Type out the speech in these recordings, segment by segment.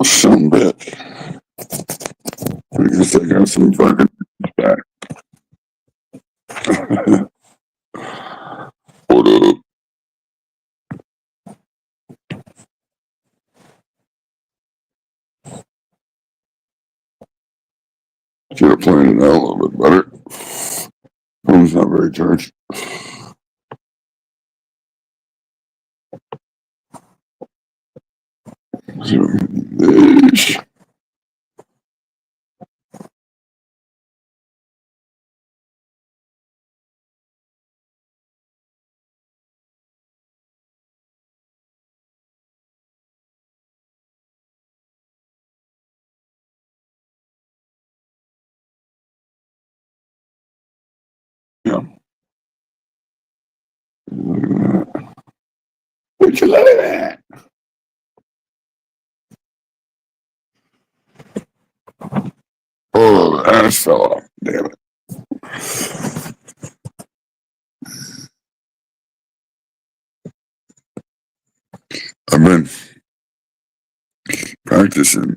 Some bitch. I guess I got some fucking back. What up? Should have planned it out a little bit better. Phone's not very charged. Sesh. Yeah. What you looking at? Oh, the ass fell off. Damn it. I've been practicing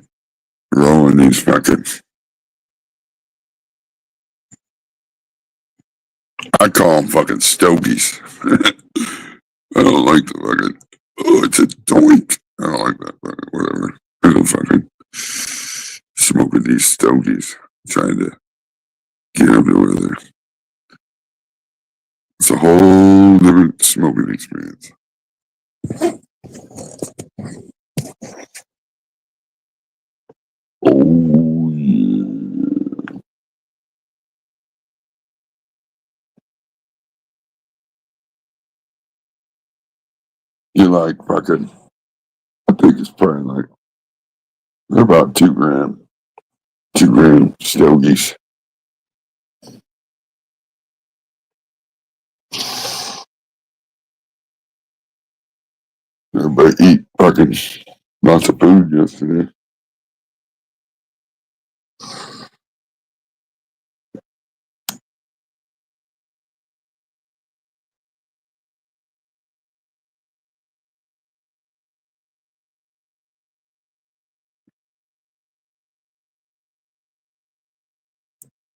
rolling these fucking. I call them fucking stogies. I don't like the fucking. Oh, it's a doink. I don't like that, but whatever. I don't fucking smoking these stogies. Trying to get up to where they're. It's a whole different smoking experience. Oh, yeah. You like fucking. I think it's probably like. They're about 2 gram. 2 gram stogies. Everybody eat fucking lots of food yesterday.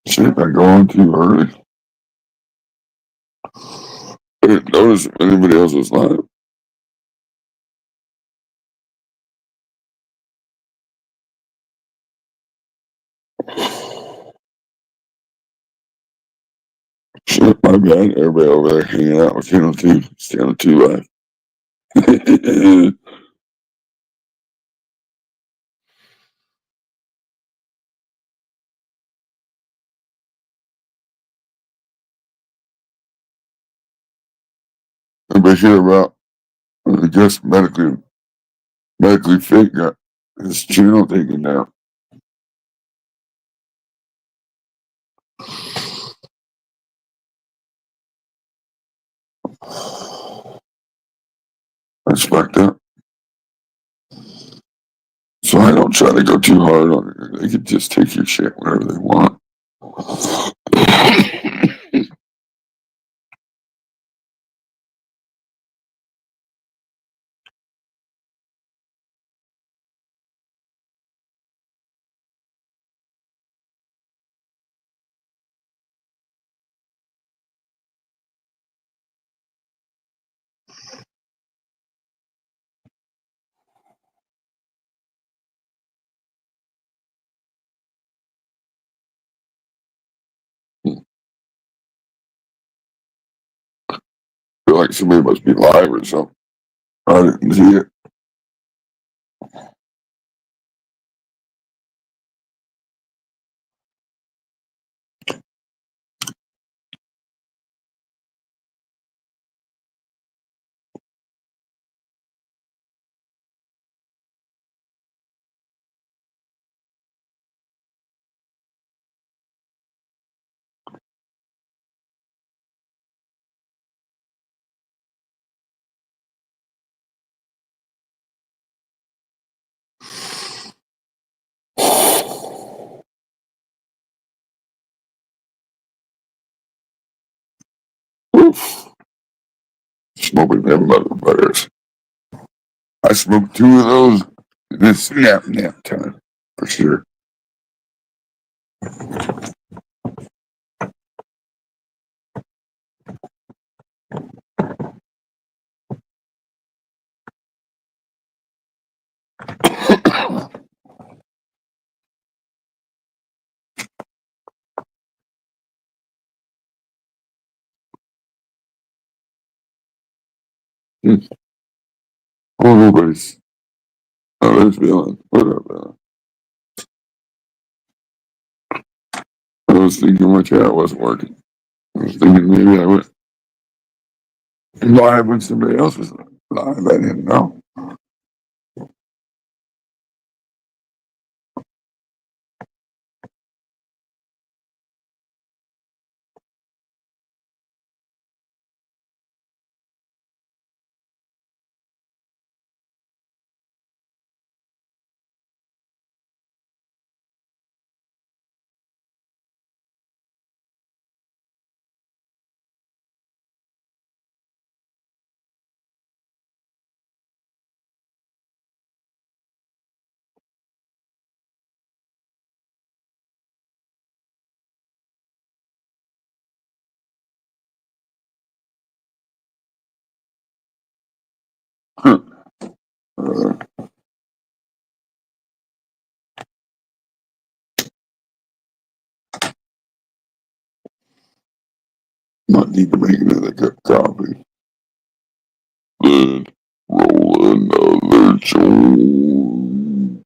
Shit, I go on too early. I didn't notice if anybody else was live. Shit, my bad. Everybody over there hanging out with Channel 2. Channel 2 live. Everybody hear about, I guess, medically fit got his channel taken down. That's fucked up. So I don't try to go too hard on it. They could just take your shit whenever they want. Feel like somebody must be live or something. I didn't see it. Oof. Smoking them motherfuckers. I smoked 2 of those, and it's nap time for sure. Oh, nobody's. Oh, there's feeling. What up, man? I was thinking my chat wasn't working. I was thinking maybe I went live when somebody else was live. I didn't know. uh, Might need to make another cup of coffee. Then roll another joint.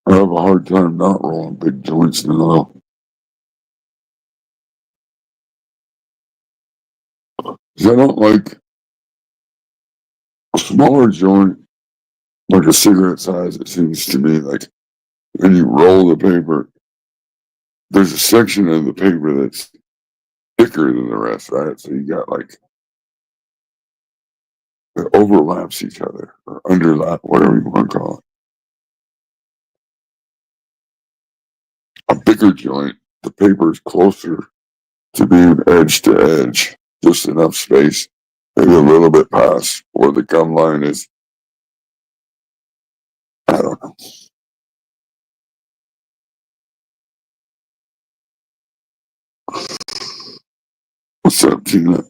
I have a hard time not rolling big joints now. 'Cause I don't like a smaller joint, like a cigarette size. It seems to me like when you roll the paper, there's a section of the paper that's thicker than the rest, right? So you got like it overlaps each other or underlap, whatever you want to call it. A bigger joint, the paper is closer to being edge to edge, just enough space, maybe a little bit past where the gum line is. I don't know. What's up, Tina?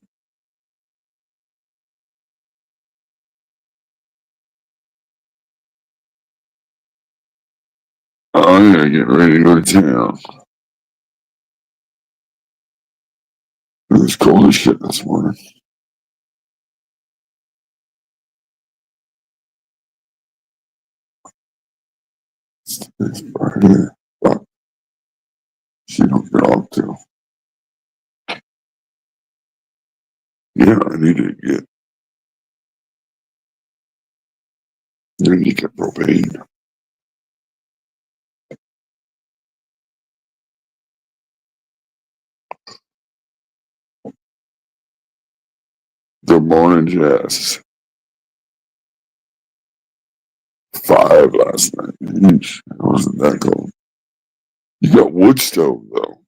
Oh yeah, getting ready to go to town. It was cold as shit this morning. It's Friday. But she don't get off till. Yeah, I need to get propane. Good morning, Jess. 5 last night. Eesh, it wasn't that cold. You got wood stove though.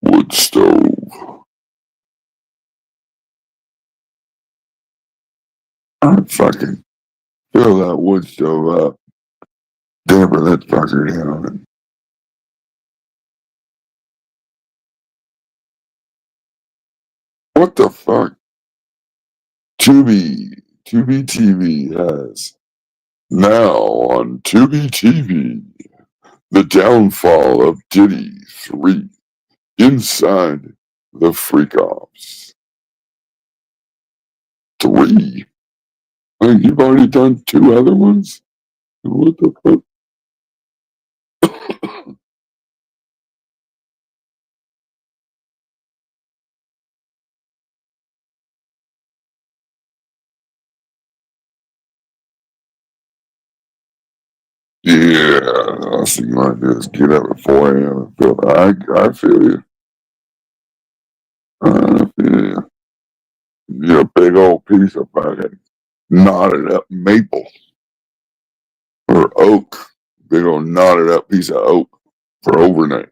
Wood stove. I'd fucking fill that wood stove up. Damper that fucker down. And what the fuck? Tubi TV has now on Tubi TV the downfall of Diddy 3 inside the freak offs. 3? Like you've already done 2 other ones? What the fuck? Yeah, the last thing you want to do is get up at 4 a.m. and feel. I feel you. I feel you. Get a big old piece of fucking knotted up maple or oak. Big old knotted up piece of oak for overnight.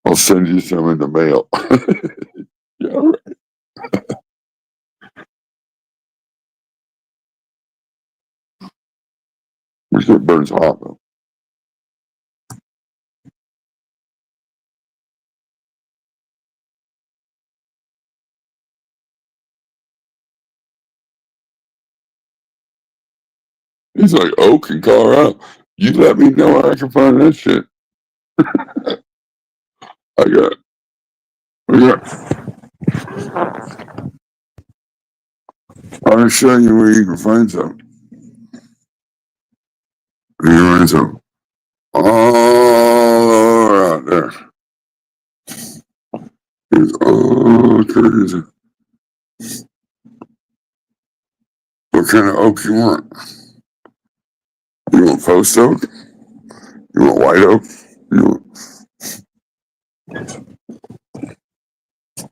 I'll send you some in the mail. Yeah, right. Your shit burns hot though. He's like oak in Colorado. You let me know where I can find that shit. I got. I got. I'll show you where you can find some. You can find some all over out there. There's all kinds of. What kind of oak you want? You want post oak? You want white oak? You want?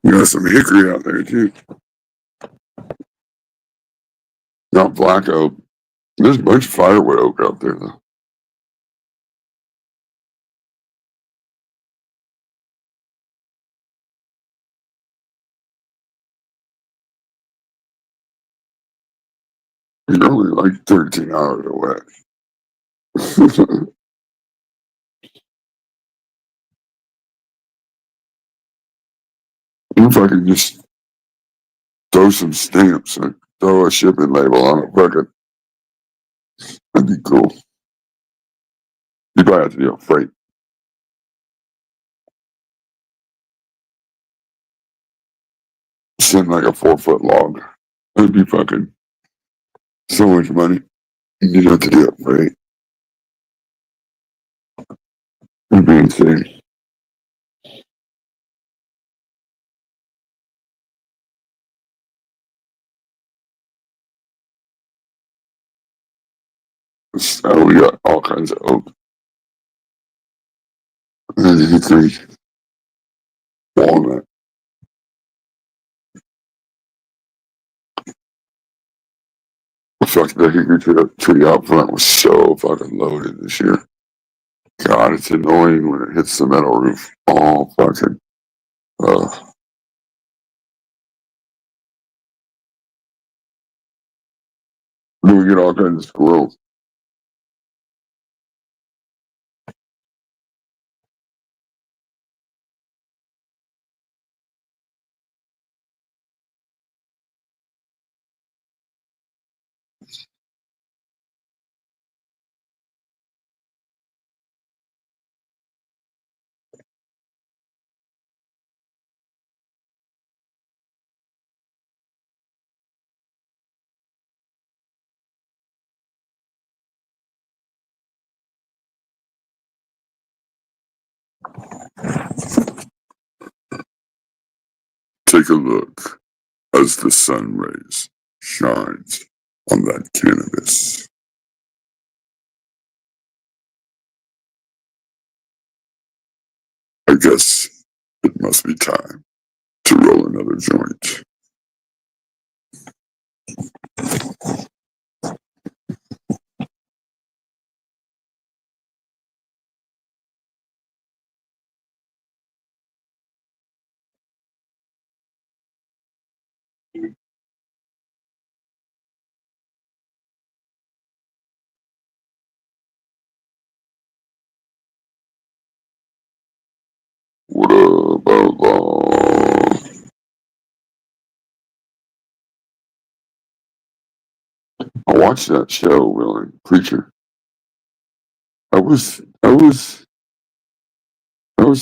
You got some hickory out there too. Not black oak. There's a bunch of firewood oak out there though. You're only like 13 hours away. If I could just throw some stamps and throw a shipping label on it, fucking, that'd be cool. You probably have to do a freight. Send like a 4-foot log. That'd be fucking so much money. You have to do a freight. It'd be insane. We got all kinds of oak. And hickory, walnut. Fuck, the hickory tree out front was so fucking loaded this year. God, it's annoying when it hits the metal roof. Oh, fucking. Uh, then we get all kinds of squirrels. Take a look as the sun rays shines on that cannabis. I guess it must be time to roll another joint. What about I watched that show, really, Preacher. That was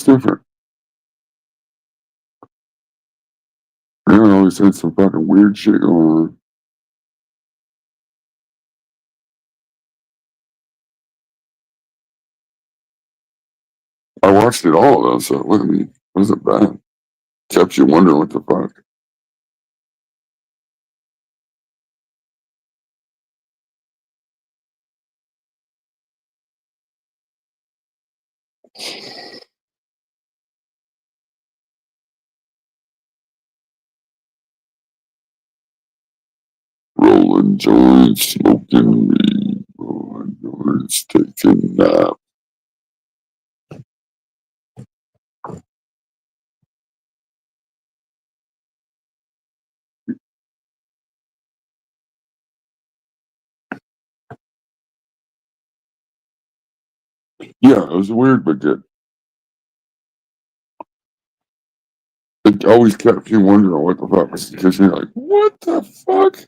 different. I always had some fucking weird shit going on. I watched it all though, so it wasn't bad. Kept you wondering what the fuck. Rolling joints, smoking weed, rolling joints, taking nap. Yeah, it was weird but good. It always kept you wondering what the fuck was because you're like, what the fuck?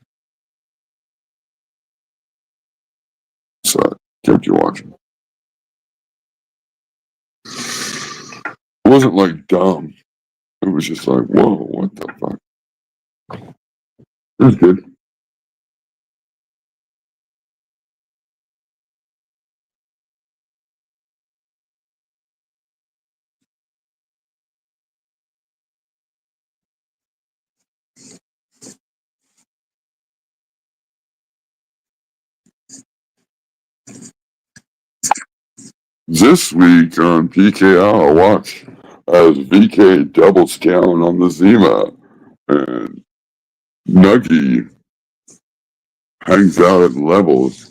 So it kept you watching. It wasn't like dumb. It was just like, whoa, what the fuck? It was good. This week on PKR, watch as VK doubles down on the Zima and Nuggy hangs out at levels.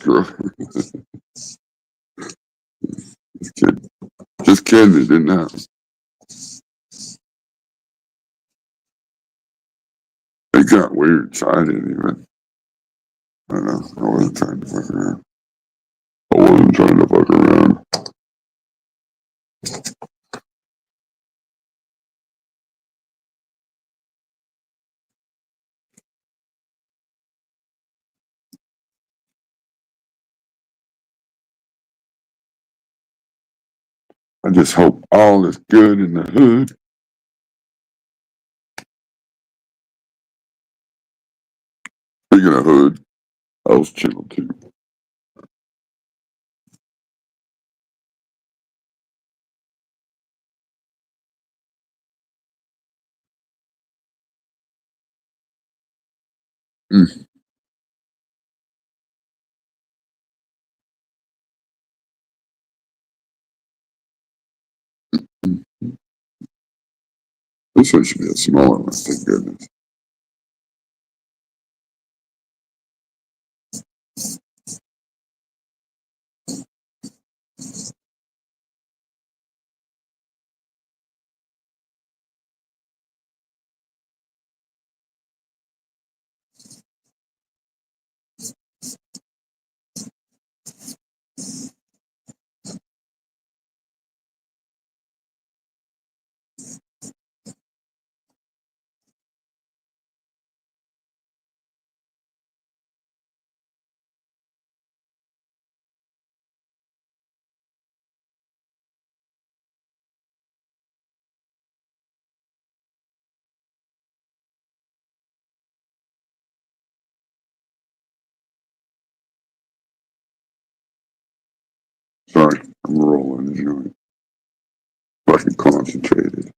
Just kidding, it didn't happen. It got weird, so I didn't even. I don't know. I wasn't trying to fuck around. I wasn't trying to fuck around. I just hope all is good in the hood. Speaking of hood, I was chilling too. Mm. Mm. This one should be a smaller one, thank goodness. Sorry, I'm rolling the joint. Fucking concentrated.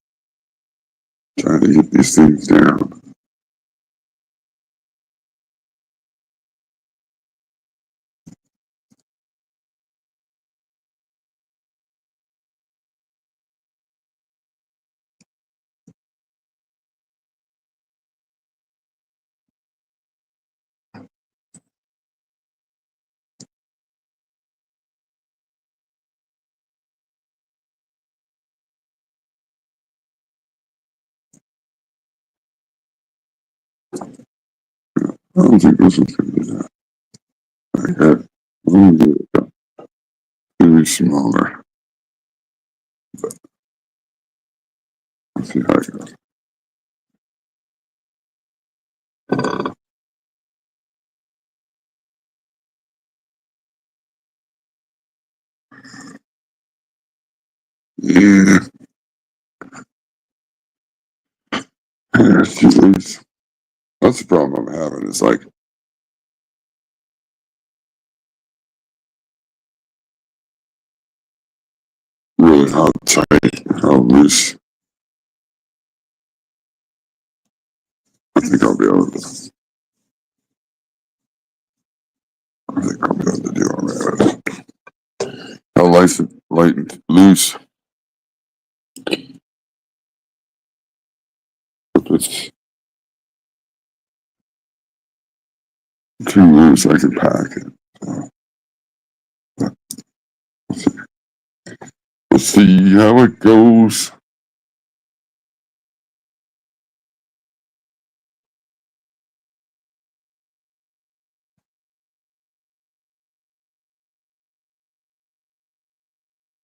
Trying to get these things down. I don't think this one's gonna be that. I had. I'm gonna do it. Maybe smaller. Let's see how it goes. Yeah, there's two ways. That's the problem I'm having. It's like really how tight, how loose. I think I'll be able to. I think I'll be able to do all right. How light and loose. It's 2 minutes I can pack it. So, we'll see how it goes.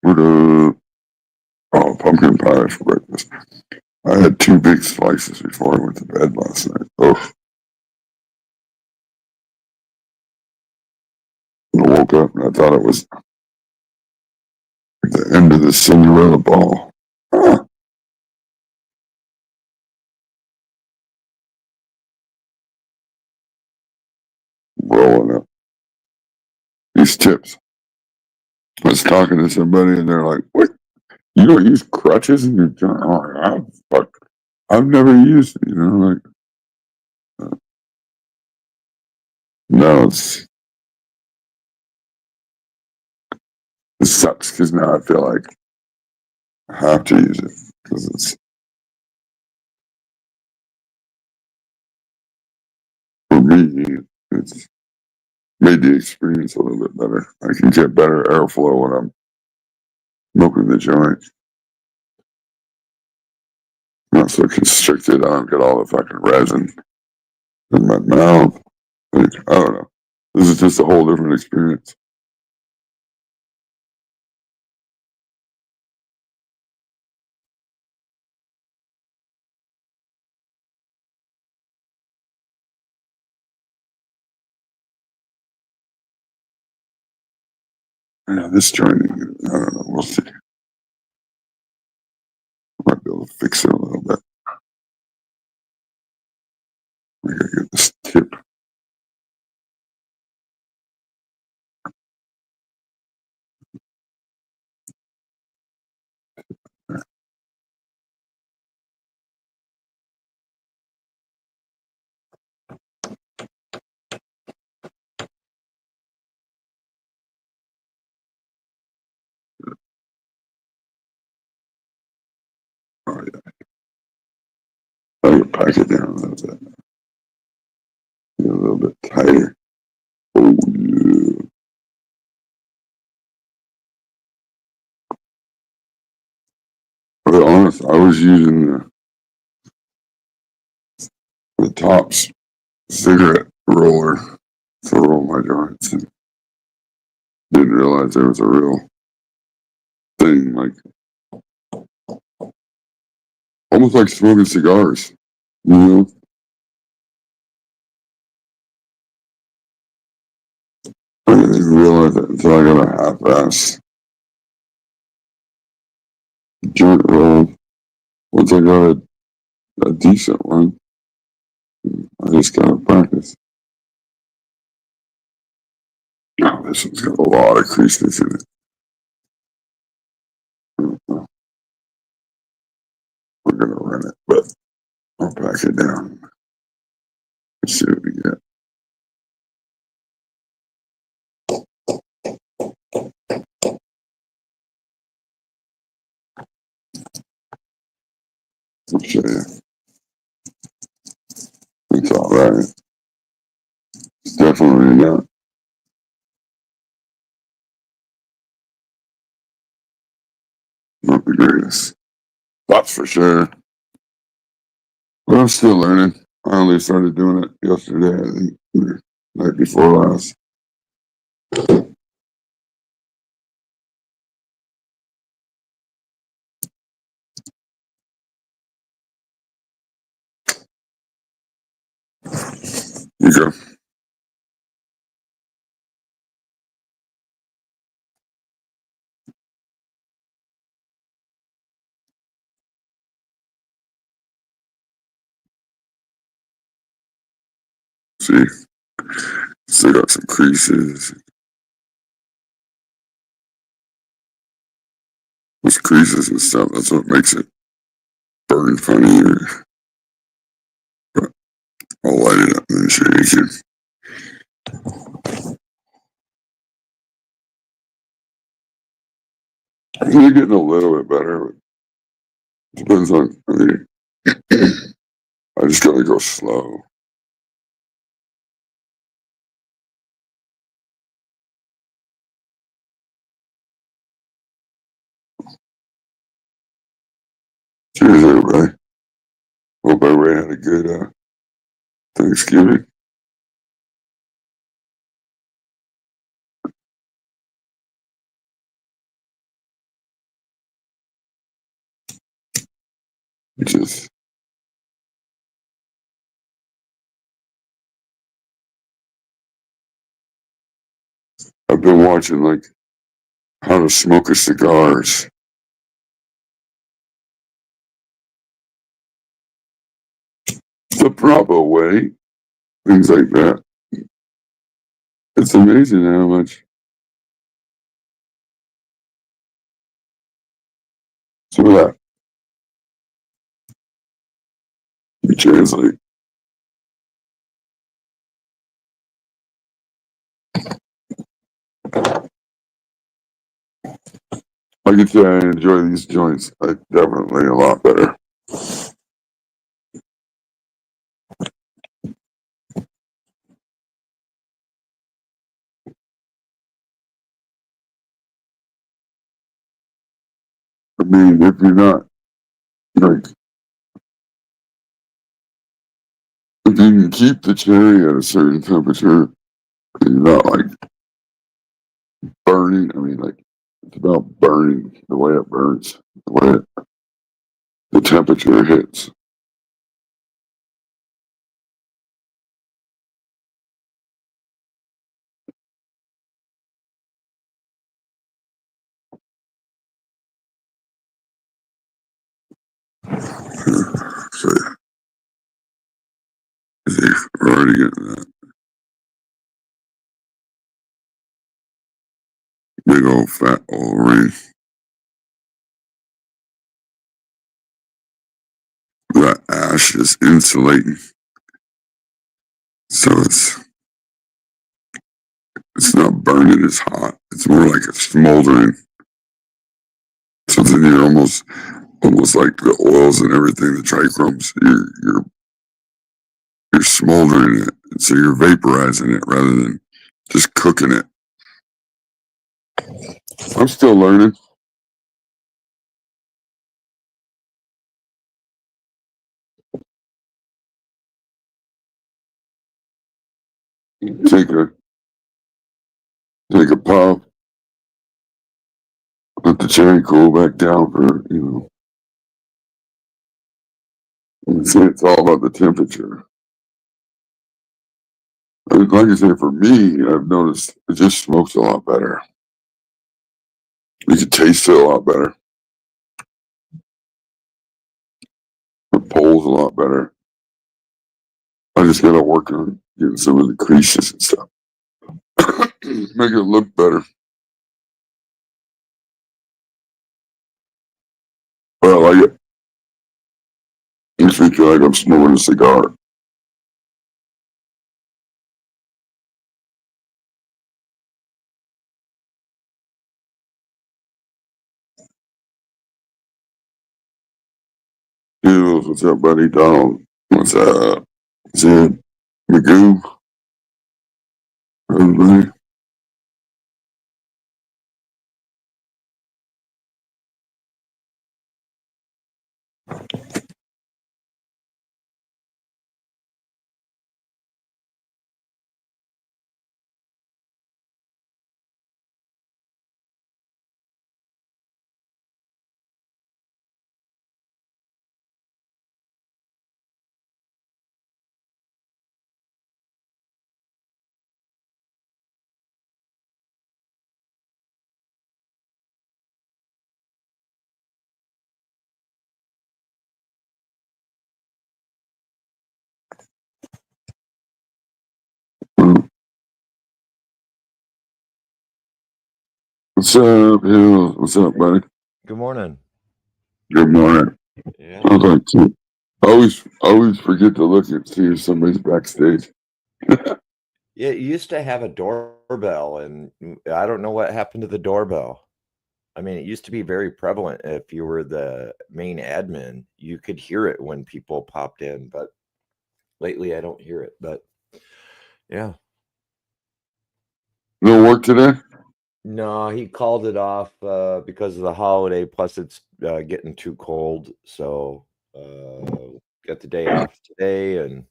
What oh, pumpkin pie for breakfast. I had 2 big slices before I went to bed last night. Oh, I woke up and I thought it was the end of the Cinderella ball. Ah, rolling up these chips. I was talking to somebody and they're like, "What? You don't use crutches in your joint?" Oh, fuck. I've never used it. Like no, it sucks because now I feel like I have to use it because it's for me. It's made the experience a little bit better. I can get better airflow when I'm smoking the joint. Not so constricted. I don't get all the fucking resin in my mouth. Like, I don't know. This is just a whole different experience. Yeah, this joint, I don't know. We'll see. Might be able to fix it a little bit. I gotta get this tip. Oh yeah, I can pack it down a little bit. Get a little bit tighter. Oh yeah. To be honest, I was using the Tops cigarette roller to roll my joints and didn't realize there was a real thing, like almost like smoking cigars. You know, I didn't realize that until I got a half-ass joint roll. Once I got a decent one, I just gotta practice. Oh, this one's got a lot of creases in it. We're gonna run it, but I'll pack it down. Let's see what we get. I'll show you. It's all right. It's definitely not the greatest. That's for sure. But I'm still learning. I only started doing it yesterday, I think, or night before last. You go. See, still got some creases. Those creases and stuff, that's what makes it burn funny. But I'll light it up and show you. You're getting a little bit better, but depends on, I mean, I just gotta go slow. Cheers, everybody. Hope everybody had a good Thanksgiving. Just I've been watching like how to smoke a cigars. The proper way, things like that. It's amazing how much. Some of that you translate. I can say I enjoy these joints. Definitely a lot better. I mean, if you're not like, if you can keep the cherry at a certain temperature, and you're not like burning. I mean, like it's about burning the way it burns, the way the temperature hits. So we're already getting that big old fat oil ring. That ash is insulating, so it's not burning as hot. It's more like it's smoldering. So then you're almost like the oils and everything, the trichromes. You're smoldering it, and so you're vaporizing it rather than just cooking it. I'm still learning. Take a take a puff, let the cherry cool back down for and see, it's all about the temperature. Like I say, for me, I've noticed it just smokes a lot better. You can taste it a lot better. It pulls a lot better. I just gotta work on getting some of the creases and stuff. Make it look better. But I like it. Makes me feel like I'm smoking a cigar. Dude, what's up, buddy? Donald. What's up? Zed. Magoo. Everybody. What's up, Hill? What's up, buddy? Good morning. Good morning. Yeah. How's that too? I always forget to look and see if somebody's backstage. Yeah, it used to have a doorbell, and I don't know what happened to the doorbell. I mean, it used to be very prevalent. If you were the main admin, you could hear it when people popped in, but Lately, I don't hear it, but yeah. No work today? No, he called it off because of the holiday. Plus, it's getting too cold, so got the day off today, and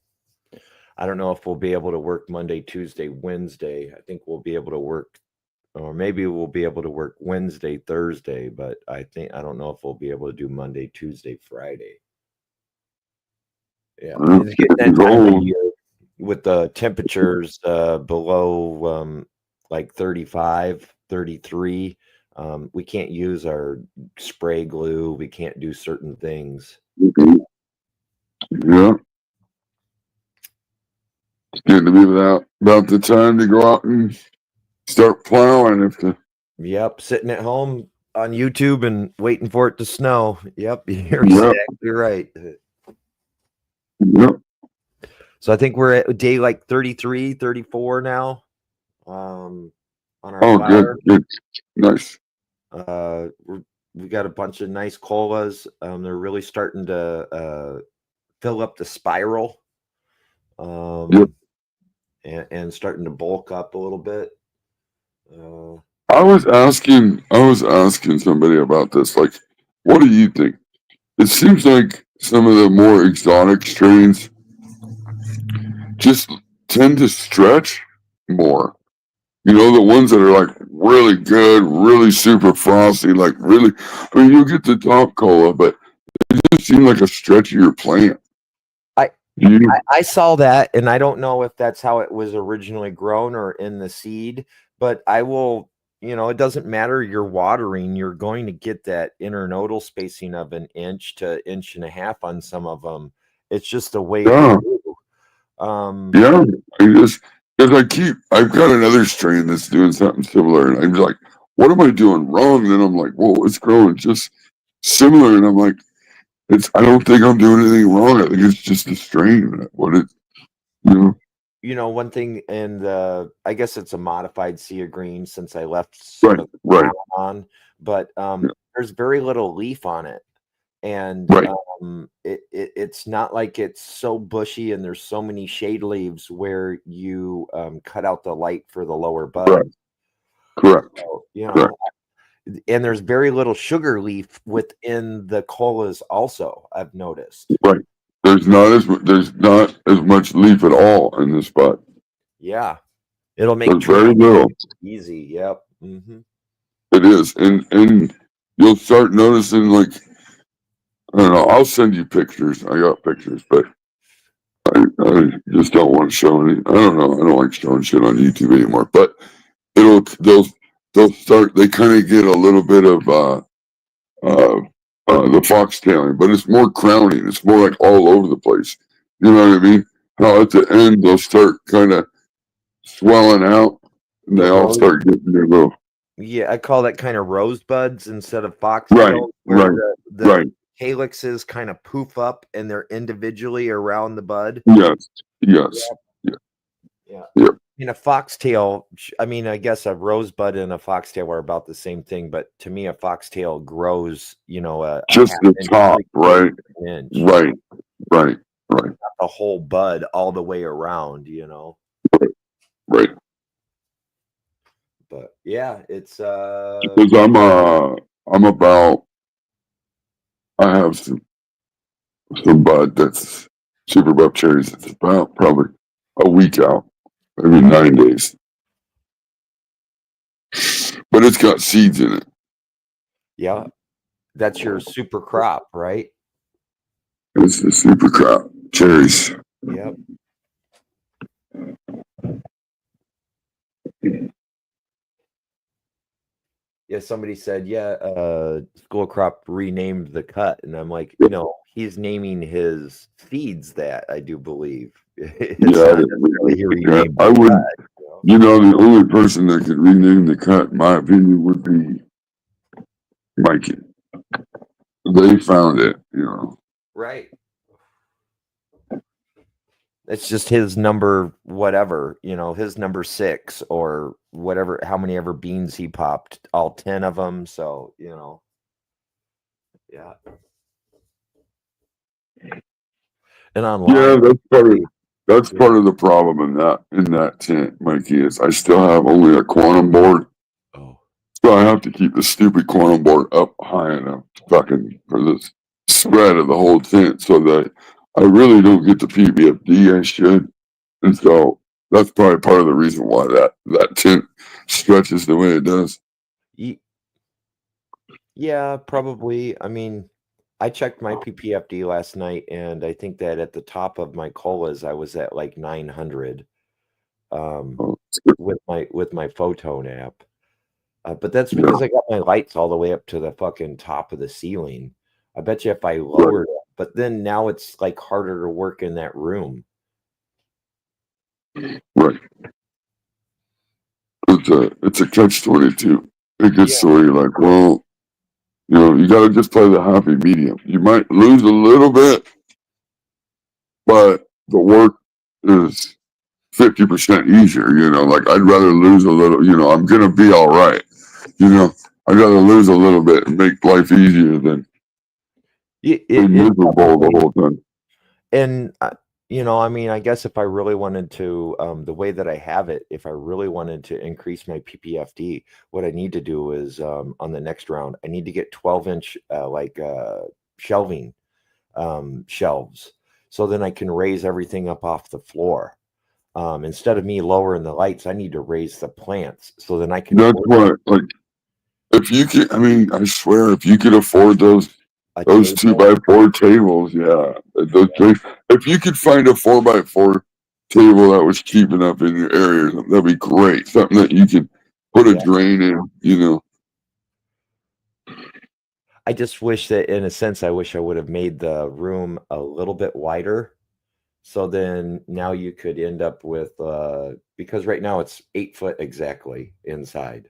I don't know if we'll be able to work Monday, Tuesday, Wednesday. I think we'll be able to work, or maybe we'll be able to work Wednesday, Thursday, but I don't know if we'll be able to do Monday, Tuesday, Friday. Yeah, it's getting that time of year with the temperatures below like 35, 33. We can't use our spray glue. We can't do certain things. Yeah. It's getting to be about the time to go out and start plowing. Yep, sitting at home on YouTube and waiting for it to snow. Yep, you're Yep. exactly right. Yep. So I think we're at day like 33, 34 now on our Oh, fire. good. Nice. We got a bunch of nice colas. They're really starting to fill up the spiral, Yep. and starting to bulk up a little bit. I was asking somebody about this. Like, what do you think? It seems like some of the more exotic strains just tend to stretch more. You know, the ones that are like really good, really super frosty, like really. I mean, you get the top cola, but it just seems like a stretchier plant. I saw that, and I don't know if that's how it was originally grown or in the seed, but I will, it doesn't matter you're watering, you're going to get that internodal spacing of an inch to inch and a half on some of them. It's just the way Yeah. it grew. Yeah, I've got another strain that's doing something similar, and I'm like, what am I doing wrong? And then I'm like, well, it's growing just similar, and I'm like, I don't think I'm doing anything wrong. I think it's just a strain. One thing, and I guess it's a modified sea of green since I left some Right, of the right, brown on, but yeah, there's very little leaf on it. And right, it's not like it's so bushy and there's so many shade leaves where you cut out the light for the lower bud. correct, So, correct, and there's very little sugar leaf within the colas also, I've noticed. right. There's not as much leaf at all in this spot. Yeah. It'll make There's very trimming little. easy. Yep. Mm-hmm. It is, and you'll start noticing, like, I don't know. I'll send you pictures. I got pictures, but I just don't want to show any. I don't know. I don't like showing shit on YouTube anymore. But it'll they'll start. They kind of get a little bit of the foxtailing, but it's more crowning. It's more like all over the place. You know what I mean? How at the end they'll start kind of swelling out, and The they all rose, start getting their little. yeah, I call that kind of rosebuds instead of Right, foxtails, where right, the right. calyxes kind of poof up and they're individually around the bud. Yes, yes, yeah, Yeah. yeah. In a foxtail, I mean, I guess a rosebud and a foxtail are about the same thing, but to me, a foxtail grows, a Just half the inch, top, 3/4 right, inch, right, right, right, not the whole bud all the way around, right. But yeah, it's Because I'm about I have some bud that's super buff cherries. It's about probably a week out, maybe 9 days. But it's got seeds in it. yeah, that's your super crop, right? It's the super crop cherries. Yep. Yeah, somebody said, yeah, School Crop renamed the cut, and I'm like, no, he's naming his feeds that, I do believe. It's Yeah, not necessarily he yeah. renamed I the would. cut. The only person that could rename the cut, in my opinion, would be Mikey. They found it. Right. It's just his number, whatever, his number 6 or whatever, how many ever beans he popped, all 10 of them. So, yeah. And Yeah, online, that's part of That's part of the problem in that tent, Mikey, is I still have only a quantum board. Oh. So I have to keep the stupid quantum board up high enough fucking for this spread of the whole tent so that I really don't get the PBFD I should. And so that's probably part of the reason why that tent stretches the way it does. Yeah, probably. I mean, I checked my PPFD last night, and I think that at the top of my colas, I was at like 900 Oh, with my Photon app. But that's yeah, because I got my lights all the way up to the fucking top of the ceiling. I bet you if I right, lowered it, but then now it's like harder to work in that room. right. It's a catch-22. It Yeah. gets to where you're like, well, you got to just play the happy medium. You might lose a little bit, but the work is 50% easier. Like I'd rather lose a little. I'm gonna be all right. I'd rather lose a little bit and make life easier than be It miserable the probably, whole time. and I mean, I guess if I really wanted to, the way that I have it, if I really wanted to increase my PPFD, what I need to do is on the next round, I need to get 12-inch shelving shelves, so then I can raise everything up off the floor. Instead of me lowering the lights, I need to raise the plants so then I can That's put what like if you could. I mean, I swear, if you could afford a those two table. by four tables, yeah, Yeah, if you could find a 4x4 table that was cheap enough in your area, that'd be great. Something that you could put a yeah. drain in. I just wish that, in a sense, I wish I would have made the room a little bit wider. So then now you could end up with because right now it's 8 foot exactly inside.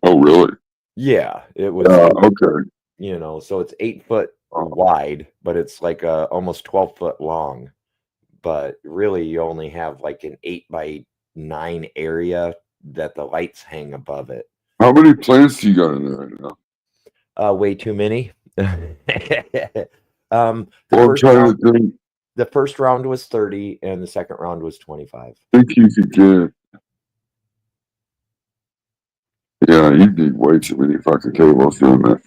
Oh, really? Yeah, it was Yeah. eight, Okay. so it's 8 foot wide, but it's like almost 12 foot long. But really, you only have like an 8 by 9 area that the lights hang above it. How many plants do you got in there right now? Way too many. The Well, I'm first trying round, to think. the first round was 30, and the second round was 25. Think you could get. Yeah, you need way too many fucking tables doing that.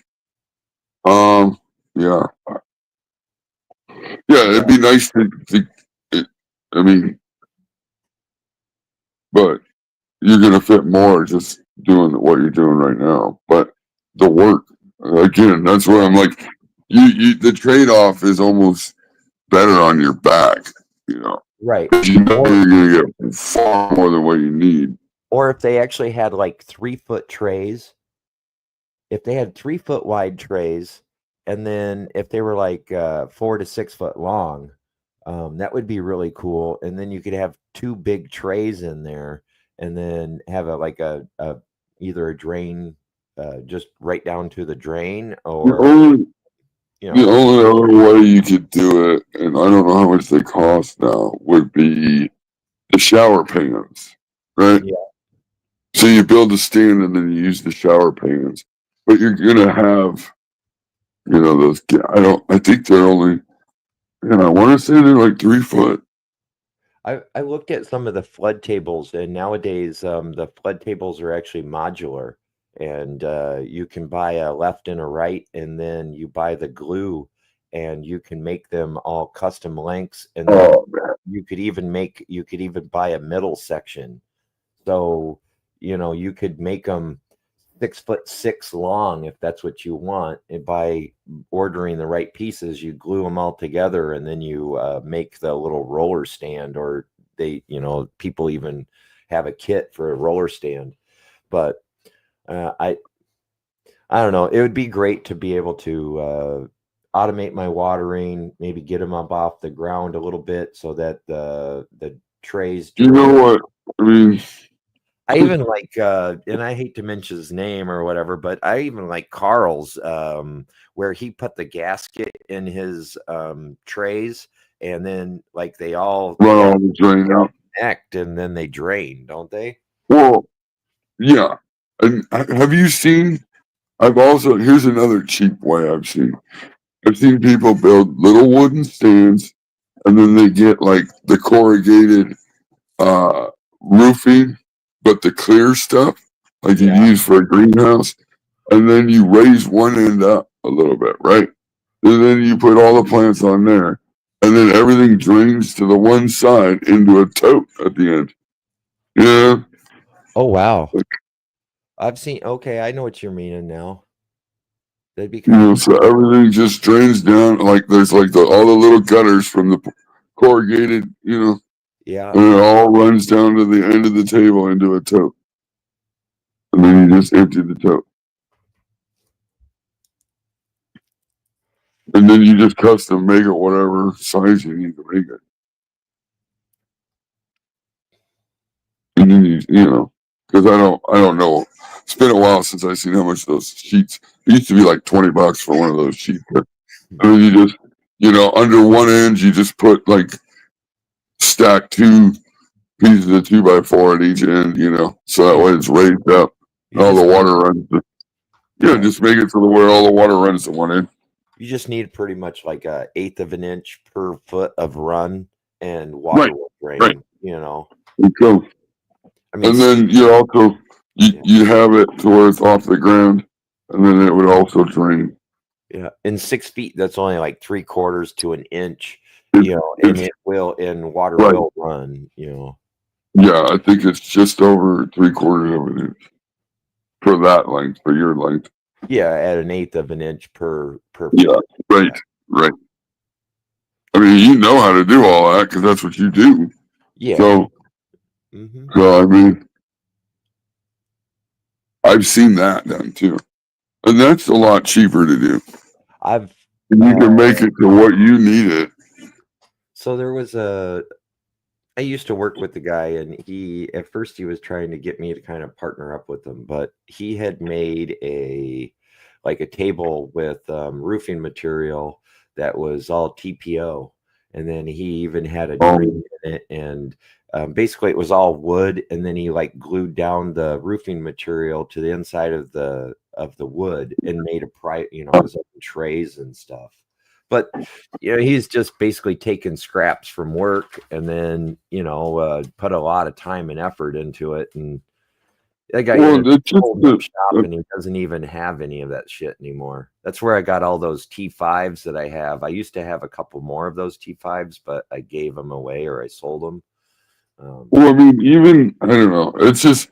Yeah, yeah. It'd Yeah, be nice to it, I mean, but you're gonna fit more just doing what you're doing right now. But the work, again, that's where I'm like, the trade off is almost better on your back. You know, right. 'Cause you know Or you're gonna get far more than what you need. or if they actually had like 3 foot trays, if they had 3 foot wide trays, and then if they were like 4 to 6 foot long, that would be really cool. And then you could have two big trays in there, and then have a either a drain, just right down to the drain, The or only you the know, only other way you could do it, and I don't know how much they cost now, would be the shower pans, right? yeah, So you build a stand and then you use the shower pans, but you're gonna have, those. I think they're only, and I want to say they're like 3 foot. I looked at some of the flood tables, and nowadays the flood tables are actually modular, and you can buy a left and a right, and then you buy the glue, and you can make them all custom lengths, and then Oh man, you could even buy a middle section. So you could make them 6'6" long if that's what you want. And by ordering the right pieces, you glue them all together, and then you make the little roller stand. Or people even have a kit for a roller stand. But uh, I I don't know. It would be great to be able to automate my watering, maybe get them up off the ground a little bit so that the trays you know drain. what? I mean, I even like, and I hate to mention his name or whatever, but I even like Carl's, where he put the gasket in his trays, and then like run all the drain they all out. connect, and then they drain, don't they? Well, yeah. And have you seen? Here's another cheap way I've seen. I've seen people build little wooden stands and then they get like the corrugated roofing, but the clear stuff, like you use for a greenhouse, and then you raise one end up a little bit, right? And then you put all the plants on there, and then everything drains to the one side into a tote at the end. Yeah. Oh wow. I've seen. Okay, I know what you're meaning now. That'd be You kind of know, so everything just drains down. Like there's like all the little gutters from the corrugated, yeah. and it all runs down to the end of the table into a tote. And then you just empty the tote. And then you just custom make it whatever size you need to make it. And then because I don't know. It's been a while since I seen how much those sheets. It used to be like $20 for one of those sheets. And then you just, under one end, you just put like stack two pieces of 2x4 at each end, so that way it's raised up. You All the just water runs. yeah. Just make it to where all the water runs to one end. You just need pretty much like a eighth of an inch per foot of run, and water will drain. Right. Okay. I mean, And then you have it to where it's off the ground, and then it would also drain. Yeah, in 6 feet, that's only like 3/4 to an inch. It's, And it will, and water right. will run. Yeah, I think it's just over 3/4 of an inch for that length, for your length. Yeah, at an eighth of an inch per Yeah, foot. Right. I mean, you know how to do all that because that's what you do. Yeah. So, Mhm. so I mean, I've seen that done too, and that's a lot cheaper to do. You can make it to what you need it. So there was I used to work with the guy, and at first he was trying to get me to kind of partner up with him, but he had made a table with roofing material that was all TPO, and then he even had a drain in it, and basically it was all wood, and then he like glued down the roofing material to the inside of the wood and made his own trays and stuff. But he's just basically taken scraps from work and then put a lot of time and effort into it, and that guy pulled up shop, and he doesn't even have any of that shit anymore. That's where I got all those T5s that I have. I used to have a couple more of those T5s, but I gave them away or I sold them. Well, I mean, even I don't know. It's just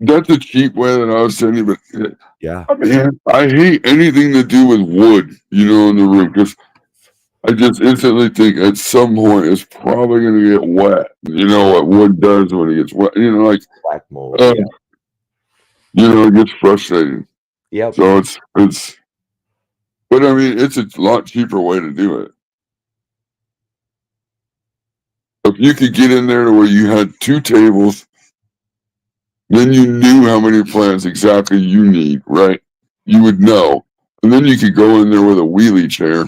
that's a cheap way that I was saying it, but yeah, man, I hate anything to do with wood, in the room because I just instantly think at some point it's probably going to get wet. You know what wood does when it gets wet. Like black mold. It gets frustrating. Yep. So it's, but I mean, it's a lot cheaper way to do it. If you could get in there to where you had 2 tables, then you knew how many plants exactly you need, right? You would know. And then you could go in there with a wheelie chair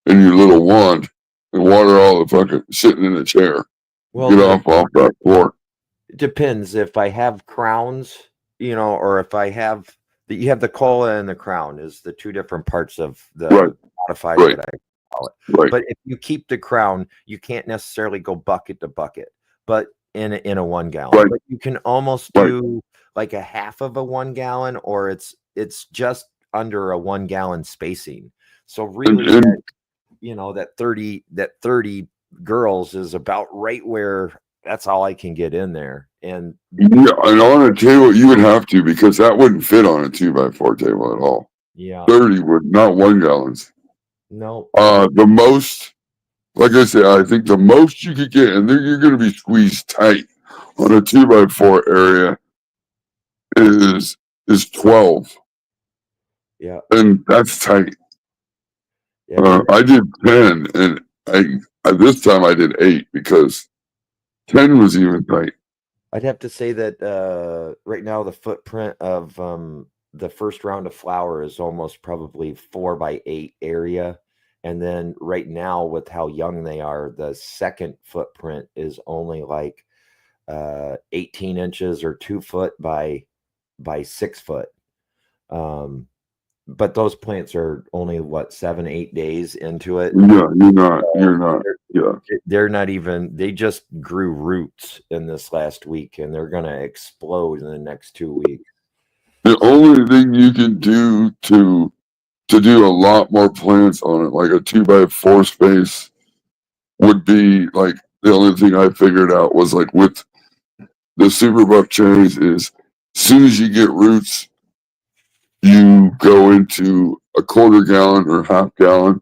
and your little wand and water all the fucking sitting in a chair. Well, Get off that floor. It depends if I have crowns, or if I have you have the cola and the crown is the 2 different parts of the modified that I call it. Right. But if you keep the crown, you can't necessarily go bucket to bucket, but in a 1 gallon. Right. But you can almost do like a half of a 1 gallon, or it's just under a 1 gallon spacing. So really, that 30 girls is about right where that's all I can get in there. And on a table you would have to, because that wouldn't fit on a 2x4 table at all. Yeah, 30 would, not 1 gallons. No. The most, like I said, I think the most you could get, and then you're going to be squeezed tight on a 2x4 area, is 12. Yeah, and that's tight. yeah. I did 10, and this time I did 8 because 10 was even tight. I'd have to say that right now the footprint of the first round of flower is almost probably 4x8 area. And then right now, with how young they are, the second footprint is only like 18 inches or 2 foot by 6 foot. but those plants are only what 7-8 days into it. Yeah, you're So not. Yeah. they're not even. They just grew roots in this last week, and they're gonna explode in the next 2 weeks. The only thing you can do to do a lot more plants on it, like a 2x4 space, would be like the only thing I figured out was like with the super buff cherries is as soon as you get roots, you go into a quarter gallon or half gallon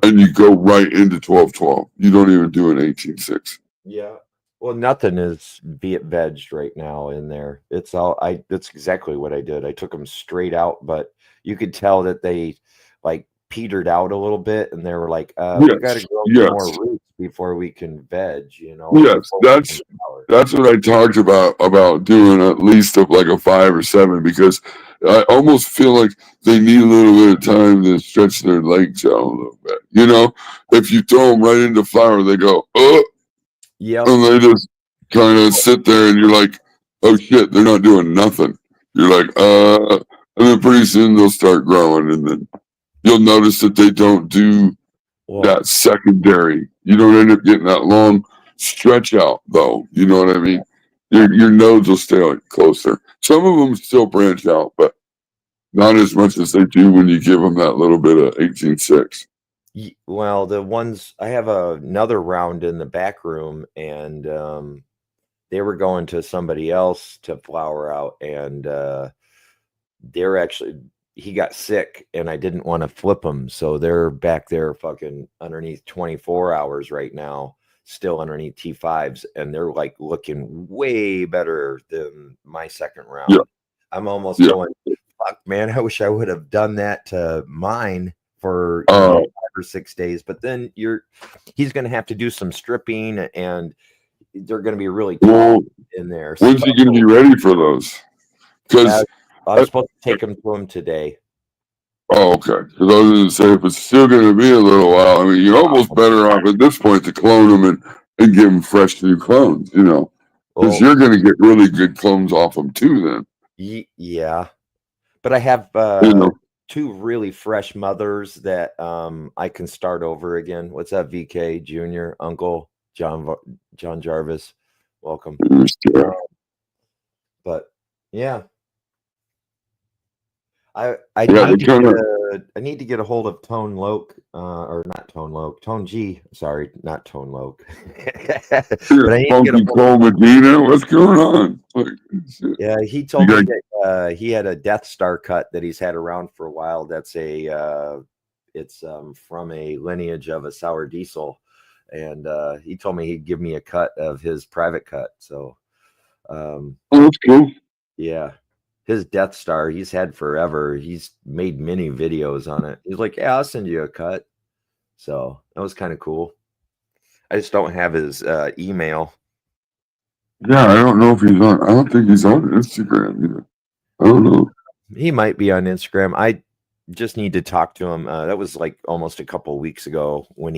and you go right into 12-12. You don't even do an 18-6. Yeah. Well, nothing is Viet vegged right now in there. It's all I. That's exactly what I did. I took them straight out, but you could tell that they like petered out a little bit, and they were like, "We got to Yes, grow some more yes, roots before we can veg, or yes. before we can That's flower." that's what I talked about doing at least of like a 5 or 7 because I almost feel like they need a little bit of time to stretch their legs out a little bit. If you throw them right into flower, they go, Yep. and they just kind of sit there, and you're like, oh shit, they're not doing nothing. You're like, and then pretty soon they'll start growing, and then you'll notice that they don't do Well, that secondary. You don't end up getting that long stretch out, though. You know what I mean? Your nodes will stay like closer. Some of them still branch out, but not as much as they do when you give them that little bit of 18-6. well, the ones I have another round in the back room, and they were going to somebody else to flower out, and they're actually he got sick, and I didn't want to flip them, so they're back there fucking underneath 24 hours right now, still underneath T5s, and they're like looking way better than my second Yeah, round. I'm almost yeah. going, fuck, man, I wish I would have done that to mine for 5 or 6 days, but then he's going to have to do some stripping, and they're going to be really tall Well, in there. So when's he going to be ready for those? yeah, Because I was supposed to take them to him today. Oh, okay. Because I was going to say, if it's still going to be a little while, I mean, you're almost better off at this point to clone them and give them fresh new clones, because Well, you're going to get really good clones off them too, then. yeah, but I have You know, two really fresh mothers that I can start over again. What's up, VK Junior, Uncle John Jarvis? Welcome. yeah, But yeah, I yeah, need they to kind of, I need to get a hold of Tone Loke, or not Tone Loke, Tone G. Sorry, not Tone Loke. But I need to get a Funky hold of Cole Medina. What's going on? Like, shit. Yeah, he You told me got, that he had a Death Star cut that he's had around for a while. That's it's from a lineage of a sour diesel, and he told me he'd give me a cut of his private cut. So, oh, that's cool. yeah, his Death Star he's had forever. He's made many videos on it. He's like, "Yeah, I'll send you a cut." So that was kind of cool. I just don't have his email. Yeah, I don't know if he's on, I don't think he's on Instagram either. I don't know. He might be on Instagram. I just need to talk to him. That was like almost a couple weeks ago when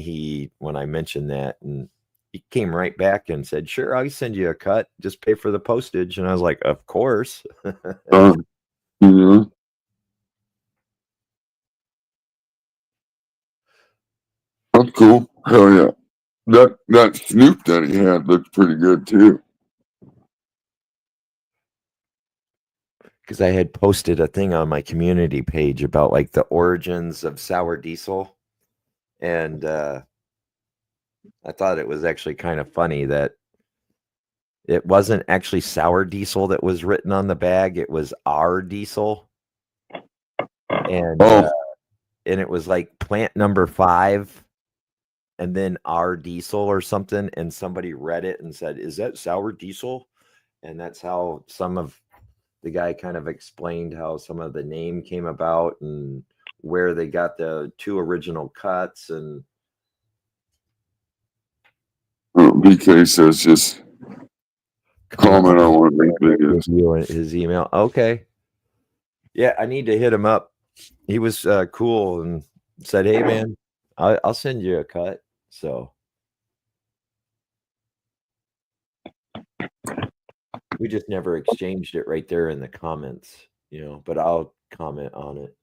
I mentioned that, and he came right back and said, "Sure, I'll send you a cut. Just pay for the postage." And I was like, "Of course." Uh, you know, that's cool. Hell yeah. That Snoop that he had looked pretty good too. Because I had posted a thing on my community page about like the origins of sour diesel, and I thought it was actually kind of funny that it wasn't actually sour diesel that was written on the bag; it was our diesel, and Oh, it was like plant number 5 and then our diesel or something, and somebody read it and said, "Is that sour diesel?" And that's how some of the guy kind of explained how some of the name came about and where they got the 2 original cuts. And BK says just comment on one of these give videos. you his email. Okay. Yeah, I need to hit him up. He was cool and said, "Hey man, I'll send you a cut." So we just never exchanged it right there in the comments, but I'll comment on it.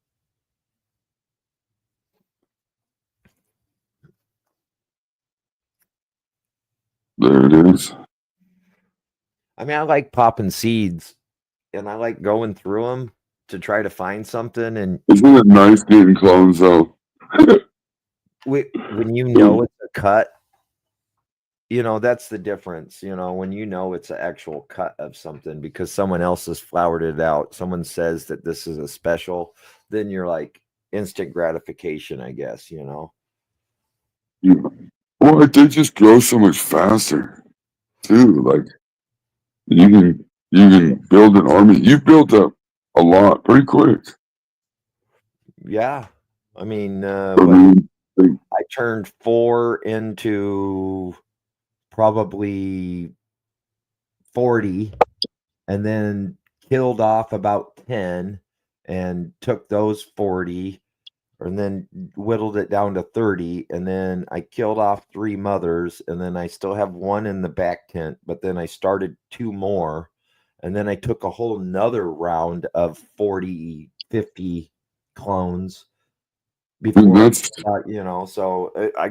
There it is. I mean, I like popping seeds, and I like going through them to try to find something. And Isn't it nice getting clones though? when you know it's a cut, you know, that's the difference. You know, when you know it's an actual cut of something because someone else has flowered it out, someone says that this is a special, then you're like instant gratification, I guess, you know. Yeah. Well, they just grow so much faster too. Like you can build an army. You've built up a lot pretty quick. Yeah. I mean, I what mean, I turned 4 into probably 40 and then killed off about 10 and took those 40 and then whittled it down to 30 and then I killed off 3 mothers and then I still have one in the back tent, but then I started 2 more and then I took a whole nother round of 40, 50 clones and before that's you know, so I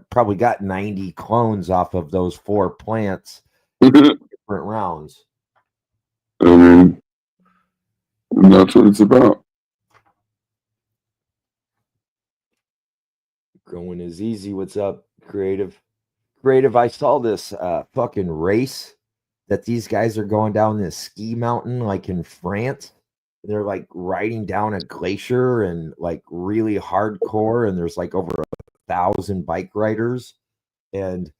probably got 90 clones off of those 4 plants, I different rounds. mean, and that's what it's about. Growing is easy. What's up, creative? Creative, I saw this fucking race that these guys are going down this ski mountain like in France. They're like riding down a glacier and like really hardcore, and there's like over 1,000 bike riders. And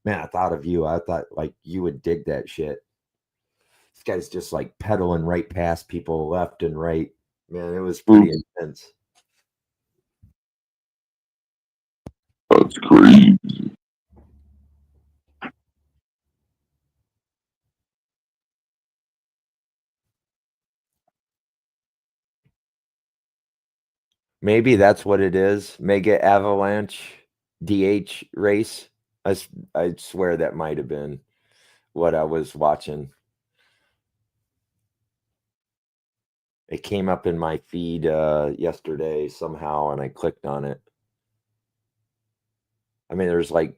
man, I thought of you. I thought like you would dig that shit. This guy's just like pedaling right past people left and right. Man, it was pretty intense. That's crazy. Maybe that's what it is. Mega Avalanche DH race. I swear that might have been what I was watching. It came up in my feed yesterday somehow, and I clicked on it. I mean, there's like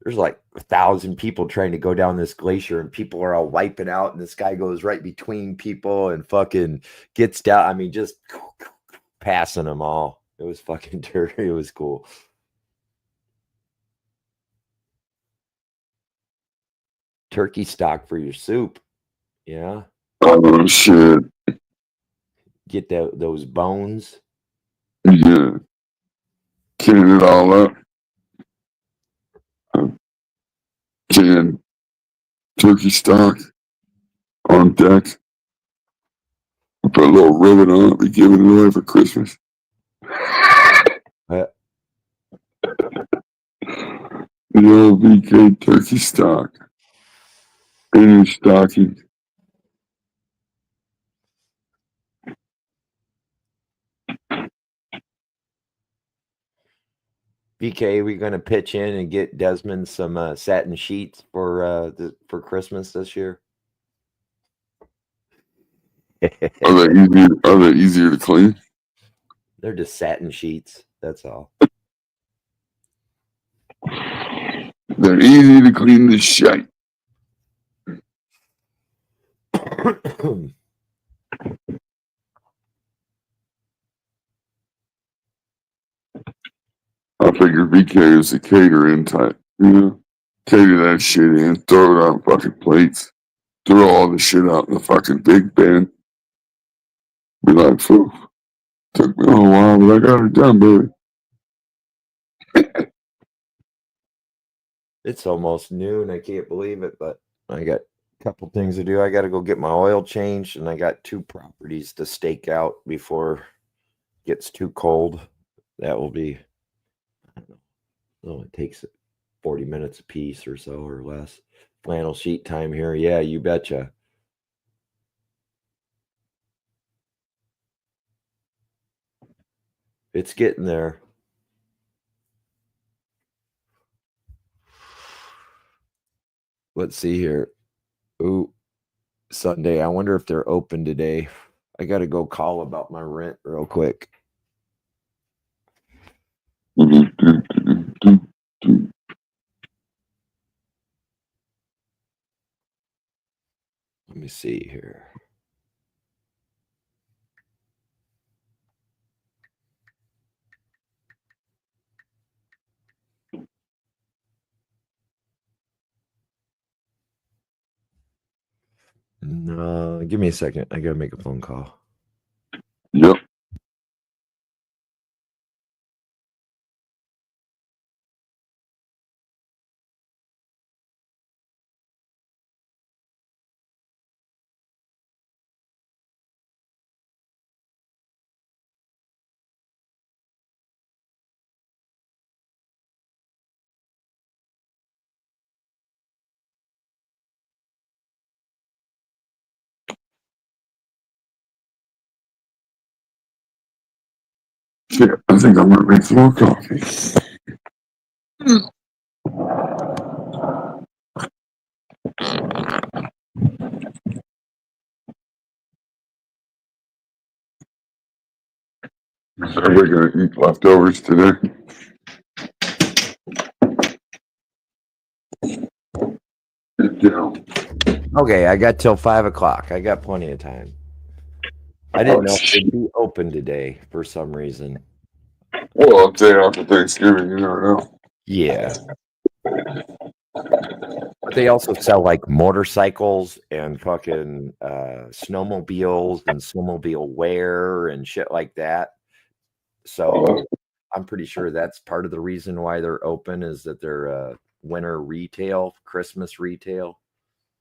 1,000 people trying to go down this glacier, and people are all wiping out, and this guy goes right between people and fucking gets down. I mean, just passing them all. It was fucking dirty. It was cool. Turkey stock for your soup. Yeah. Oh shit. Get those bones. Yeah. Can it all up. Can turkey stock on deck. Put a little ribbon on it. Be giving it away for Christmas. Uh, VK turkey stock in your stocking. BK, we're gonna pitch in and get Desmond some satin sheets for Christmas this year. Are they easier to clean? They're just satin sheets. That's all. They're easy to clean the shite. I figure VK is the catering type. You know? Cater that shit in, throw it on fucking plates, throw all the shit out in the fucking big bin. Be like, phew, took me a little while, but I got it done, baby. It's almost noon. I can't believe it, but I got a couple things to do. I got to go get my oil changed, and I got 2 properties to stake out before it gets too cold. That will be, I don't know. Oh, it takes 40 minutes a piece or so or less. Flannel sheet time here. Yeah, you betcha. It's getting there. Let's see here. Ooh, Sunday. I wonder if they're open today. I got to go call about my rent real quick. Let me see here. No, give me a second. I gotta make a phone call. Yep. Shit, I think I'm gonna make some more coffee. Is everybody gonna eat leftovers today? You know. Okay, I got till 5 o'clock. I got plenty of time. I didn't know if they'd be open today for some reason. Well, day after Thanksgiving, you never know. Yeah. But they also sell like motorcycles and fucking snowmobiles and snowmobile wear and shit like that. So I'm pretty sure that's part of the reason why they're open is that they're winter retail, Christmas retail.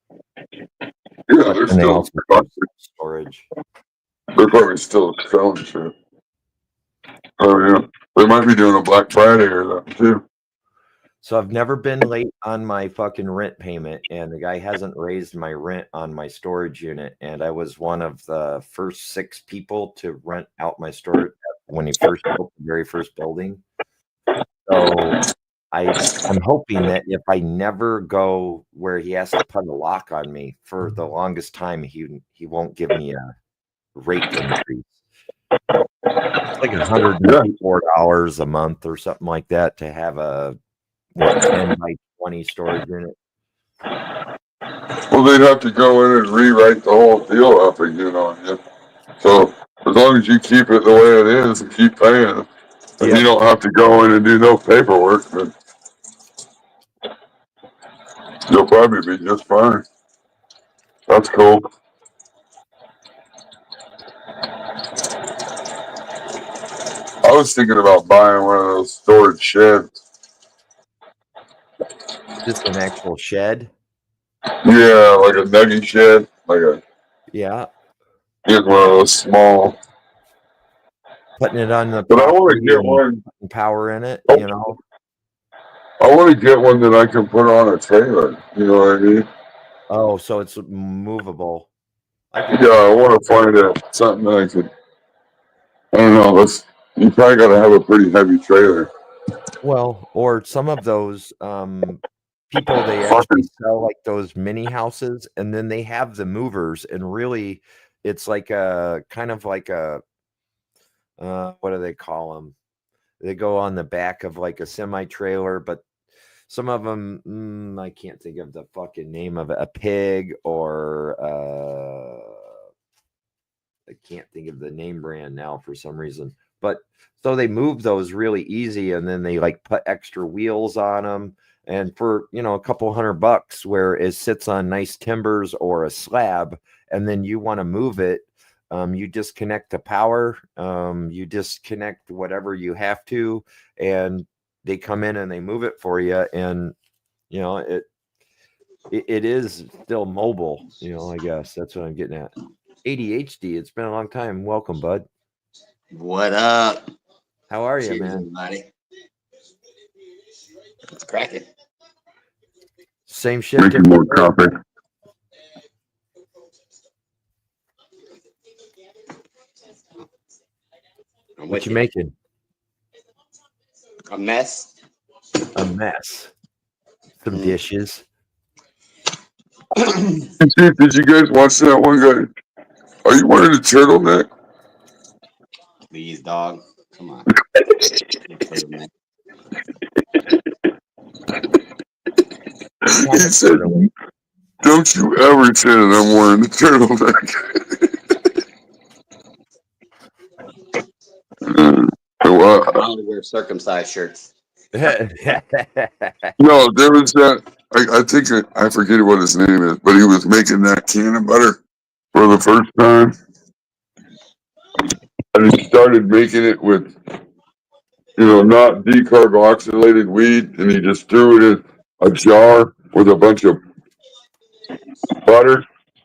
Yeah, But they're then they still also do storage. they're probably still selling shit. Oh yeah, they might be doing a Black Friday or that too. So I've never been late on my fucking rent payment, and the guy hasn't raised my rent on my storage unit. And I was one of the first 6 people to rent out my storage when he first built the very first building. So I'm hoping that if I never go where he has to put a lock on me for the longest time, he won't give me a rate increase. It's like $104 a month or something like that to have a 10 by 20 storage unit. Well, they'd have to go in and rewrite the whole deal up again on you. So as long as you keep it the way it is and keep paying, and you don't have to go in and do no paperwork, then you'll probably be just fine. That's cool. I was thinking about buying one of those storage sheds. Just an actual shed. Yeah, like a nugget shed, like a Yeah. get one of those small. Putting it on the But I want to property get and one. putting power in it, I want to get one that I can put on a trailer. You know what I mean? Oh, so it's movable. I get Yeah, I want to find something that I could. I don't know. You probably got to have a pretty heavy trailer. Well, or some of those people, they actually sell like those mini houses and then they have the movers, and really it's like a kind of like a what do they call them? They go on the back of like a semi trailer, but some of them I can't think of the fucking name of it. A pig or I can't think of the name brand now for some reason. But so they move those really easy, and then they like put extra wheels on them. And for a couple $100, where it sits on nice timbers or a slab, and then you want to move it, you disconnect the power, you disconnect whatever you have to, and they come in and they move it for you. And it is still mobile. I guess that's what I'm getting at. ADHD. It's been a long time. Welcome, bud. What up? How are you, Cheers, man? everybody. It's cracking. Same shit. Making more coffee. What you making? A mess. A mess. Some dishes. Did you guys watch that one guy? Are you wearing a turtleneck? Please, dog. Come on. He said, Don't you ever say that I'm wearing the turtleneck. I only wear circumcised shirts. No, there was that. I think I forget what his name is, but he was making that can of butter for the first time, and he started making it with not decarboxylated weed, and he just threw it in a jar with a bunch of butter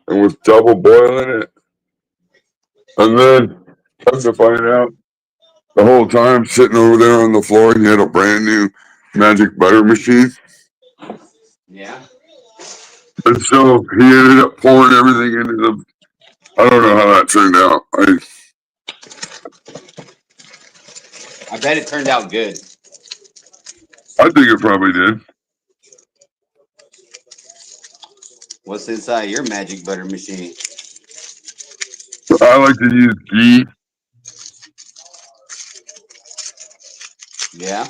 and was double boiling it, and then come to find out, the whole time sitting over there on the floor, he had a brand new magic butter machine. Yeah. And so he ended up pouring everything into the. I don't know how that turned out. I bet it turned out good. I think it probably did. What's inside your magic butter machine? I like to use ghee. Yeah.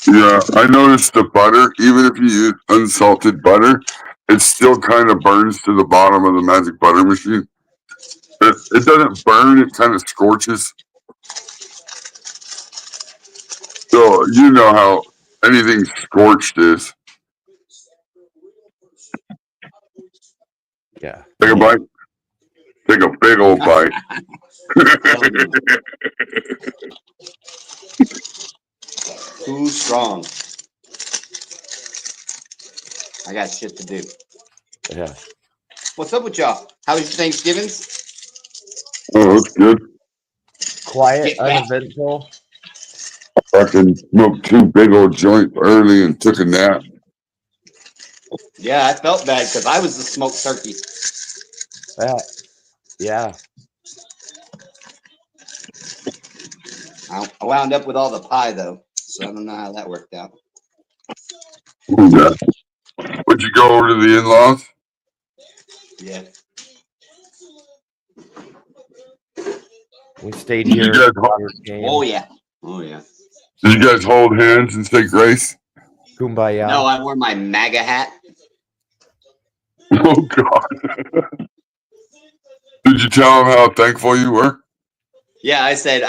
Yeah, I noticed the butter, even if you use unsalted butter, it still kind of burns to the bottom of the magic butter machine. It doesn't burn, it kind of scorches. So you know how anything scorched is. Yeah. Take a bite. Take a big old bite. Hell no. Too strong. I got shit to do. Yeah. What's up with y'all? How was your Thanksgiving? Oh, that's good. Quiet, Get back. uneventful. Fucking smoked two big old joints early and took a nap. Yeah, I felt bad because I was the smoked turkey. Yeah. I wound up with all the pie though, so I don't know how that worked out. Yeah. Would you go over to the in-laws? Yeah. We stayed Did you here. guys Water came. Oh yeah. Oh yeah. Did you guys hold hands and say grace? Kumbaya. No, I wore my MAGA hat. Oh God! Did you tell them how thankful you were? Yeah, I said,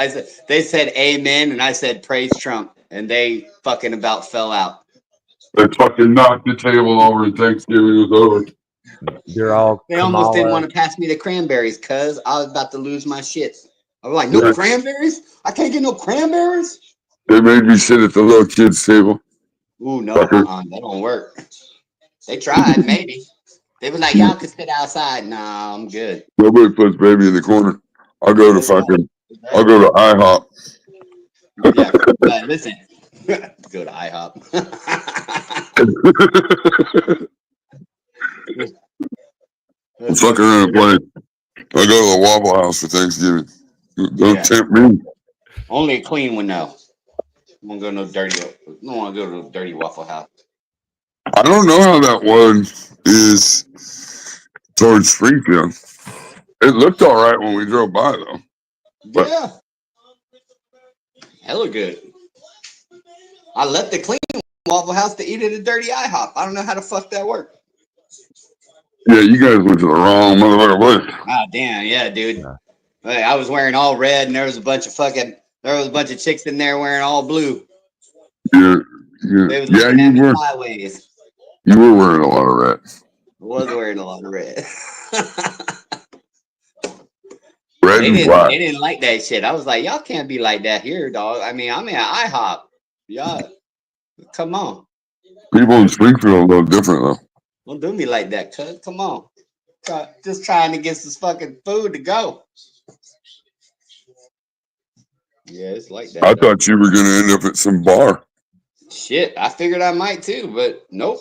they said amen, and I said praise Trump, and they fucking about fell out. They fucking knocked the table over and Thanksgiving was over. They're all They almost didn't want Kamala. to pass me the cranberries because I was about to lose my shit. I was like, no Yeah. cranberries? I can't get no cranberries? They made me sit at the little kids' table. Ooh, no, Fucker. that don't work. They tried, maybe. They was like, y'all can sit outside. Nah, I'm good. Nobody puts baby in the corner. I'll go to That's right. fucking. That's I'll right. go to IHOP. Yeah, listen. Go to IHOP. That's Fuck fucking around and hilarious. play. I go to the Waffle House for Thanksgiving. Don't Yeah. tempt me. Only a clean one though. I don't want to go to no dirty. I don't want to go to a dirty Waffle House. I don't know how that one is towards Springfield. It looked all right when we drove by though. But Yeah, hella good. I left the clean Waffle House to eat at a dirty IHOP. I don't know how the fuck that worked. yeah, you guys went to the wrong motherfucker place. Ah, damn, yeah, dude. Yeah. Hey, I was wearing all red, and there was a bunch of chicks in there wearing all blue. Yeah, They was yeah, looking at me sideways. you were wearing a lot of red. I was wearing a lot of red. Red They and didn't. black. They didn't like that shit. I was like, y'all can't be like that here, dog. I mean, I'm at IHOP. Y'all, come on. People in Springfield are a little different though. Don't do me like that, cuz. Come on. Just trying to get some fucking food to go. Yeah, it's like that. I Though. thought you were gonna end up at some bar. Shit, I figured I might too, but nope.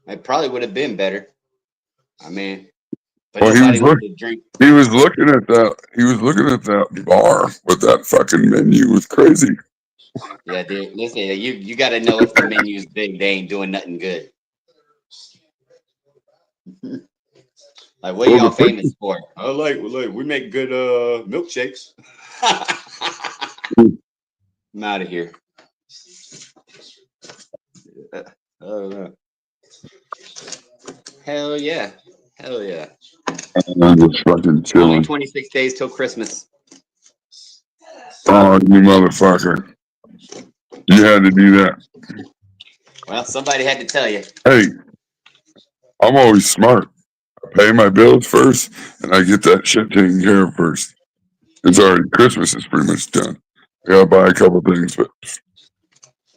It probably would have been better. I mean, but Well, nobody wanted to drink. he was looking at that. He was looking at that bar with that fucking menu. It was crazy. Yeah, dude. Listen, you got to know if the menu's big, they ain't doing nothing good. Like, what Well, y'all the picture, famous for? I like we make good milkshakes. I'm out of here. I don't know. Hell yeah. Hell yeah. I'm just fucking Only chilling. 26 days till Christmas. Oh, you motherfucker. You had to do that. Well, somebody had to tell you. Hey, I'm always smart. I pay my bills first, and I get that shit taken care of first. It's already Christmas is pretty much done. I gotta buy a couple things, but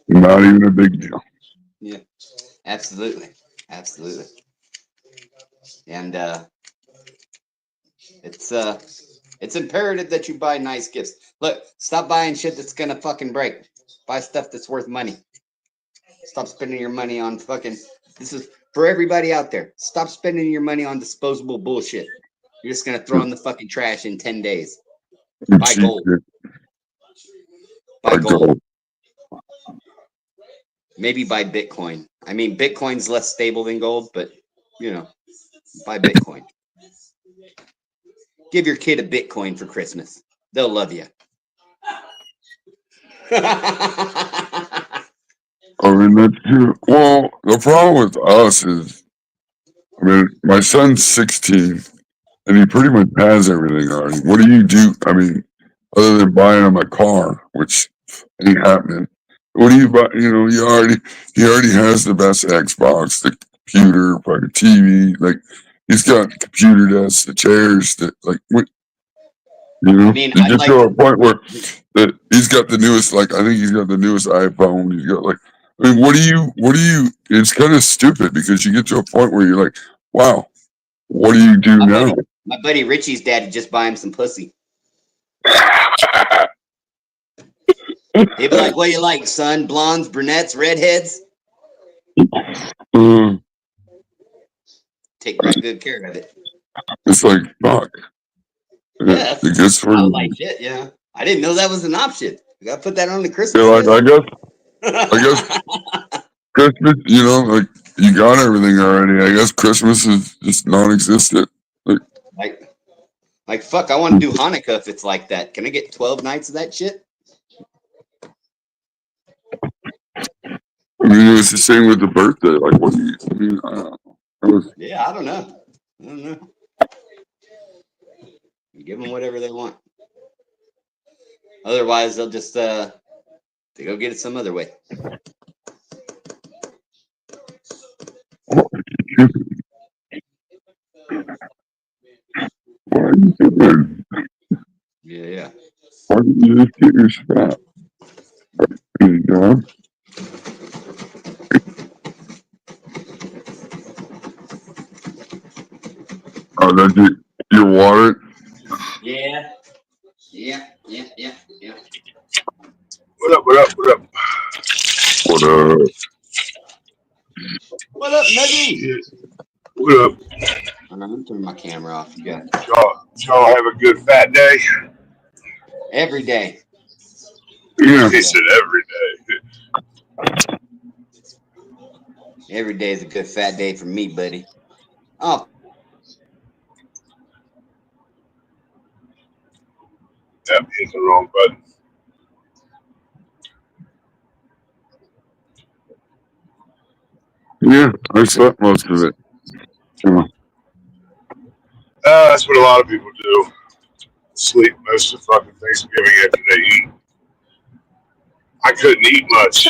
not even a big deal. Yeah, absolutely. Absolutely. And it's imperative that you buy nice gifts. Look, stop buying shit that's gonna fucking break. Buy stuff that's worth money. Stop spending your money on fucking. This is for everybody out there. Stop spending your money on disposable bullshit. You're just gonna throw in the fucking trash in 10 days. Buy gold. Buy gold. Maybe buy Bitcoin. I mean, Bitcoin's less stable than gold, but you know, buy Bitcoin. Give your kid a Bitcoin for Christmas. They'll love you. I mean, that's true. Well, the problem with us is, I mean, my son's 16, and he pretty much has everything already. What do you do? I mean, other than buying him a car, which ain't happening. What do you buy? You know, he already has the best Xbox, the computer, fucking TV. Like, he's got computer desks, the chairs, like, what, you know, I mean, you I'd get like to a point where that he's got the newest, like, I think he's got the newest iPhone. He's got like, I mean, what do you? It's kind of stupid because you get to a point where you're like, wow, what do you do now? My buddy Richie's dad just buy him some pussy. He'd be like, "What you like, son? Blondes, brunettes, redheads?" Take right good care of it. It's like, fuck. Yeah, It gets for I like it. Yeah, I didn't know that was an option. You gotta put that on the Christmas like, list. I guess Christmas, you know, like you got everything already. I guess Christmas is just non-existent. Like fuck, I want to do Hanukkah if it's like that. Can I get 12 nights of that shit? I mean, it's the same with the birthday. Like, what do you? I mean, I don't know. Yeah, I don't know. You give them whatever they want. Otherwise, they'll just they go get it some other way. Why are you doing? Yeah. Why didn't you just get your strap? There you go. Oh, that's your water? Yeah. What up? What up, Nuggy? What up? I'm gonna turn my camera off. You got Y'all have a good fat day? every day. Yeah. He said every day. Every day is a good fat day for me, buddy. Oh. That is the wrong button. Yeah, I slept most of it. Yeah. That's what a lot of people do. Sleep most of fucking Thanksgiving after they eat. I couldn't eat much.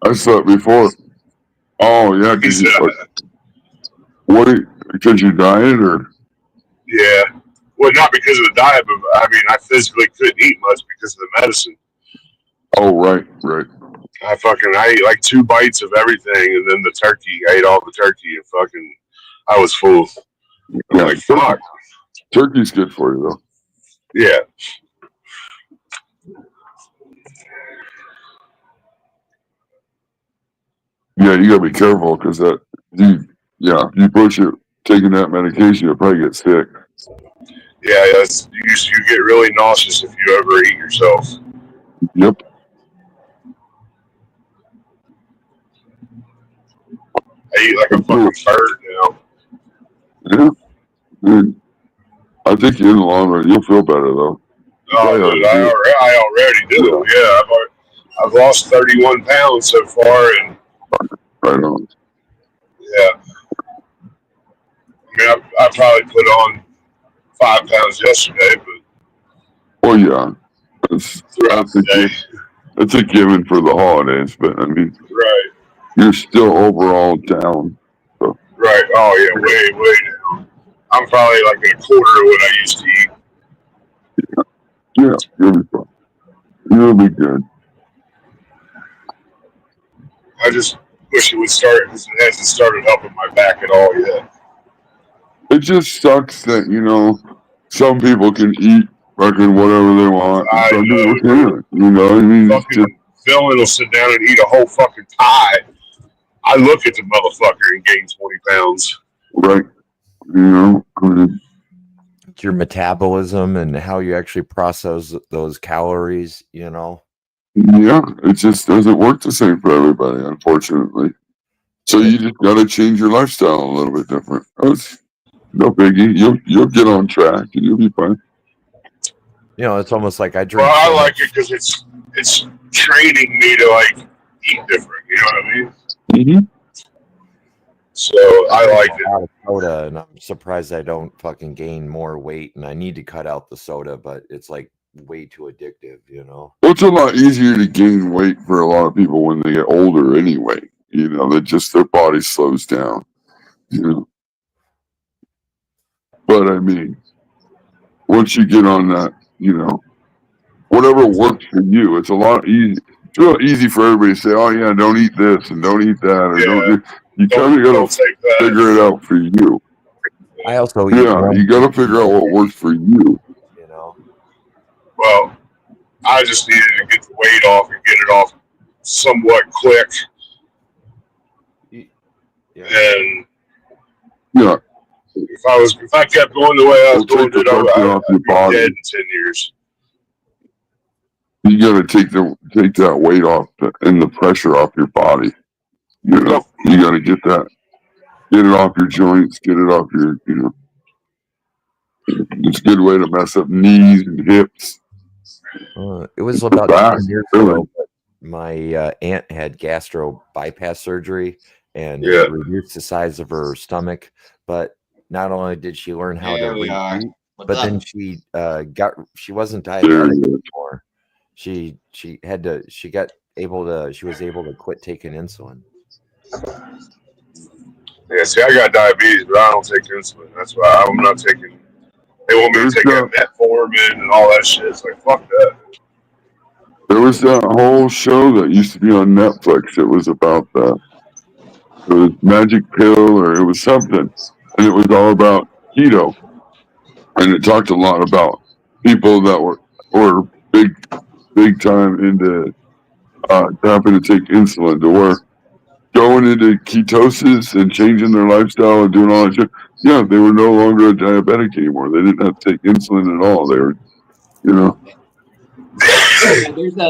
I slept before. Oh yeah, because because you diet or? Yeah. Well, not because of the diet, but I mean, I physically couldn't eat much because of the medicine. Oh right. I ate like 2 bites of everything, and then the turkey. I ate all the turkey, and fucking, I was full. I'm like, fuck. Turkey's good for you, though. Yeah. Yeah, you gotta be careful because if you push it, taking that medication, you'll probably get sick. Yeah, you get really nauseous if you overeat yourself. Yep. I eat like a fucking bird now. Yeah. Dude, I think in the long run, you'll feel better though. Oh, dude, I already do. Yeah, I've lost 31 pounds so far, and right on. mean, I probably put on 5 pounds yesterday, but Well, yeah, that's throughout the day. That's a given for the holidays, but I mean, Right. you're still overall down. So. Right. Oh yeah, way down. I'm probably like a quarter of what I used to eat. Yeah, you'll be fine. You'll be good. I just wish it would start because it hasn't started helping my back at all yet. It just sucks that, you know, some people can eat fucking whatever they want. And I some people know. can't. You know what I mean? It's Fucking villain will sit down and eat a whole fucking pie. I look at the motherfucker and gain 20 pounds. Right. You know, I mean, It's your metabolism and how you actually process those calories, you know. yeah, it just doesn't work the same for everybody, unfortunately. So you just got to change your lifestyle a little bit different. It's no biggie. You'll get on track and you'll be fine. You know, it's almost like I drink. Well, I like it because it's training me to like eat different. You know what I mean? Mm-hmm. So I like it. A lot of soda, and I'm surprised I don't fucking gain more weight. And I need to cut out the soda, but it's like way too addictive, you know. Well, it's a lot easier to gain weight for a lot of people when they get older anyway. You know, that just their body slows down. You know. But I mean, once you get on that, you know, whatever works for you, it's a lot easy. It's real easy for everybody to say, "Oh yeah, don't eat this and don't eat that," or don't. You kind of got to figure it out for you. I also eat you got to figure out what works for you. You know. Well, I just needed to get the weight off and get it off somewhat quick. Yeah. And Yeah. if I kept going the way I was going, take the pressure off your body. Dead in 10 years. You got to take that weight off and the pressure off your body. You know, you got to get it off your joints, get it off your, you know. It's a good way to mess up knees and hips. It was about 10 years ago. But my aunt had gastro bypass surgery and it reduced the size of her stomach. But not only did she learn how to repeat, but then she wasn't diabetic anymore. She was able to quit taking insulin. Yeah, see, I got diabetes, but I don't take insulin. That's why I'm not taking. They want me to take that metformin and all that shit. It's like, fuck that. There was that whole show that used to be on Netflix. It was about it was Magic Pill or it was something, and it was all about keto, and it talked a lot about people that were big time into having to take insulin to work. Going into ketosis and changing their lifestyle and doing all that shit. Yeah, they were no longer a diabetic anymore. They didn't have to take insulin at all. They were, you know.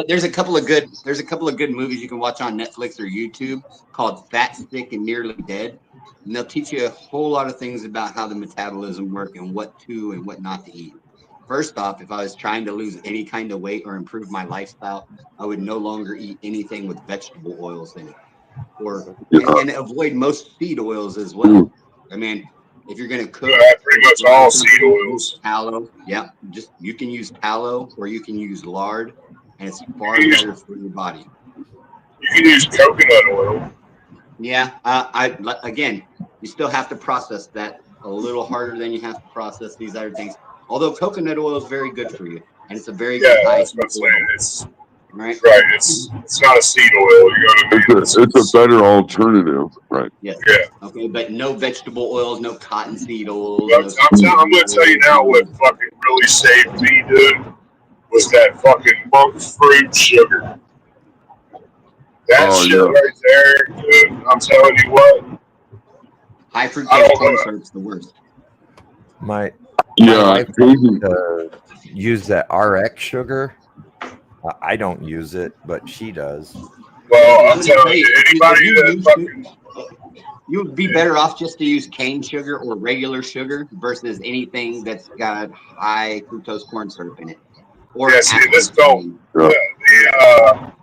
There's a couple of good movies you can watch on Netflix or YouTube called Fat, Sick, and Nearly Dead, and they'll teach you a whole lot of things about how the metabolism works and what to and what not to eat. First off, if I was trying to lose any kind of weight or improve my lifestyle, I would no longer eat anything with vegetable oils in it, and avoid most seed oils as well. I mean, if you're going to cook, pretty much all seed oils. Tallow, yeah, just you can use tallow or you can use lard, and it's far better for your body. You can use coconut oil. Yeah, again, you still have to process that a little harder than you have to process these other things. Although coconut oil is very good for you, and it's a very good high oil. Right. It's not a seed oil. You know what I mean? It's a better alternative, right? Yes. Yeah. Okay, but no vegetable oils, no cottonseed oils. I'm going to tell you now what fucking really saved me, dude, was that fucking monk fruit sugar. That shit right there, dude. I'm telling you what. High fructose corn syrup's the worst. My wife use that RX sugar. I don't use it, but she does. Well, I'm telling you, anybody that fucking... You would be better off just to use cane sugar or regular sugar versus anything that's got high fructose corn syrup in it. Or see, this don't. The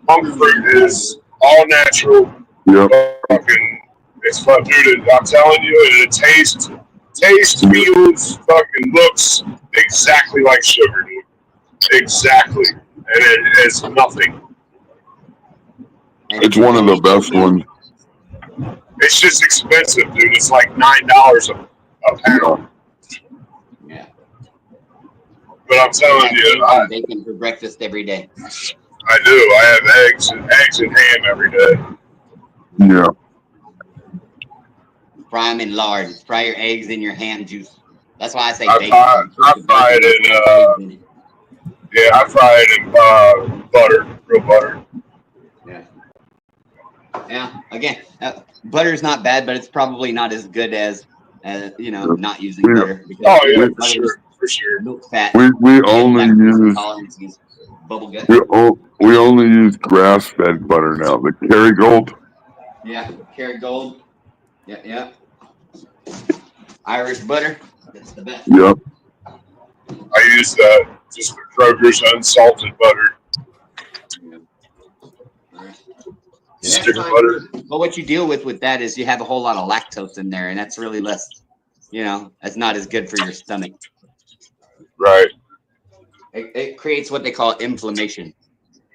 monk fruit is all natural. Yep. Fucking, it's fun, dude. I'm telling you, it tastes tastes, feels, fucking looks exactly like sugar, dude. Exactly. And it is nothing. It's one of the best ones. It's just expensive, dude. It's like $9 a pound. Yeah. But I'm telling you, I bacon for breakfast every day. I do. I have eggs and ham every day. Yeah. Fry them in lard. Fry your eggs in your ham juice. That's why I say I bacon. fry it in. Yeah, I fry it in butter, real butter. Yeah. Yeah. Again, butter's not bad, but it's probably not as good as not using butter. Oh yeah, for sure. Milk fat. We only use intolerances, bubble gut. we only use grass fed butter now. The Kerrygold. Yeah, Kerrygold. Yeah. Irish butter. That's the best. Yep. I use just the Kroger's unsalted butter. Stick butter. But what you deal with that is you have a whole lot of lactose in there, and that's really less. That's not as good for your stomach. Right. It creates what they call inflammation.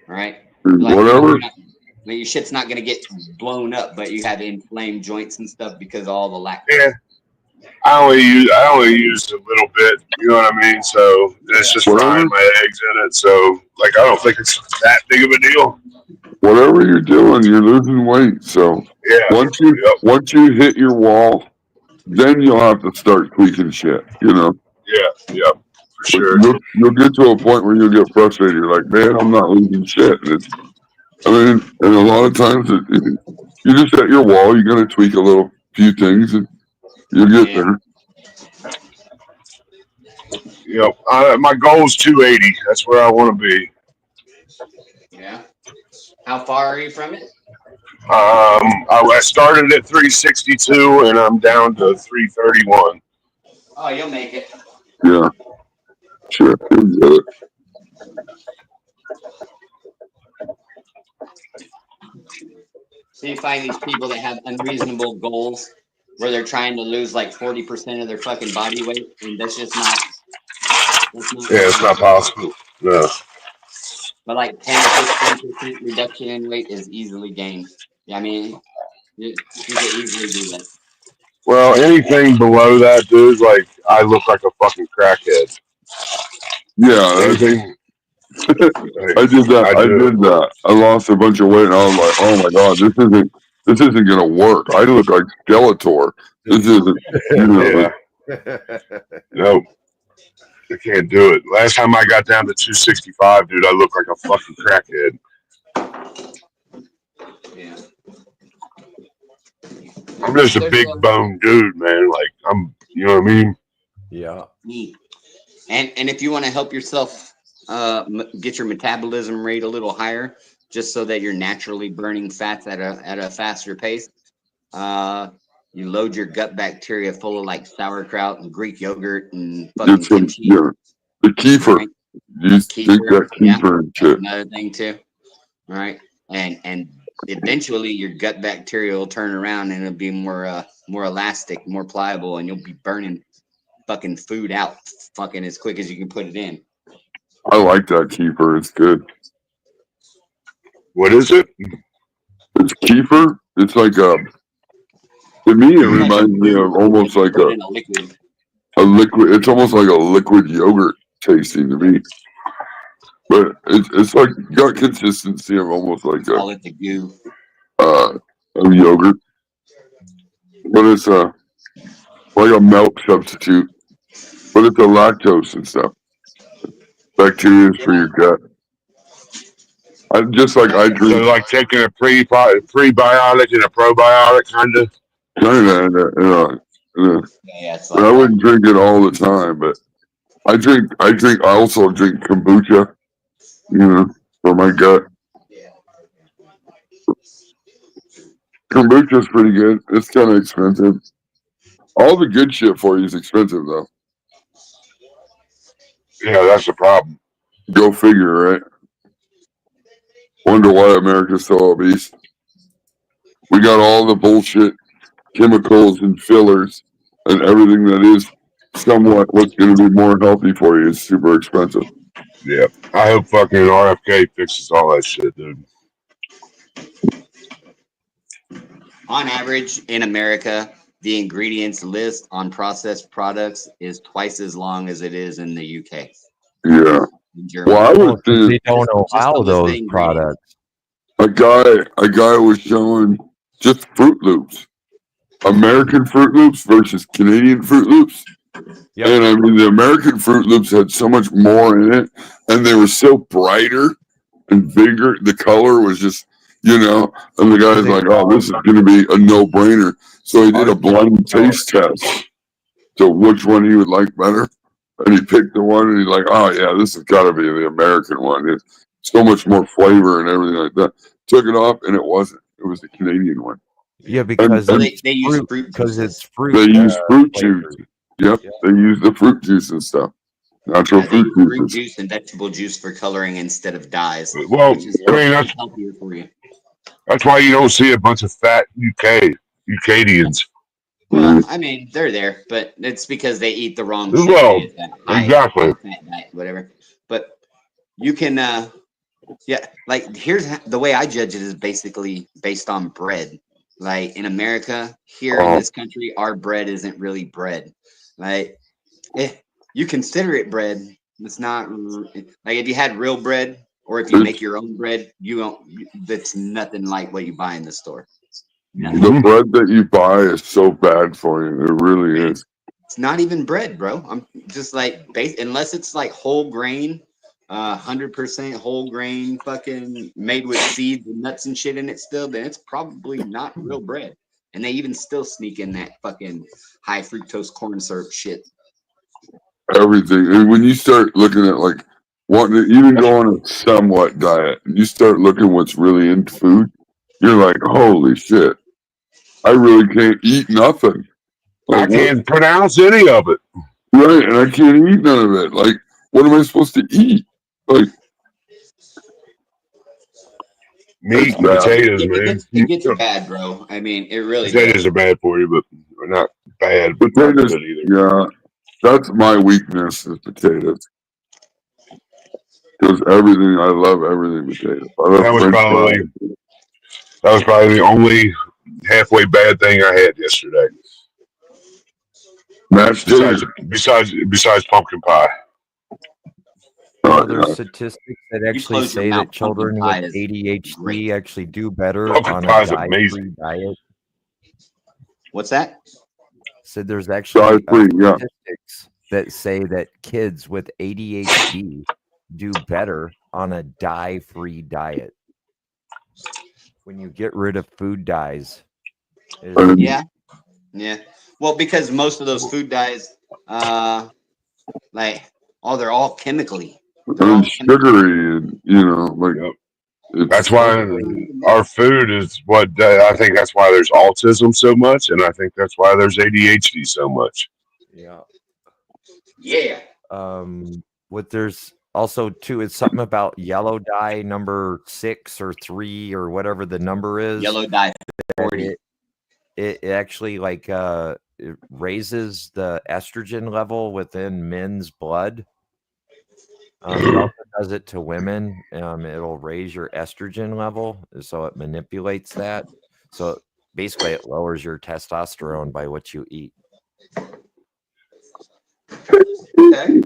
Right. Whatever. Your shit's not gonna get blown up, but you have inflamed joints and stuff because of all the lactose. Yeah. I only use a little bit, you know what I mean? So it's just frying my eggs in it. So I don't think it's that big of a deal. Whatever you're doing, you're losing weight. So yeah, once you hit your wall, then you'll have to start tweaking shit. Yeah, for sure. You'll get to a point where you'll get frustrated. You're like, man, I'm not losing shit. And a lot of times you just at your wall. You're gonna tweak a few things, and you'll get there. My goal is 280. That's where I want to be. Yeah. How far are you from it? I started at 362 and I'm down to 331. Oh, you'll make it. Yeah. Sure. You'll get it. So you find these people that have unreasonable goals where they're trying to lose like 40% of their fucking body weight, and that's just not. It's not possible. No. But like 10 to 15% reduction in weight is easily gained. Yeah, I mean, you can easily do that. Well, anything below that, dude, I look like a fucking crackhead. Yeah. Anything. I did that. I lost a bunch of weight, and I was like, "Oh my god, this isn't gonna work." I look like Skeletor. This isn't. Nope. I can't do it. Last time I got down to 265, dude, I look like a fucking crackhead. Yeah. I'm just a big bone dude, man. You know what I mean? Yeah. And if you want to help yourself get your metabolism rate a little higher, just so that you're naturally burning fats at a faster pace, you load your gut bacteria full of like sauerkraut and Greek yogurt and fucking kimchi. Yeah. The kefir. Right? You drink that kefir and shit. Another thing too. All right. And eventually your gut bacteria will turn around and it'll be more elastic, more pliable, and you'll be burning fucking food out fucking as quick as you can put it in. I like that kefir. It's good. What is it? It's kefir. It's like to me, it reminds me of almost like a liquid. It's almost like a liquid yogurt tasting to me. But it's like got consistency of almost like call it the goo. Of yogurt. But it's like a milk substitute. But it's a lactose and stuff. Bacteria for your gut. I drink. So like taking a prebiotic and a probiotic kind of. I wouldn't drink it all the time, but I also drink kombucha, for my gut. Kombucha's pretty good. It's kind of expensive. All the good shit for you is expensive, though. Yeah, that's the problem. Go figure, right? Wonder why America's so obese. We got all the bullshit chemicals and fillers and everything that is somewhat what's going to be more healthy for you is super expensive. Yeah. I hope fucking RFK fixes all that shit, dude. On average, in America, the ingredients list on processed products is twice as long as it is in the UK, Yeah. in Germany. Well, I Oh, was 'cause seeing they don't Just allow to list the those ingredients. products. a guy was showing just Fruit Loops, American Fruit Loops versus Canadian Fruit Loops. Yep. And I mean, the American Fruit Loops had so much more in it, and they were so brighter and bigger. The color was just, and the guy's like, "Oh, this is going to be a no-brainer." So he did a blind taste test to which one he would like better, and he picked the one, and he's like, "Oh yeah, this has got to be the American one. It's so much more flavor and everything like that." Took it off, and it wasn't. It was the Canadian one. Yeah, because Well, it's they use fruit. fruit Because juices. it's fruit. They use fruit flavored. juice. Yep, Yeah. they use the fruit juice and stuff. Natural Yeah, they fruit use fruit juices. juice and vegetable juice for coloring instead of dyes, Well, which is I mean, healthier for you. that's why you don't see a bunch of fat UKadians. Well, I mean, they're there, but it's because they eat the wrong shit. Well, It's that high exactly. fat diet, whatever. But you can, yeah, like here's the way I judge it is basically based on bread. Like in America, here in this country, our bread isn't really bread. Like, you consider it bread. It's not like if you had real bread or if you make your own bread, you don't. That's nothing like what you buy in the store. Nothing. The bread that you buy is so bad for you. It really is. It's not even bread, bro. I'm just like unless it's like whole grain, 100% whole grain, fucking made with seeds and nuts and shit in it still, then it's probably not real bread. And they even still sneak in that fucking high fructose corn syrup shit. Everything. And when you start looking at like wanting to even go on a somewhat diet, and you start looking what's really in food, you're like, holy shit. I really can't eat nothing. I Like, what? can't pronounce any of it. Right, and I can't eat none of it. Like, what am I supposed to eat? Like, Meat it's and bad. potatoes, It man. gets bad, bro. I mean, it really Potatoes does. are bad for you, but they're not bad, but not Potatoes, good either. yeah, that's my weakness is potatoes. Because everything, I love everything potatoes. I love That was French probably fries. the only halfway bad thing I had yesterday. Mashed Besides taters. besides pumpkin pie. Well, Oh, there's yeah. statistics that You actually close your say mouth. that Pumpkin children with pie is ADHD great. actually do better Pumpkin on pie a is amazing. dye-free diet. What's that? So there's actually Dye-free, yeah. statistics that say that kids with ADHD do better on a dye-free diet. When you get rid of food dyes. Yeah. Well, because most of those food dyes, like, they're all chemically. They're all And sugary, and like Yep. it's That's why our food is what I think. That's why there's autism so much, and I think that's why there's ADHD so much. Yeah. Yeah. What there's also too, it's something about yellow dye number 6 or 3 or whatever the number is. Yellow dye 40. It actually it raises the estrogen level within men's blood. It also does it to women. It'll raise your estrogen level, so it manipulates that. So basically, it lowers your testosterone by what you eat. Okay.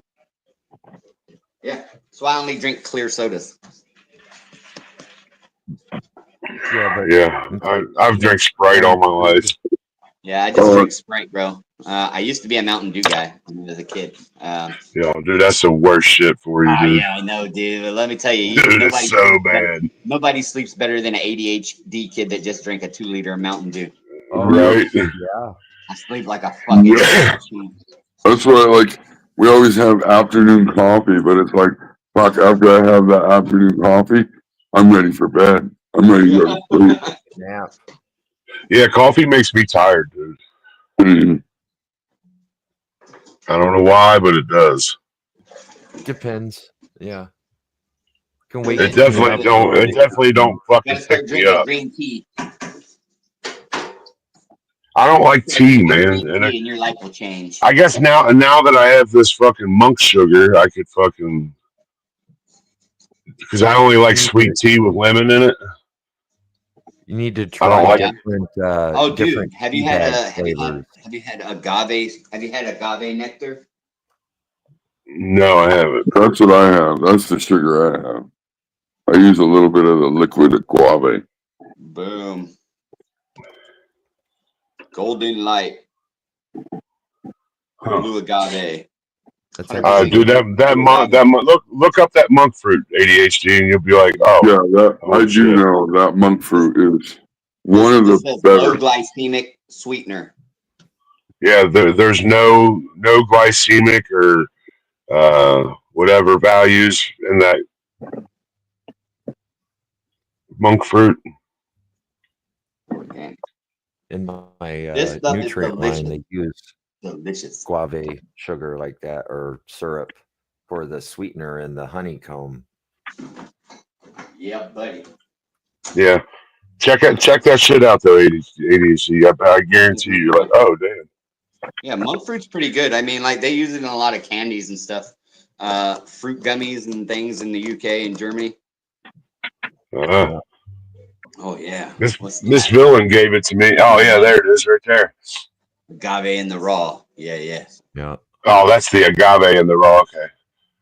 Yeah. So I only drink clear sodas. Yeah, but I've drank Sprite all my life. Yeah, I just drink Sprite, bro. I used to be a Mountain Dew guy when I was a kid. Dude, that's the worst shit for you, dude. Yeah, I know, dude. But let me tell you, Dude, it's so bad. Nobody sleeps better than an ADHD kid that just drank a 2-liter of Mountain Dew. Right? Yeah. I sleep like a fucking. That's why, we always have afternoon coffee, but it's like, fuck, after I have that afternoon coffee, I'm ready for bed. I'm ready to go to sleep. Yeah. Yeah, coffee makes me tired, dude. Mhm. I don't know why, but it does. Depends. Yeah. Can wait. It definitely don't fucking Gotta pick start me drinking up. green tea. I don't like tea, One man. green tea and your life will change. I guess now that I have this fucking monk sugar, I could fucking, because I only like sweet tea with lemon in it. You need to I try don't like different, Oh, dude, different have tea you had bag flavors. have you had agave nectar? No, I haven't. That's what I have. That's the sugar I have. I use a little bit of the liquid guave. Boom. Golden light. Huh. Blue agave. That's 100% Dude, look up that monk fruit, ADHD, and you'll be like, oh, Yeah, that oh, I do shit. know that monk fruit is one of This the says better. low glycemic sweetener. Yeah, there's no glycemic or whatever values in that monk fruit. Organic. in my This stuff is nutrient delicious. line. They use Delicious. guave sugar like that or syrup for the sweetener in the honeycomb. Yeah, buddy. Yeah, check that shit out though, ADHD. I guarantee you're like, oh damn. Yeah, monk fruit's pretty good. I mean, like they use it in a lot of candies and stuff. Fruit gummies and things in the UK and Germany. Oh yeah. Miss Villain gave it to me. Oh yeah, there it is, right there. Agave in the raw. Yeah, yeah. Yeah. Oh, that's the agave in the raw. Okay.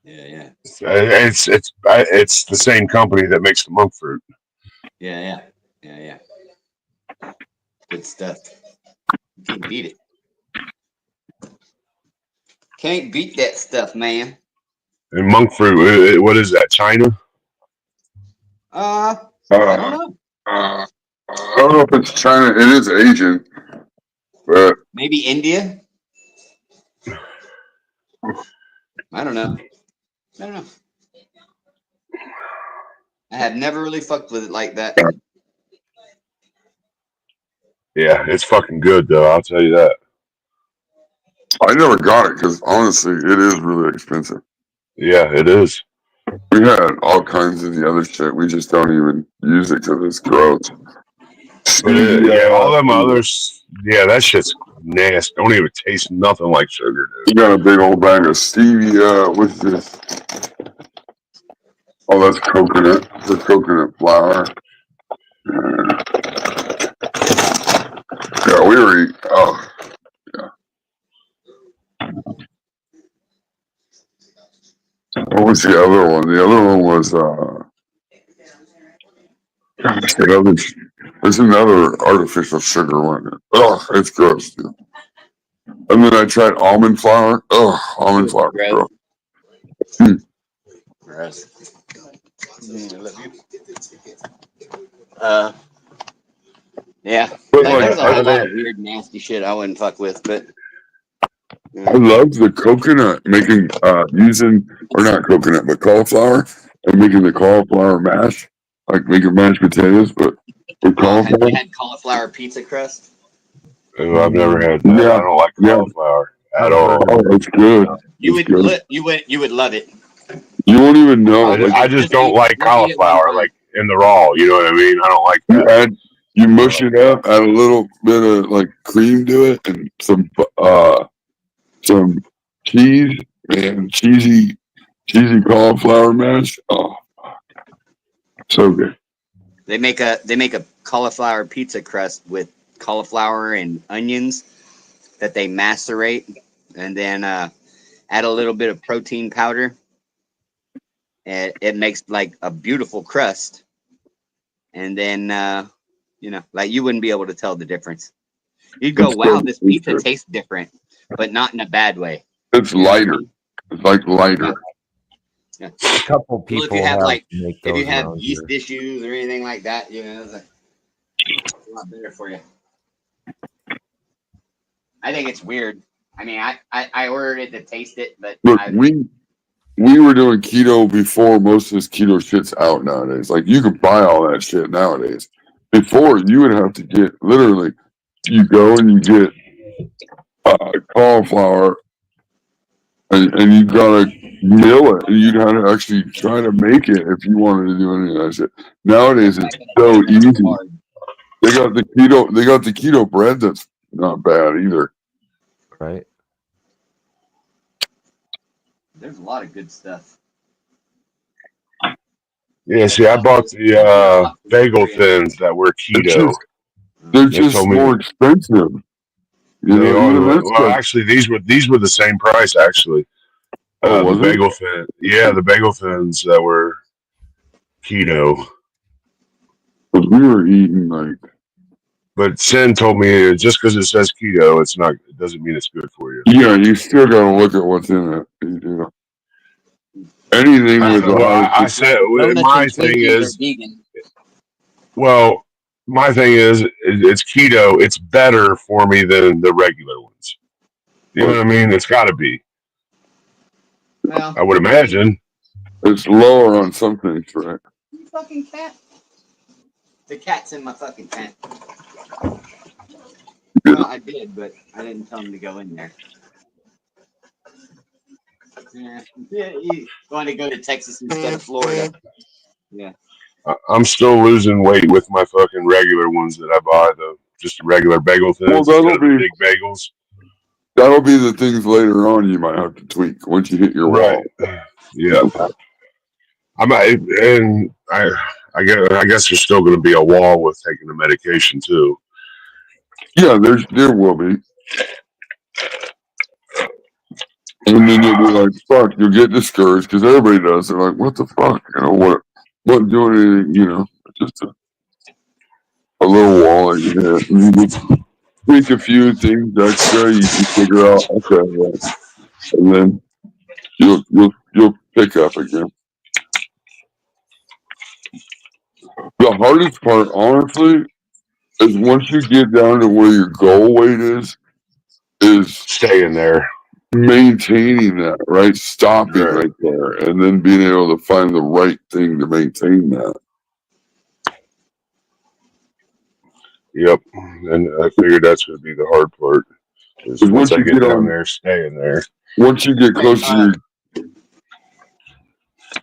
Yeah, yeah. It's the same company that makes the monk fruit. Yeah, yeah. Yeah, yeah. Good stuff. You can't beat it. Can't beat that stuff, man. And monk fruit, what is that? China? I don't know. I don't know if it's China. It is Asian, but Maybe India. I don't know. I have never really fucked with it like that. Yeah, it's fucking good though. I'll tell you that. I never got it because honestly, it is really expensive. Yeah, it is. We had all kinds of the other shit. We just don't even use it because it's gross. But yeah, all them others, yeah, that shit's nasty. Don't even taste nothing like sugar, dude. You got a big old bag of stevia. What's this? Oh, that's coconut. The coconut flour. Yeah, we were eating. Oh, yeah. What was the other one? The other one was there's another artificial sugar one. Oh, it's gross, dude. And then I tried almond flour. Oh, almond flour. Gross. I love you. Yeah. But Like, like, there's a whole lot of weird, nasty shit I wouldn't fuck with, but I love the coconut making using or not coconut but cauliflower and making the cauliflower mash, like making mashed potatoes, but with have cauliflower. you had cauliflower pizza crust? Ooh, I've never had that. Yeah, I don't like cauliflower at all. Oh, it's good. You It's would good. you would love it. You won't even know. I just don't like cauliflower like in the raw. You know what I mean? I don't like that. You mush it up, add a little bit of like cream to it, and some cheese and cheesy cauliflower mash. Oh, so good. They make a cauliflower pizza crust with cauliflower and onions that they macerate, and then add a little bit of protein powder. And it makes like a beautiful crust. And then like you wouldn't be able to tell the difference. You'd go, wow, this pizza tastes different, but not in a bad way. It's lighter. It's like lighter. Yeah. A couple people if you have yeast issues or anything like that, it's a lot better for you. I think it's weird. I mean, I ordered it to taste it, but look, we were doing keto before most of this keto shit's out nowadays. Like you can buy all that shit nowadays. Before you would have to get literally, you go and you get cauliflower, and you gotta mill it, and you gotta actually try to make it if you wanted to do any of that shit. Nowadays it's so easy. They got the keto bread that's not bad either. Right. There's a lot of good stuff. Yeah, see, I bought the bagel thins that were It's keto. just they're They just told me more expensive. You they know, are. even that's Well, like, actually, these were the same price. Actually, oh, the was it? bagel fin. Yeah, the bagel fins that were keto. Because we were eating like, But Sin told me just because it says keto, it doesn't mean it's good for you. yeah, you still got to look at what's in it. You know, anything with the Well, I high. said Donuts my and thing Twinkies are is, vegan. well, my thing is it's keto. It's better for me than the regular ones. You know what I mean? It's got to be. Well, I would imagine. It's lower on some things, right? you fucking cat. The cat's in my fucking tent. Well, I did, but I didn't tell him to go in there. Yeah, you want to go to Texas instead of Florida. Yeah. I'm still losing weight with my fucking regular ones that I buy, though. Just regular bagel thins Well, instead of the big bagels. that'll be the things later on you might have to tweak once you hit your wall. Yeah. I guess there's still going to be a wall with taking the medication too. Yeah, there will be. And then you'll be like, fuck, you'll get discouraged because everybody does. They're like, what the fuck? You know, what doing anything, you know, just a little wall that you hit. And you just tweak a few things extra, you can figure out, okay, well, and then you'll pick up again. The hardest part, honestly, is once you get down to where your goal weight is Staying there. maintaining that, right? Stopping Right. right there, and then being able to find the right thing to maintain that. Yep. And I figured that's going to be the hard part. Is Because once once I you get get down on, there, staying there. once you get close to your,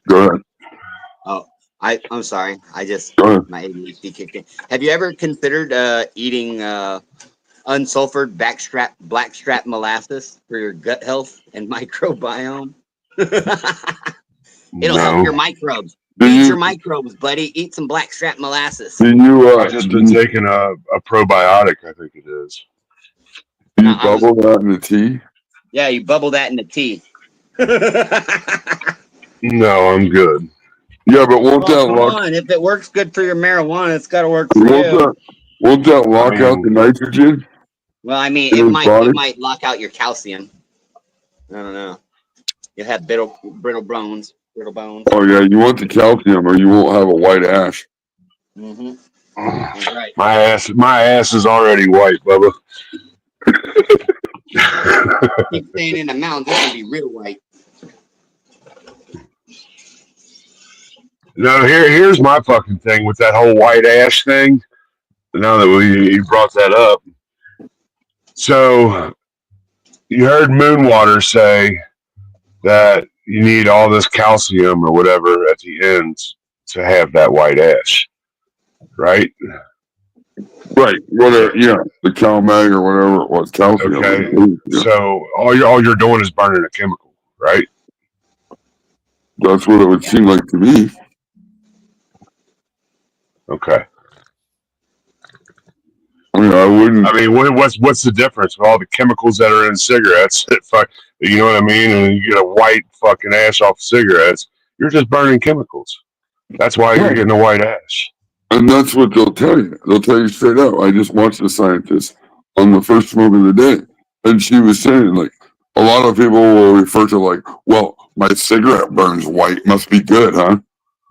go ahead. Oh, I'm sorry. Go ahead. My ADHD kicked in. Have you ever considered eating unsulfured blackstrap molasses for your gut health and microbiome? It'll help your microbes. Feed your microbes, buddy. Eat some blackstrap molasses. I've just been taking a probiotic, I think it is. Do you bubble that in the tea? Yeah, you bubble that in the tea. No, I'm good. Yeah, but won't that come lock? on, if it works good for your marijuana, it's got to work for you. Won't that lock out the nitrogen? Well, I mean, in his body? it might lock out your calcium. I don't know. You'll have brittle bones. Oh yeah, you want the calcium, or you won't have a white ash. Mm-hmm. That's right. My ass is already white, Bubba. Keep staying in the mountains, it's gonna be real white. No, here's my fucking thing with that whole white ash thing. Now that you brought that up, so you heard Moonwater say that you need all this calcium or whatever at the ends to have that white ash, right? Right. Whatever. Yeah, the CalMag or whatever it was, calcium. Okay. Yeah. So all you're doing is burning a chemical, right? That's what it would seem like to me. Okay. I mean, I wouldn't. I mean, what's the difference with all the chemicals that are in cigarettes? You know what I mean? And you get a white fucking ash off of cigarettes. You're just burning chemicals. That's why you're getting a white ash. And that's what they'll tell you. They'll tell you straight up. I just watched a scientist on the first smoke of the day, and she was saying, like, a lot of people will refer to, like, well, my cigarette burns white, must be good, huh?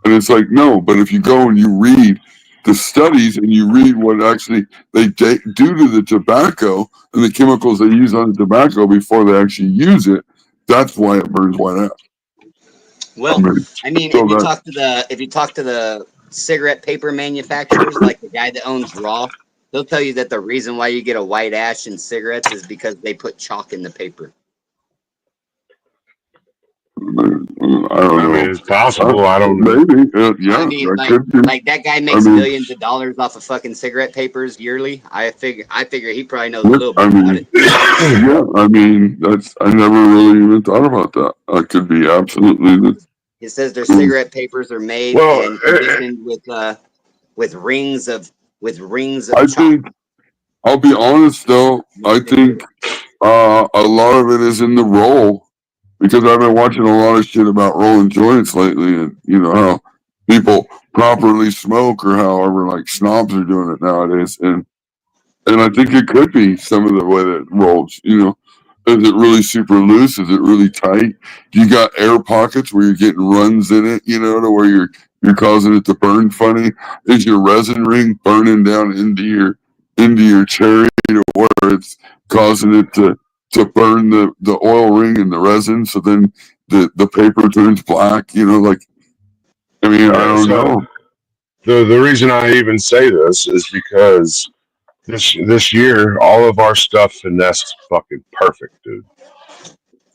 And it's like, no, but if you go and you read the studies and you read what actually they do to the tobacco and the chemicals they use on the tobacco before they actually use it, that's why it burns white ash. Well, I mean, if you talk to the cigarette paper manufacturers, like the guy that owns Raw, they'll tell you that the reason why you get a white ash in cigarettes is because they put chalk in the paper. I don't know. It's possible. I don't know. Maybe. Yeah, I mean, that could be. like that guy makes mean- millions of dollars off of fucking cigarette papers yearly. I figure he probably knows a Yeah, little bit about it. Yeah, I mean, I never really even thought about that. That could be absolutely. It says their cigarette papers are made Well, and conditioned with rings of I chalk. think, I'll be honest though, I think a lot of it is in the roll, because I've been watching a lot of shit about rolling joints lately, and you know how people properly smoke, or however like snobs are doing it nowadays, and I think it could be some of the way that it rolls. You know, is it really super loose? Is it really tight? Do you got air pockets where you're getting runs in it? You know, to where you're causing it to burn funny? Is your resin ring burning down into your cherry to where it's causing it to burn the oil ring and the resin, so then the paper turns black? You know, like, I mean, I don't know. The reason I even say this is because this year all of our stuff finessed fucking perfect, dude.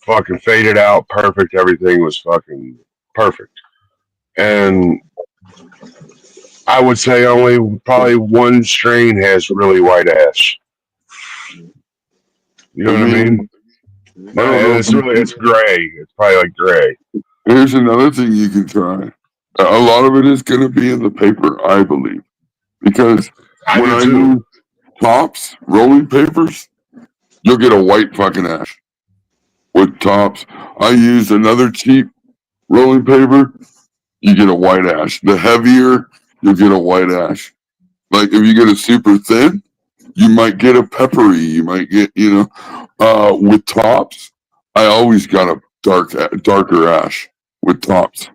Fucking faded out perfect. Everything was fucking perfect. And I would say only probably one strain has really white ash. You know what I mean? I don't know. It's gray. It's probably like gray. Here's another thing you can try. A lot of it is going to be in the paper, I believe, because when I use tops, rolling papers, you'll get a white fucking ash with tops. I use another cheap rolling paper, you get a white ash. The heavier, you'll get a white ash. Like if you get a super thin, you might get a peppery. You might get, with tops, I always got a darker ash with tops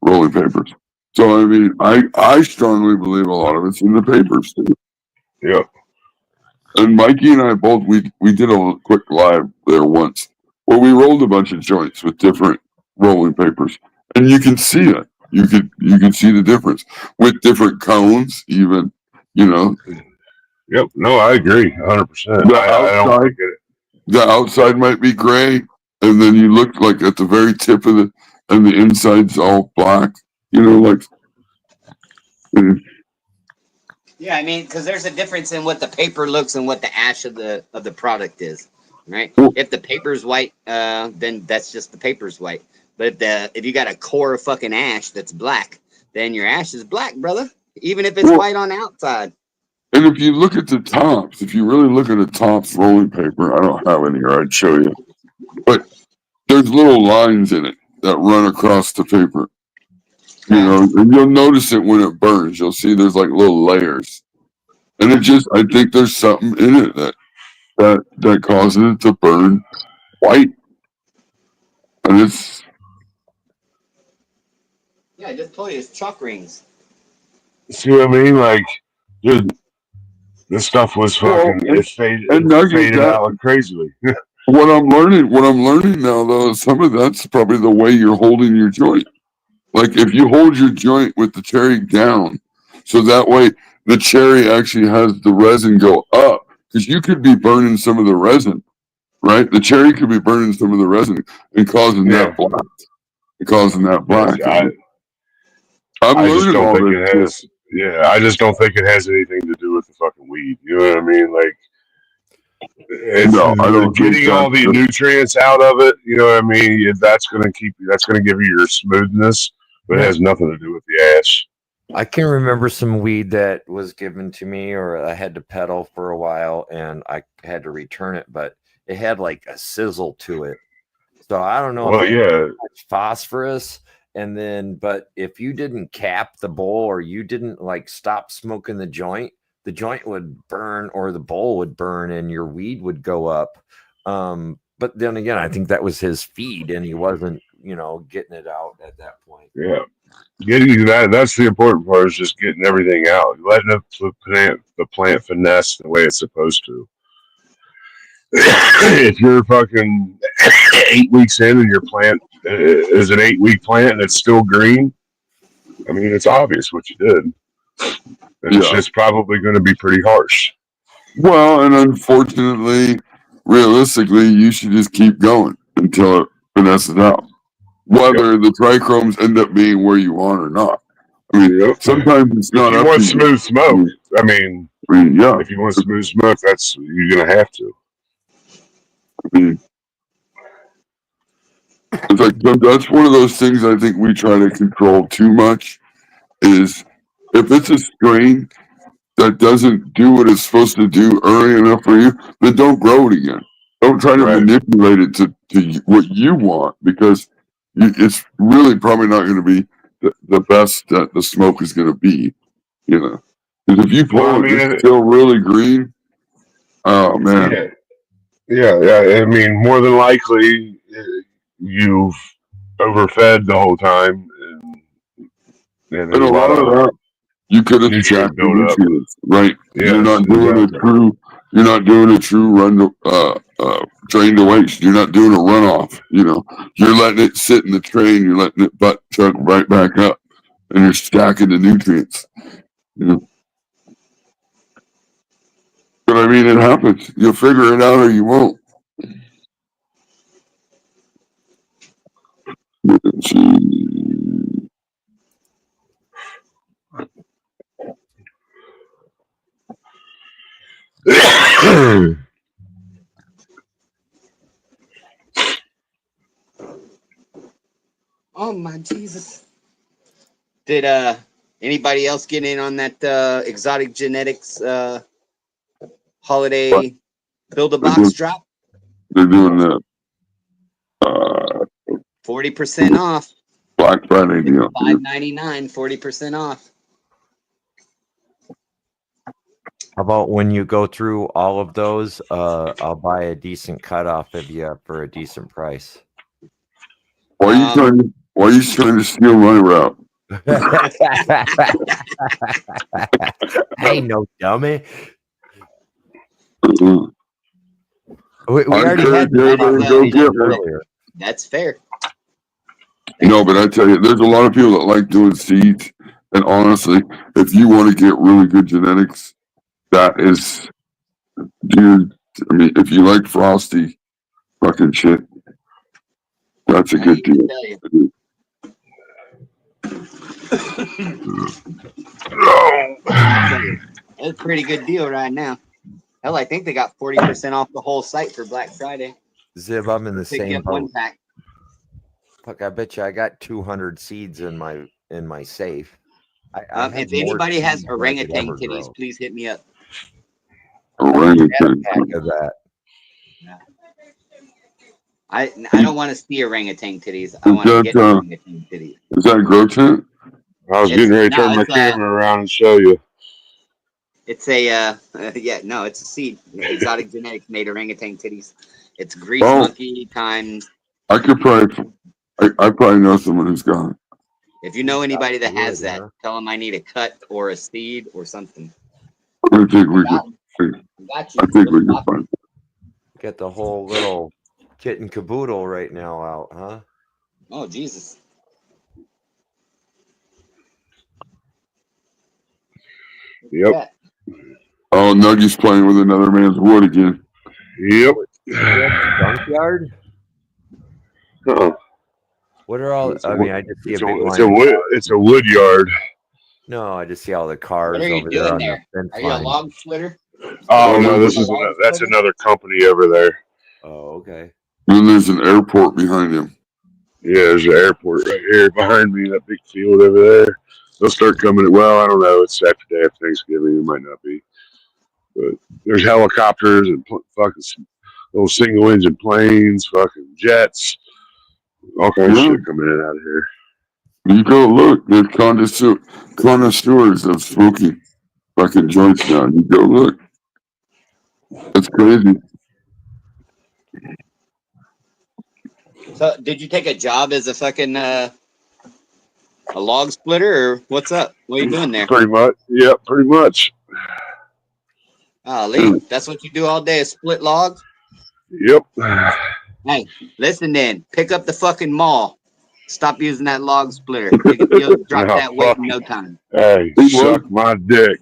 rolling papers. So I mean, I strongly believe a lot of it's in the papers too. Yeah. And Mikey and I both we did a quick live there once where we rolled a bunch of joints with different rolling papers, and you can see it. You can see the difference with different cones, even. You know. Yep. No, I agree, 100%. I don't think it. The outside might be gray, and then you look like at the very tip of it, and the inside's all black. You know, like. Yeah, I mean, because there's a difference in what the paper looks and what the ash of the product is, right? If the paper's white, then that's just the paper's white. But if you got a core of fucking ash that's black, then your ash is black, brother. Even if it's white on the outside. And if you look at the tops, if you really look at the tops rolling paper, I don't have any here, I'd show you. But there's little lines in it that run across the paper. You know, and you'll notice it when it burns. You'll see there's like little layers. And I think there's something in it that causes it to burn white. And it's. Yeah, I just told you it's chalk rings. See what I mean? Like, dude, this stuff was fucking faded out like crazily. What I'm learning now though is some of that's probably the way you're holding your joint. Like if you hold your joint with the cherry down, so that way the cherry actually has the resin go up, because you could be burning some of the resin, right? The cherry could be burning some of the resin and causing that black. I just don't think it has. Yeah, I just don't think it has anything to do with the fucking weed. You know what I mean? Like, no, I don't. Getting all the nutrients out of it. You know what I mean? That's gonna give you your smoothness, but it has nothing to do with the ash. I can remember some weed that was given to me, or I had to peddle for a while, and I had to return it, but it had like a sizzle to it. So I don't know. Well, yeah, phosphorus. And then, but if you didn't cap the bowl, or you didn't like stop smoking the joint would burn, or the bowl would burn, and your weed would go up. But then again, I think that was his feed, and he wasn't, getting it out at that point. Yeah, getting that's the important part, is just getting everything out, letting the plant finesse the way it's supposed to. If you're fucking 8 weeks in and your plant is an 8-week plant and it's still green, I mean, it's obvious what you did. And it's just probably going to be pretty harsh. Well, and unfortunately, realistically, you should just keep going until it finesses out. whether the trichromes end up being where you want or not. I mean, sometimes it's not if you up want to smooth smoke, I mean, yeah. if you want smooth smoke, you're gonna have to. I mean, it's like that's one of those things I think we try to control too much. Is if it's a strain that doesn't do what it's supposed to do early enough for you, then don't grow it again. Don't try to manipulate it to what you want, because it's really probably not going to be the best that the smoke is going to be. You know, because if you pull it's still really green. Oh man. Yeah. I mean, more than likely, you've overfed the whole time, and there's a lot of that. You could have nutrient stacked the buildup. nutrients, right? Yes, You're not doing a true run drain to waste. You're not doing a runoff. You know, you're letting it sit in the train. You're letting it butt chuck right back up, and you're stacking the nutrients. You know, but I mean, it happens. You'll figure it out or you won't. Oh my Jesus! Did anybody else get in on that exotic genetics holiday build a box drop? They're doing that 40% off. Black Friday deal. $5.99, 40% off. How about when you go through all of those, I'll buy a decent cutoff of you for a decent price. Why are you trying to steal my route? Hey, no dummy. We already had this conversation earlier. That's fair. No, but I tell you, there's a lot of people that like doing seeds. And honestly, if you want to get really good genetics, that is, dude. I mean, if you like frosty fucking shit, that's a good deal. That's a pretty good deal right now. Hell, I think they got 40% off the whole site for Black Friday. Zib, I'm in the same boat. One pack. Fuck, I bet you I got 200 seeds in my safe. If anybody has orangutan titties, please hit me up. Orangutan. Pack of that. I don't want to see orangutan titties. I want to get orangutan titties. Is that a grow tent? I was getting ready to turn my camera around and show you. It's a it's a seed. Exotic genetics made orangutan titties. It's grease monkey times. I probably know someone who's got it. If you know anybody that has that, tell them I need a cut or a seed or something. I think we can find it. Get the whole little kit and caboodle right now out, huh? Oh, Jesus. Yep. Oh, Nuggy's playing with another man's wood again. Yep. Junkyard? What are all? I just see a big line. It's a wood yard. No, I just see all the cars over there on there? the fence Are you a log splitter? Oh no, that's another company over there. Oh, okay. And there's an airport behind him. Yeah, there's an airport right here behind me, that big field over there. They'll start coming. Well, I don't know. It's after day of Thanksgiving. It might not be. But there's helicopters and fucking little single engine planes, fucking jets, all kinds of shit coming in out of here. You go look. There's connoisseurs of smoking fucking joints now. You go look. That's crazy. So, did you take a job as a fucking a log splitter, or what's up? What are you doing there? Pretty much. Yep, pretty much. Lee, that's what you do all day is split logs? Yep. Hey, listen then. Pick up the fucking maul. Stop using that log splitter. You'll drop that weight in no time. Hey, suck my dick.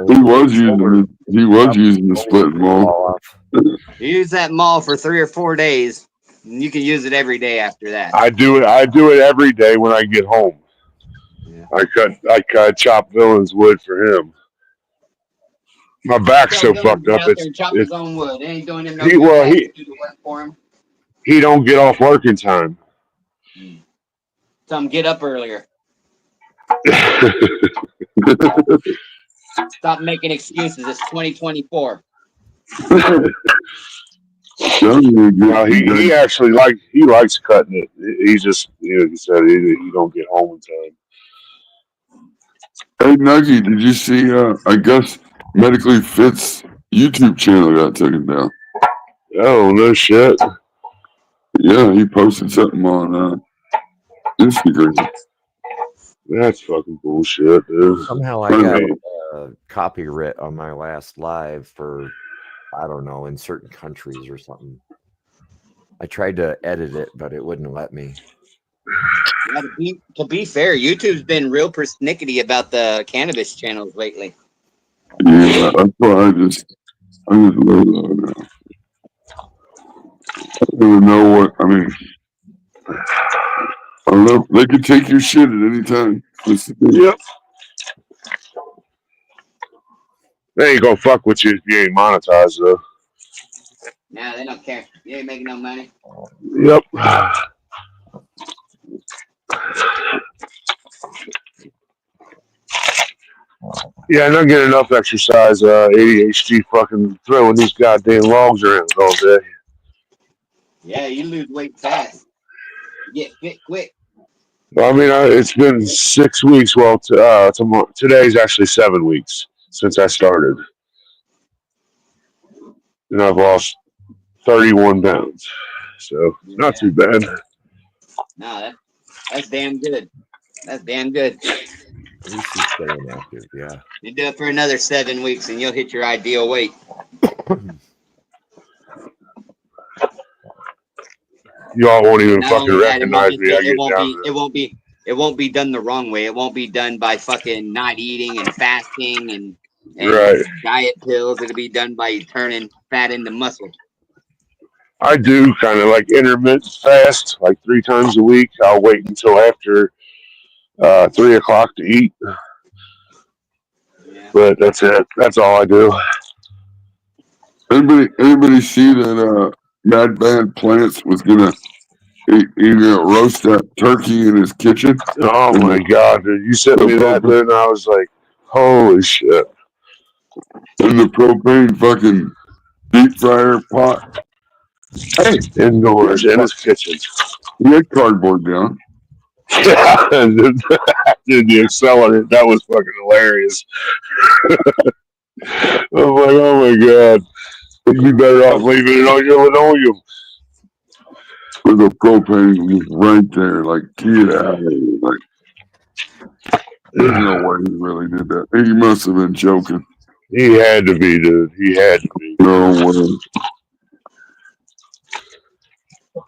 He was using the split maul. You use that maul for 3 or 4 days. You can use it every day after that. I do it every day when I get home. Yeah. I chop Villain's wood for him. My back's Tell so Dylan to fucked get up. out there and chop his own wood. It ain't doing him no He good well to have he you do the work for him. he don't get off work in time. Tell him get up earlier. Stop making excuses. It's 2024. No, he actually likes cutting it. He just he said he don't get home in time. Hey Nuggy, did you see? I guess Medically Fit's YouTube channel got taken down. Oh no shit. Yeah, he posted something on Instagram. That's fucking bullshit, dude. Somehow I got copyright on my last live for, I don't know, in certain countries or something. I tried to edit it, but it wouldn't let me. Yeah, to be fair, YouTube's been real persnickety about the cannabis channels lately. Yeah, that's why I just love that now. I don't even know what I mean. I don't know. They could take your shit at any time. Yep. They ain't gonna fuck with you if you ain't monetized though. Nah, they don't care. You ain't making no money. Yep. Yeah, I don't get enough exercise. ADHD fucking throwing these goddamn logs around all day. Yeah, you lose weight fast. You get fit quick. Well, I mean, it's been 6 weeks. Well, today's actually 7 weeks since I started, and I've lost 31 pounds. So not too bad. No, that's damn good. That's damn good. At least he's staying active, yeah. You do it for another 7 weeks, and you'll hit your ideal weight. You all won't even Not fucking only that, recognize me. it won't be done the wrong way. It won't be done by fucking not eating and fasting and Right. diet pills. It'll be done by turning fat into muscle. I do kind of like intermittent fast, like 3 times a week. I'll wait until after 3 o'clock to eat. Yeah. But that's it. That's all I do. Anybody see that Mad Bad Plants was gonna roast that turkey in his kitchen? Oh my god, dude. You sent me that, dude, and I was like, holy shit. In the propane fucking deep fryer pot. Hey, indoors in his kitchen. He had cardboard down. Yeah, dude, the accelerant, that was fucking hilarious. I was like, oh my god. You'd be better off leaving it on your linoleum. With the propane was right there, like, get out of here. Like, there's no way he really did that. He must have been joking. He had to be, dude. He had to be. No way.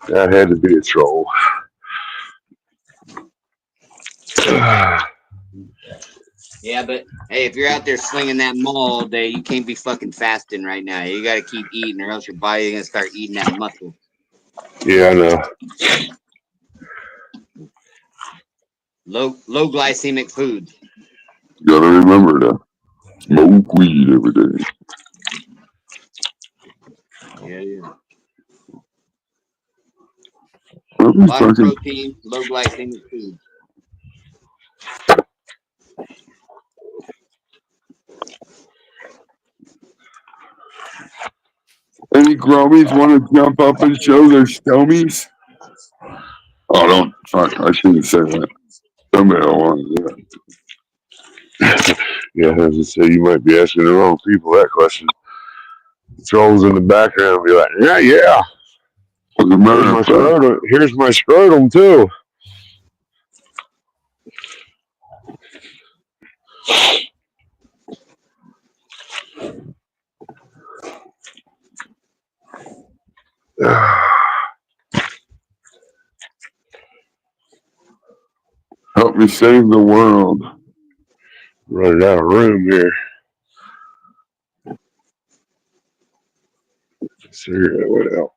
That had to be a troll. Yeah, but hey, if you're out there slinging that mall all day, you can't be fucking fasting right now. You got to keep eating, or else your body's gonna start eating that muscle. Yeah, I know. Low glycemic foods. Gotta remember that. Smoke weed every day. Yeah. A Well, lot of protein, low glycemic foods. Any gromies want to jump up and show their stomies? Oh, don't. Fuck, I shouldn't say that. Somebody will want to do that. Yeah, as I say, you might be asking the wrong people that question. The trolls in the background be like, yeah. As a matter of fact, here's my scrotum, too. help me save the world. Running out of room here. Cigarette went out.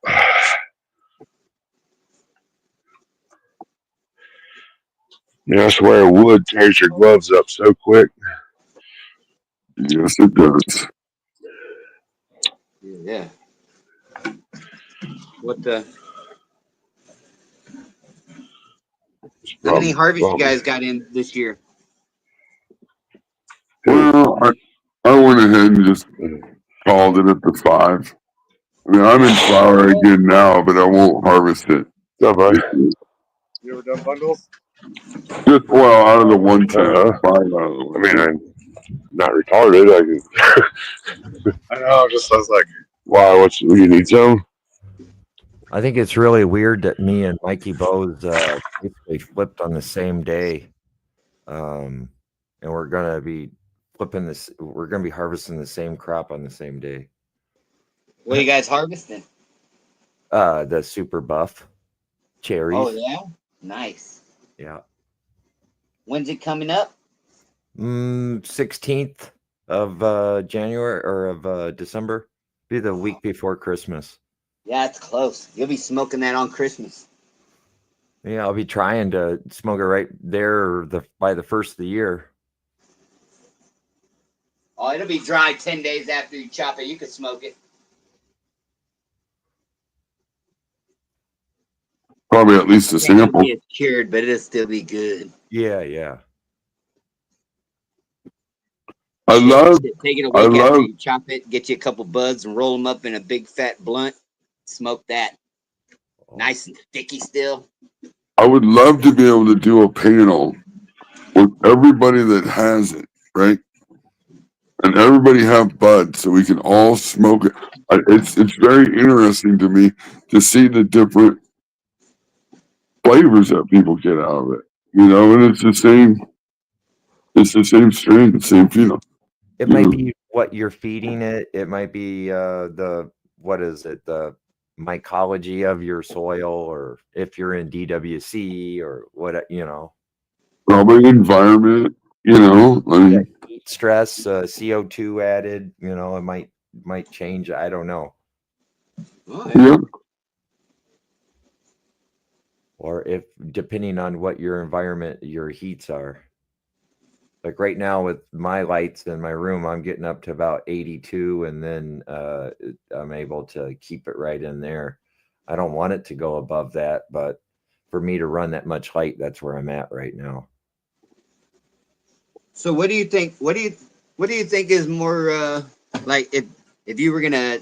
Yeah, I swear wood tears your gloves up so quick. Yes, it does. Yeah. What the? How many harvests you guys got in this year? Well, I went ahead and just called it at the 5. I mean, I'm in flower again now, but I won't harvest it. Stuff like You ever done bundles? Just well, out of the 110, 5 out of the I mean, I'm not retarded. I can. I know. I was like, why? What you need some? I think it's really weird that me and Mikey Bose basically flipped on the same day, and we're gonna be flipping this. We're gonna be harvesting the same crop on the same day. What are you guys harvesting? The super buff cherries. Oh yeah, nice. Yeah. When's it coming up? 16th of January or of December. Be the week before Christmas. Yeah, it's close. You'll be smoking that on Christmas. Yeah, I'll be trying to smoke it right there by the first of the year. Oh, it'll be dry 10 days after you chop it. You can smoke it. Probably at least a It ain't gonna sample. be as cured, but it'll still be good. Yeah. I love Take it a week after you chop it, get you a couple buds and roll them up in a big fat blunt. Smoke that. Nice and sticky still. I would love to be able to do a panel with everybody that has it, right? And everybody have buds so we can all smoke it. It's very interesting to me to see the different flavors that people get out of it. You know, and it's the same strain, the same feel. It might be what you're feeding it. It might be the mycology of your soil, or if you're in DWC or what, Probably environment, I mean, heat stress, CO2 added, it might change. I don't know. Oh, yeah. Or if depending on what your environment, your heats are. Like right now with my lights in my room, I'm getting up to about 82, and then I'm able to keep it right in there. I don't want it to go above that, but for me to run that much light, that's where I'm at right now. So what do you think? What do you think is more like if you were gonna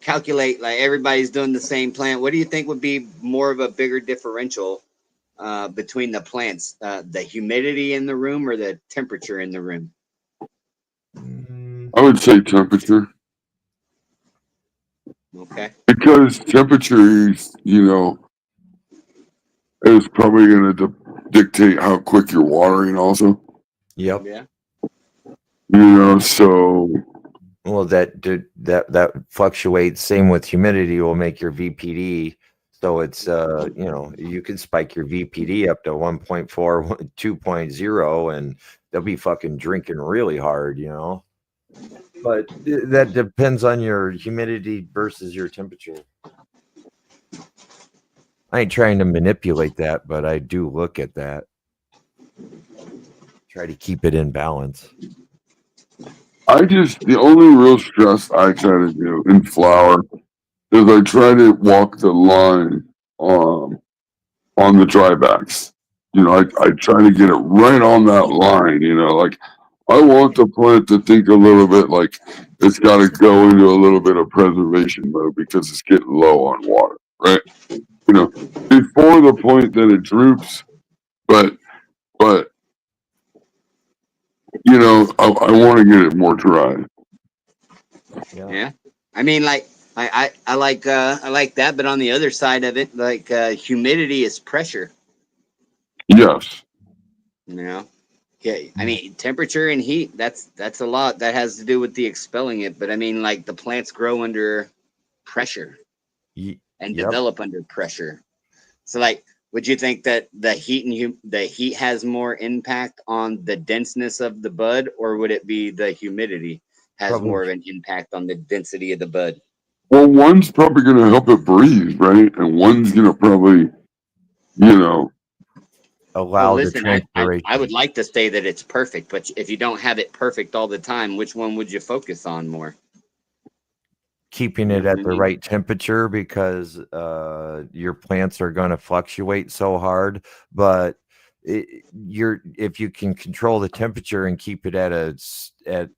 calculate like everybody's doing the same plant? What do you think would be more of a bigger differential between the plants? The humidity in the room or the temperature in the room? I would say temperature. Okay. Because temperature is, is probably going to dictate how quick you're watering also. Yep. Yeah. So. Well, that fluctuates. Same with humidity will make your VPD. So it's, you can spike your VPD up to 1.4, 2.0, and they'll be fucking drinking really hard, But that depends on your humidity versus your temperature. I ain't trying to manipulate that, but I do look at that. Try to keep it in balance. The only real stress I try to do in flower is I try to walk the line on the drybacks. I try to get it right on that line, like I want the plant to think a little bit like it's got to go into a little bit of preservation mode because it's getting low on water, right? Before the point that it droops, but I want to get it more dry. Yeah. I mean, like I like that, but on the other side of it, like humidity is pressure. Yes. Yeah. I mean, temperature and heat. That's a lot. That has to do with the expelling it. But I mean, like the plants grow under pressure and develop under pressure. So, like, would you think that the heat has more impact on the denseness of the bud, or would it be the humidity has more of an impact on the density of the bud? Well, one's probably going to help it breathe, right? And one's going to probably, allow the listen, transpiration. I would like to say that it's perfect, but if you don't have it perfect all the time, which one would you focus on more? Keeping You it know what at I the mean? right temperature, because your plants are going to fluctuate so hard. But if you can control the temperature and keep it at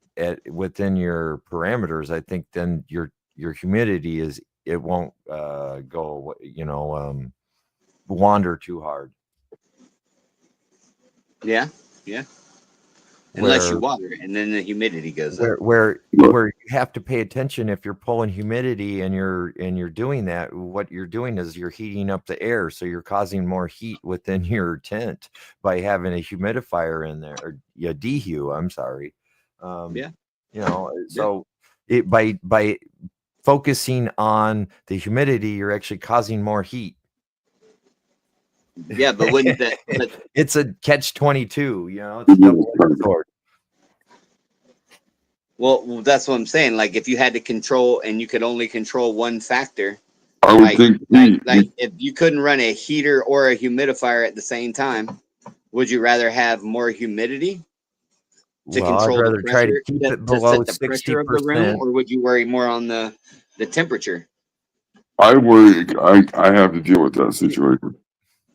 within your parameters, I think then your humidity it won't go, wander too hard. Yeah. Unless you Where water it, and then the humidity goes up. where you have to pay attention if you're pulling humidity and you're doing that. What you're doing is you're heating up the air, so you're causing more heat within your tent by having a humidifier in there, or dehu. I'm sorry. Yeah. So it by focusing on the humidity, you're actually causing more heat. Yeah, but wouldn't that? But It's a catch-22. It's a double-edged sword. well, that's what I'm saying. Like, if you had to control, and you could only control one factor, I would think like if you couldn't run a heater or a humidifier at the same time, would you rather have more humidity to Well, I'd control the rather try to pressure, keep it to below set the pressure of the room, 60%. or would you worry more on the temperature? I worry. I have to deal with that situation.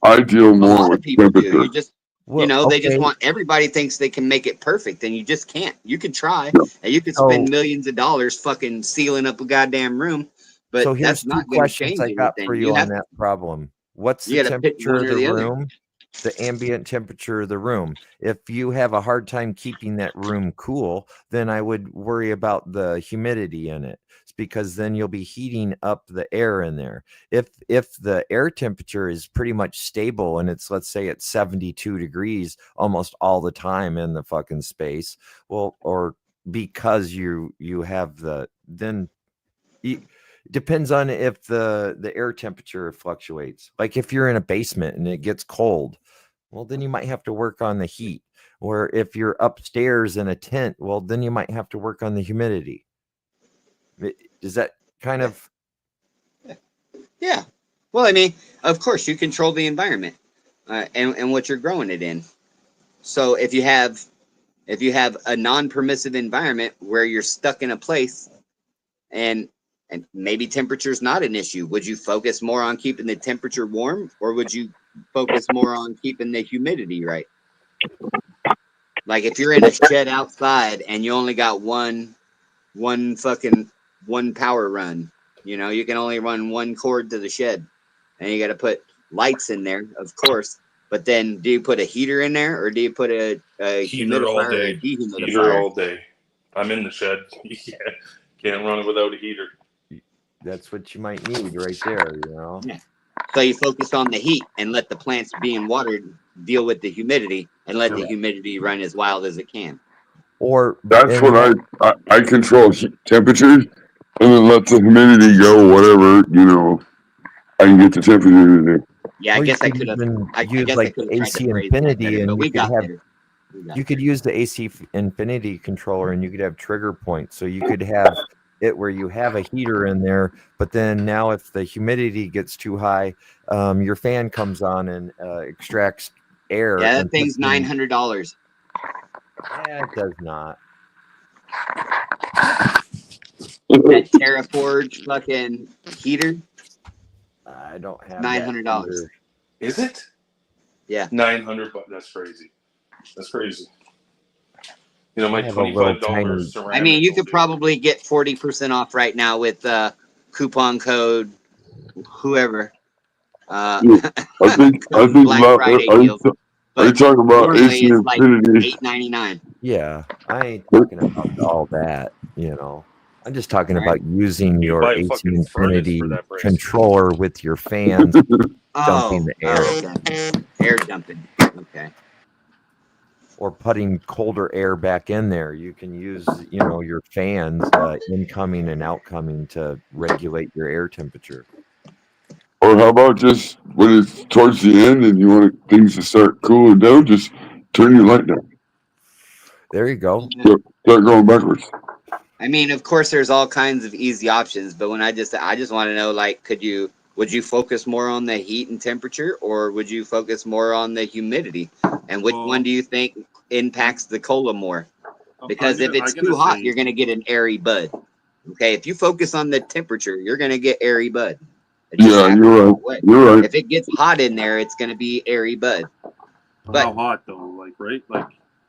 I deal A more lot of with people do. temperature. You just, Well, they just okay. want, everybody thinks they can make it perfect, and you just can't. You could try, Yeah. and you could spend millions of dollars fucking sealing up a goddamn room, but So that's here's two not going to questions change I got for anything. you on that problem. What's the You got to pick temperature one of or the the other. room? The ambient temperature of the room. If you have a hard time keeping that room cool, then I would worry about the humidity in it. It's because then you'll be heating up the air in there. If the air temperature is pretty much stable and let's say it's 72 degrees almost all the time in the fucking space, well, or because you have then it depends on if the air temperature fluctuates. Like if you're in a basement and it gets cold, well, then you might have to work on the heat. Or if you're upstairs in a tent, well, then you might have to work on the humidity. Does that kind of? Yeah. Well, I mean, of course, you control the environment and what you're growing it in. So if you have a non-permissive environment where you're stuck in a place, and maybe temperature's not an issue, would you focus more on keeping the temperature warm, or would you focus more on keeping the humidity right? Like if you're in a shed outside and you only got one power run, you can only run one cord to the shed, and you got to put lights in there, of course. But then, do you put a heater in there, or do you put a Heater all humidifier or a day. Heater dehumidifier? all day. I'm in the shed. Can't run it without a heater. That's what you might need right there, Yeah. So you focus on the heat and let the plants being watered deal with the humidity, and let the humidity run as wild as it can. Or That's what I control temperatures, and then let the humidity go. Whatever I can get the temperature to do. Yeah, I or you guess I could could have. even I use guess I like could have tried to AC phrase that Infinity, better, and but you we could got have there. you could use the AC Infinity controller, and you could have trigger points. So you could have it where you have a heater in there, but then now if the humidity gets too high, your fan comes on and extracts air. Yeah, And that thing's $900. Yeah, it does not. That TerraForge fucking heater, I don't have $900. Is it? Yeah. $900. That's crazy. That's crazy. My I have a little tiny. ceramic. I mean, you could probably get 40% off right now with coupon code whoever. I think Black Friday deals. Are you But talking about normally AC it's like Infinity? $8.99. Yeah, I ain't talking about all that. I'm just talking All right. about using You your buy a AC fucking furnace Infinity for that price. controller with your fans dumping the air, okay. Air dumping. Okay. or putting colder air back in there. You can use, your fans incoming and outcoming to regulate your air temperature. Or how about just when it's towards the end and you want things to start cooling down, just turn your light down. There you go. Start going backwards. I mean, of course, there's all kinds of easy options, but when I just want to know, like, could you Would you focus more on the heat and temperature, or would you focus more on the humidity? And which one do you think impacts the cola more? Because if it's too hot, you're going to get an airy bud. Okay, if you focus on the temperature, you're going to get airy bud. Yeah, you're right. You're right. If it gets hot in there, it's going to be airy bud. But how hot though? Like, right? Like,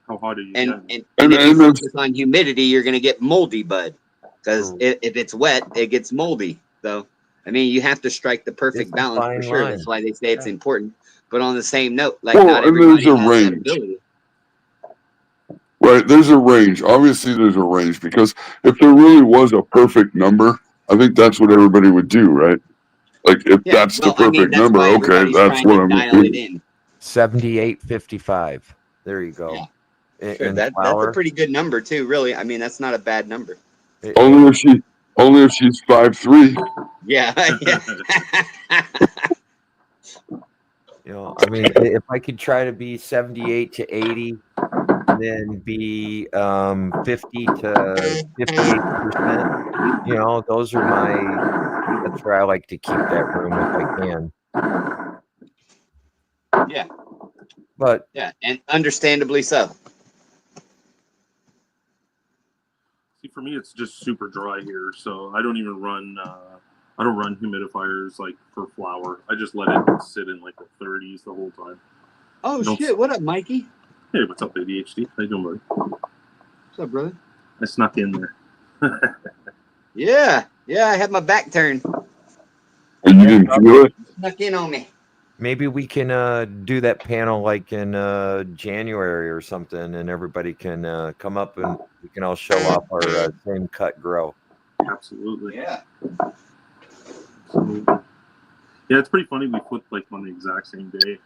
how hot are you? And if you focus on humidity, you're going to get moldy bud. Because if it's wet, it gets moldy. So, I mean, you have to strike the perfect balance for sure. That's why they say it's important. But on the same note, like not everybody has that ability. Right, there's a range. Obviously, there's a range because if there really was a perfect number, I think that's what everybody would do, right? Like if that's the perfect number, okay, that's what I'm going to do. 78.55. There you go. Yeah. Sure, that's a pretty good number too. Really, I mean, that's not a bad number. Only if she's 5'3". Yeah. I mean, if I could try to be 78 to 80, then be 50 to 58%. Those are that's where I like to keep that room if I can. Yeah. But yeah, and understandably so. See, for me, it's just super dry here, so I don't even run. I don't run humidifiers like for flower. I just let it sit in like the 30s the whole time. Oh shit! What up, Mikey? Hey, what's up, ADHD? How you doing, buddy? What's up, brother? I snuck in there. Yeah, I had my back turned. And you didn't feel it? Snuck in on me. Maybe we can do that panel like in January or something, and everybody can come up and we can all show off our same cut grow. Absolutely. Yeah. Absolutely. Yeah, it's pretty funny. We put like on the exact same day.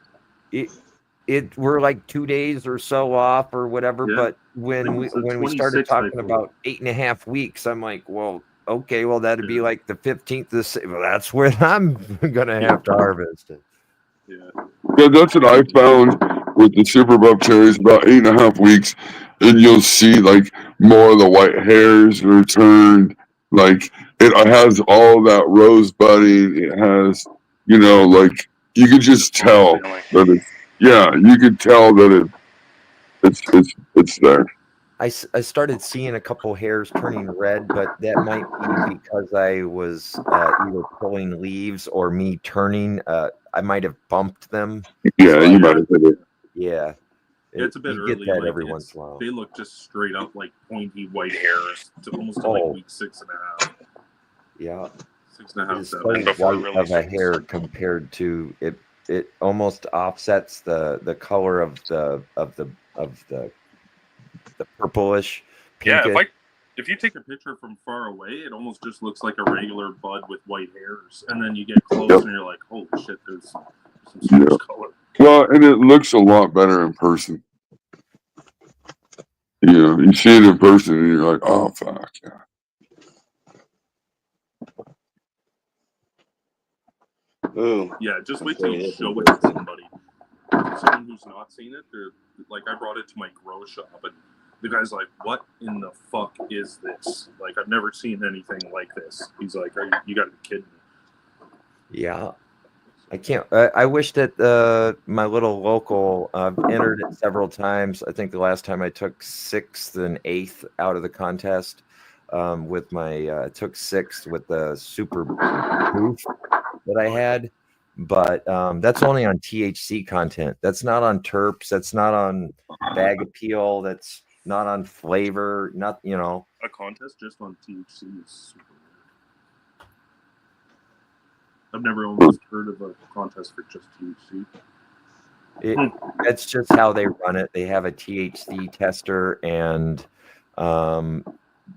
We're like 2 days or so off or whatever. Yeah. But when we started talking about 8.5 weeks, I'm like, well, okay, well that'd be like the 15th. Well, that's when I'm gonna have to harvest it. Yeah, that's what I found with the super buff cherries. About 8.5 weeks, and you'll see like more of the white hairs returned. Like it has all that rose budding. It has, like you could just tell that it's. Yeah, you could tell that it's there. I started seeing a couple hairs turning red, but that might be because I was either pulling leaves or me turning. I might have bumped them. Yeah, you might have hit it. Yeah. It's a bit you early. Get that like every once in a while. They look just straight up like pointy white hairs to almost to like week 6.5. Yeah. 6.5, it's 7. So white of a hair compared to it. It almost offsets the color of the purplish. Pinkish. Yeah, if you take a picture from far away, it almost just looks like a regular bud with white hairs, and then you get close and you're like, "Holy shit, there's some serious color." Well, and it looks a lot better in person. You see it in person, and you're like, "Oh fuck yeah." Ooh. Yeah, just wait till you show it to somebody. Someone who's not seen it, they're like, I brought it to my grow shop, and the guy's like, "What in the fuck is this? Like, I've never seen anything like this." He's like, "You gotta be kidding me." Yeah. I can't. I wish that my little local entered it several times. I think the last time I took 6th and 8th out of the contest with my took 6th with the super booth that I had, but that's only on THC content. That's not on terps. That's not on bag appeal. That's not on flavor. Not a contest just on THC is super weird. I've never almost heard of a contest for just THC. That's just how they run it. They have a THC tester, and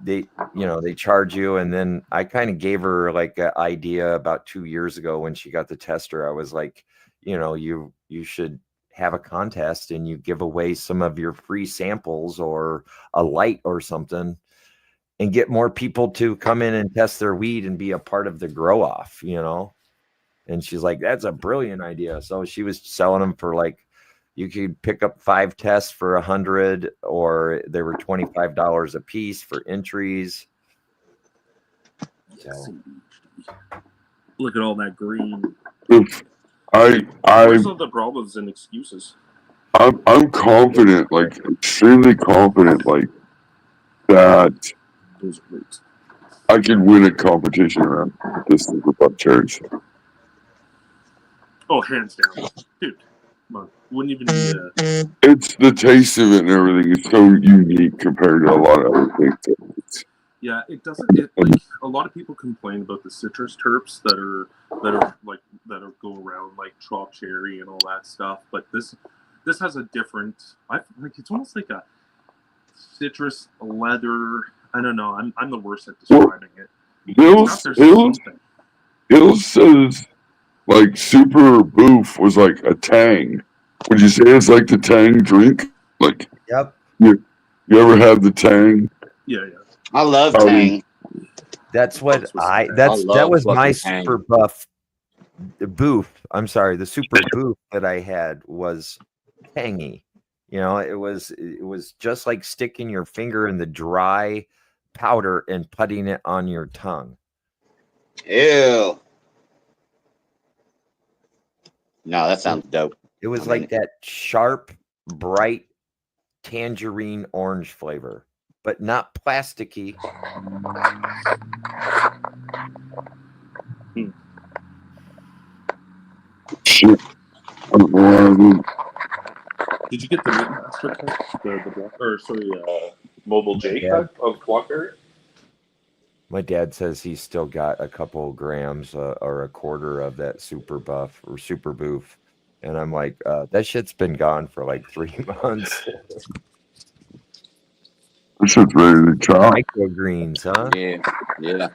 they charge you. And then I kind of gave her like an idea about 2 years ago when she got the tester. I was like, you should have a contest and you give away some of your free samples or a light or something, and get more people to come in and test their weed and be a part of the grow off, And she's like, that's a brilliant idea. So she was selling them for like, you could pick up 5 tests for $100, or they were $25 a piece for entries. So. Look at all that green. If Where's I'm all the problems and excuses? confident, like extremely confident, like that Those are great. I could win a competition around this Super Buff cherries. Oh, hands down, dude. Come on. Wouldn't even need a. It's the taste of it and everything is so unique compared to a lot of other things. Yeah, it doesn't. It like a lot of people complain about the citrus terps that are go around like chopped cherry and all that stuff. But this has a different. It's almost like a citrus leather. I don't know. I'm the worst at describing it. Hills says like Super Boof was like a Tang. Would you say it's like the Tang drink? Like, Yep. You ever had the Tang? Yeah. I love Tang. That's what that was my Super Buff boof. I'm sorry, the Super Boof that I had was tangy. You know, it was just like sticking your finger in the dry powder and putting it on your tongue. Ew. No, that sounds dope. It was that sharp, bright tangerine orange flavor, but not plasticky. Shit. Did you get the master cut? The block, or sorry, mobile J cut of Blockberry? My dad says he's still got a couple grams or a quarter of that Super Buff or Super Boof. And I'm like, that shit's been gone for like 3 months. This shit's ready to chop. Microgreens, huh? Yeah.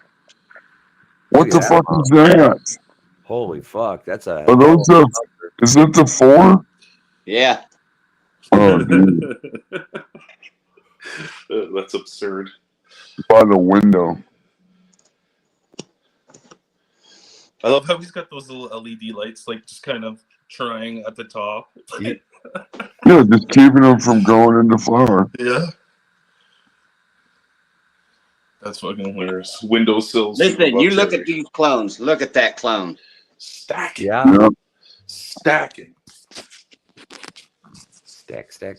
What the fuck is that? Holy fuck, that's a. Are those is it the 4? Yeah. Oh, dude. That's absurd. By the window. I love how he's got those little LED lights, like just kind of trying at the top. Yeah, just keeping them from going into flower. Yeah. That's fucking hilarious. Windowsills. Listen, you look at these clones. Look at that clone. Stacking. Yeah. Stacking. Stack.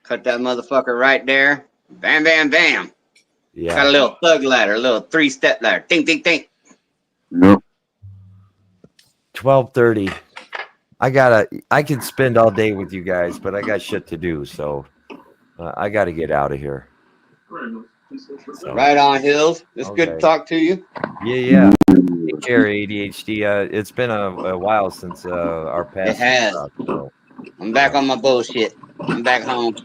Cut that motherfucker right there. Bam, bam, bam. Yeah. Got a little thug ladder, a little 3-step ladder. Ding, ding, ding. Yep. 12:30. I can spend all day with you guys, but I got shit to do, so I got to get out of here. So. Right on, Hills. It's good to talk to you. Yeah. Take care, ADHD. It's been a while since our past. It has. So, I'm back on my bullshit. I'm back home.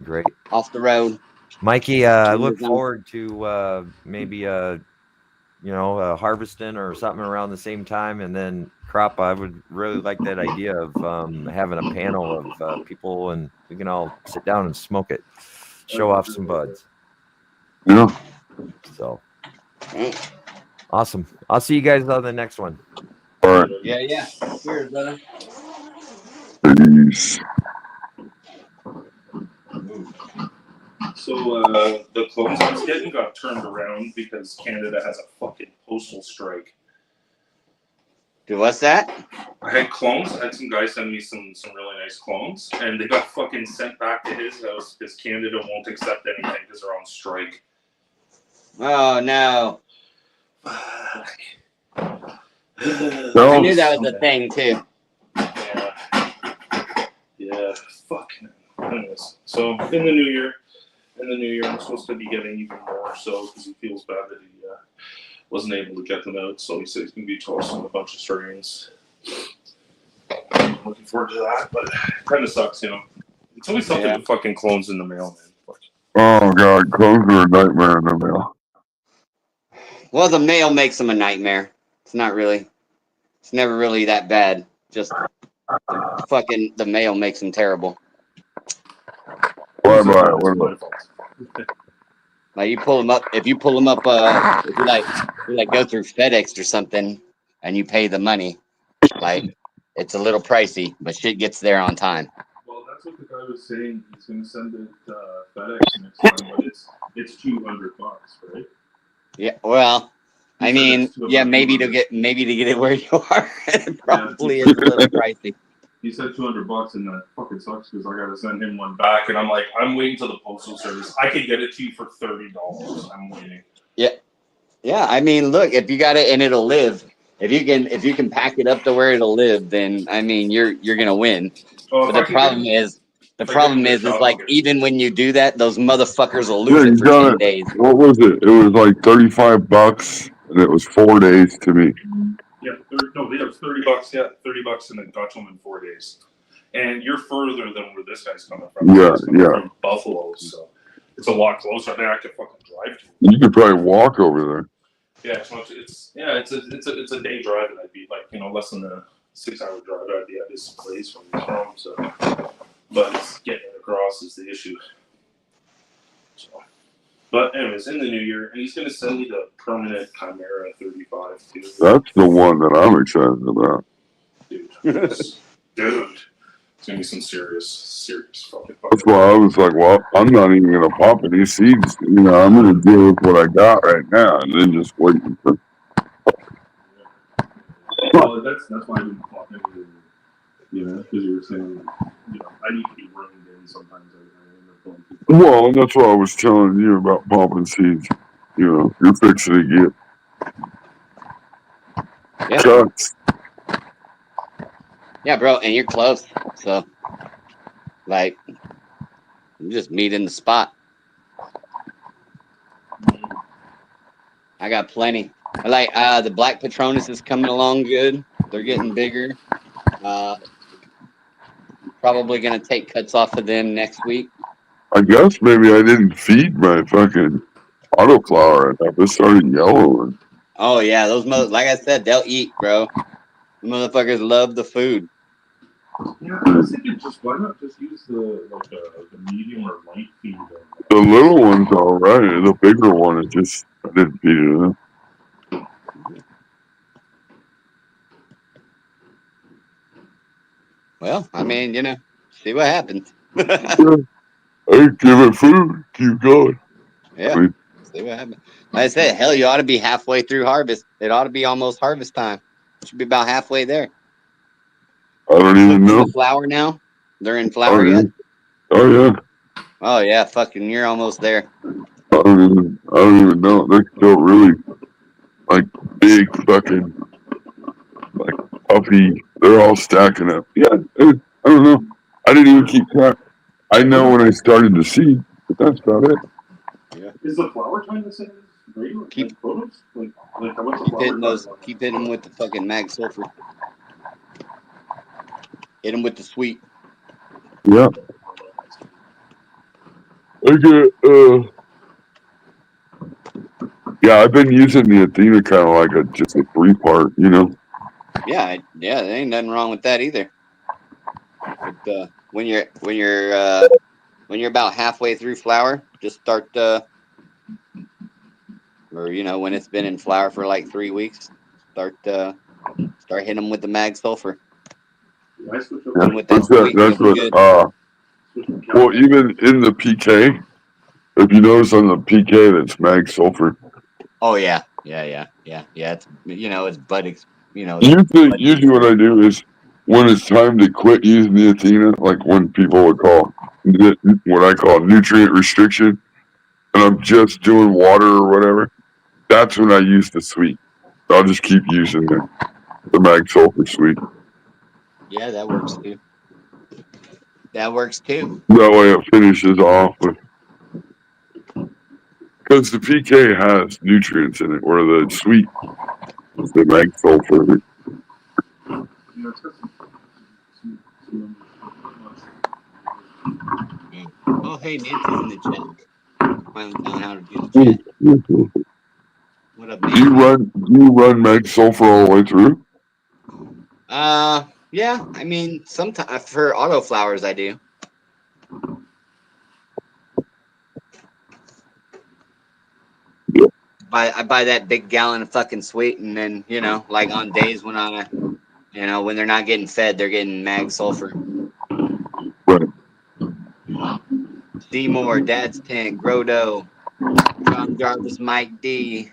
Great. Off the road. Mikey, I look forward to maybe harvesting or something around the same time, and then crop. I would really like that idea of having a panel of people, and we can all sit down and smoke it, show off some buds. Yeah. So awesome. I'll see you guys on the next one. All right. Yeah. Cheers, brother. Peace. So the clones I was getting got turned around because Canada has a fucking postal strike. Dude, what's that? I had clones. I had some guy send me some really nice clones, and they got fucking sent back to his house because Canada won't accept anything because they're on strike. Oh no! I knew that was a thing too. Yeah. Fucking. Anyways, so in the new year, I'm supposed to be getting even more so because he feels bad that he wasn't able to get them out. So he said he's going to be tossing a bunch of strains. I'm looking forward to that, but it kind of sucks, you know. It's always something with fucking clones in the mail, man. Oh god, clones are a nightmare in the mail. Well, the mail makes them a nightmare. It's not really. It's never really that bad. Just the mail makes them terrible. What? Like you pull them up. If you pull them up, if you like go through FedEx or something, and you pay the money, like it's a little pricey, but shit gets there on time. Well, that's what the guy was saying he's going to send it FedEx next time, but it's $200, right? Yeah, well, He I said mean, it's yeah, about maybe to 200. get it where you are, it probably Yeah, is a little pricey. He said $200, and that fucking sucks because I got to send him one back, and I'm like, I'm waiting till the postal service. I could get it to you for $30. I'm waiting. Yeah. I mean, look, if you got it and it'll live, if you can pack it up to where it'll live, then I mean, you're gonna win. Oh, But the problem is like okay. even when you do that, those motherfuckers will Yeah, lose you it for got 10 it. days. What was it? It was like $35, and it was 4 days to me. Yeah, it was $30. Yeah, $30, and it got to him in 4 days. And you're further than where this guy's coming from. Yeah, He's coming yeah. from Buffalo, so it's a lot closer. I think I could fucking drive to. You could probably walk over there. Yeah, so it's a day drive, and I'd be like less than a 6-hour drive. I'd be at this place from he's from. So, but it's getting it across is the issue. So, but anyways, in the new year, and he's gonna send me the permanent Chimera 35 too. That's the one that I'm excited about. Dude, it's gonna be some serious fucking. That's why I was like, well, I'm not even gonna pop any seeds. I'm gonna deal with what I got right now, and then just waiting for. Well, that's why I didn't pop anything. Because you were saying, I need to be reined in sometimes. I end up going too far. Well, and that's what I was telling you about popping seeds. You're fixing to get cuts. Yeah, bro, and you're close. So, like, you just meet in the spot. I got plenty. Like, the Black Patronus is coming along good. They're getting bigger. Probably going to take cuts off of them next week. I guess maybe I didn't feed my fucking autoflower enough. It started yellowing. Oh, yeah. Those like I said, they'll eat, bro. The motherfuckers love the food. Yeah, I was thinking why not just use the medium or light feed? The little one's all right. The bigger one, I didn't feed it enough. Well, I mean, see what happens. Hey, give it food. Keep going. Yeah. See what happens. Like I said, hell, you ought to be halfway through harvest. It ought to be almost harvest time. It should be about halfway there. I don't even know. The flower now? They're in flower yet? Oh yeah. Oh yeah, fucking, you're almost there. I don't even know. They're still really like big fucking like puffy. They're all stacking up. Yeah, I don't know. I didn't even keep track. I know when I started to see, but that's about it. Yeah. Is the flower time the same as regular? Keep photos? Like keep hitting them with the fucking mag sulfur. Hit them with the sweet. Yeah. Okay. Yeah, I've been using the Athena kind of like just a 3-part, Yeah, there ain't nothing wrong with that either. But when you're about halfway through flower, just start or when it's been in flower for like 3 weeks, start hitting them with the mag sulfur. Yeah, that's what. Well, even in the PK, if you notice on the PK, that's mag sulfur. Oh yeah. It's it's bud. Usually what I do is when it's time to quit using the Athena, like when people would call what I call nutrient restriction, and I'm just doing water or whatever, that's when I use the sweet. I'll just keep using the mag sulfur sweet. Yeah, that works too. That way it finishes off with. Because the PK has nutrients in it, where the sweet is the mag sulfur. Oh, hey, Nancy's in the chat. Finally found how to do the chat. What up, Nancy? Do you run mag sulfur all the way through? Yeah. I mean, sometimes for autoflowers, I do. Yeah. I buy that big gallon of fucking sweet, and then like on days when when they're not getting fed, they're getting mag sulfur. Right. D Moore, Dad's Tent, Grodo, John Jarvis, Mike D,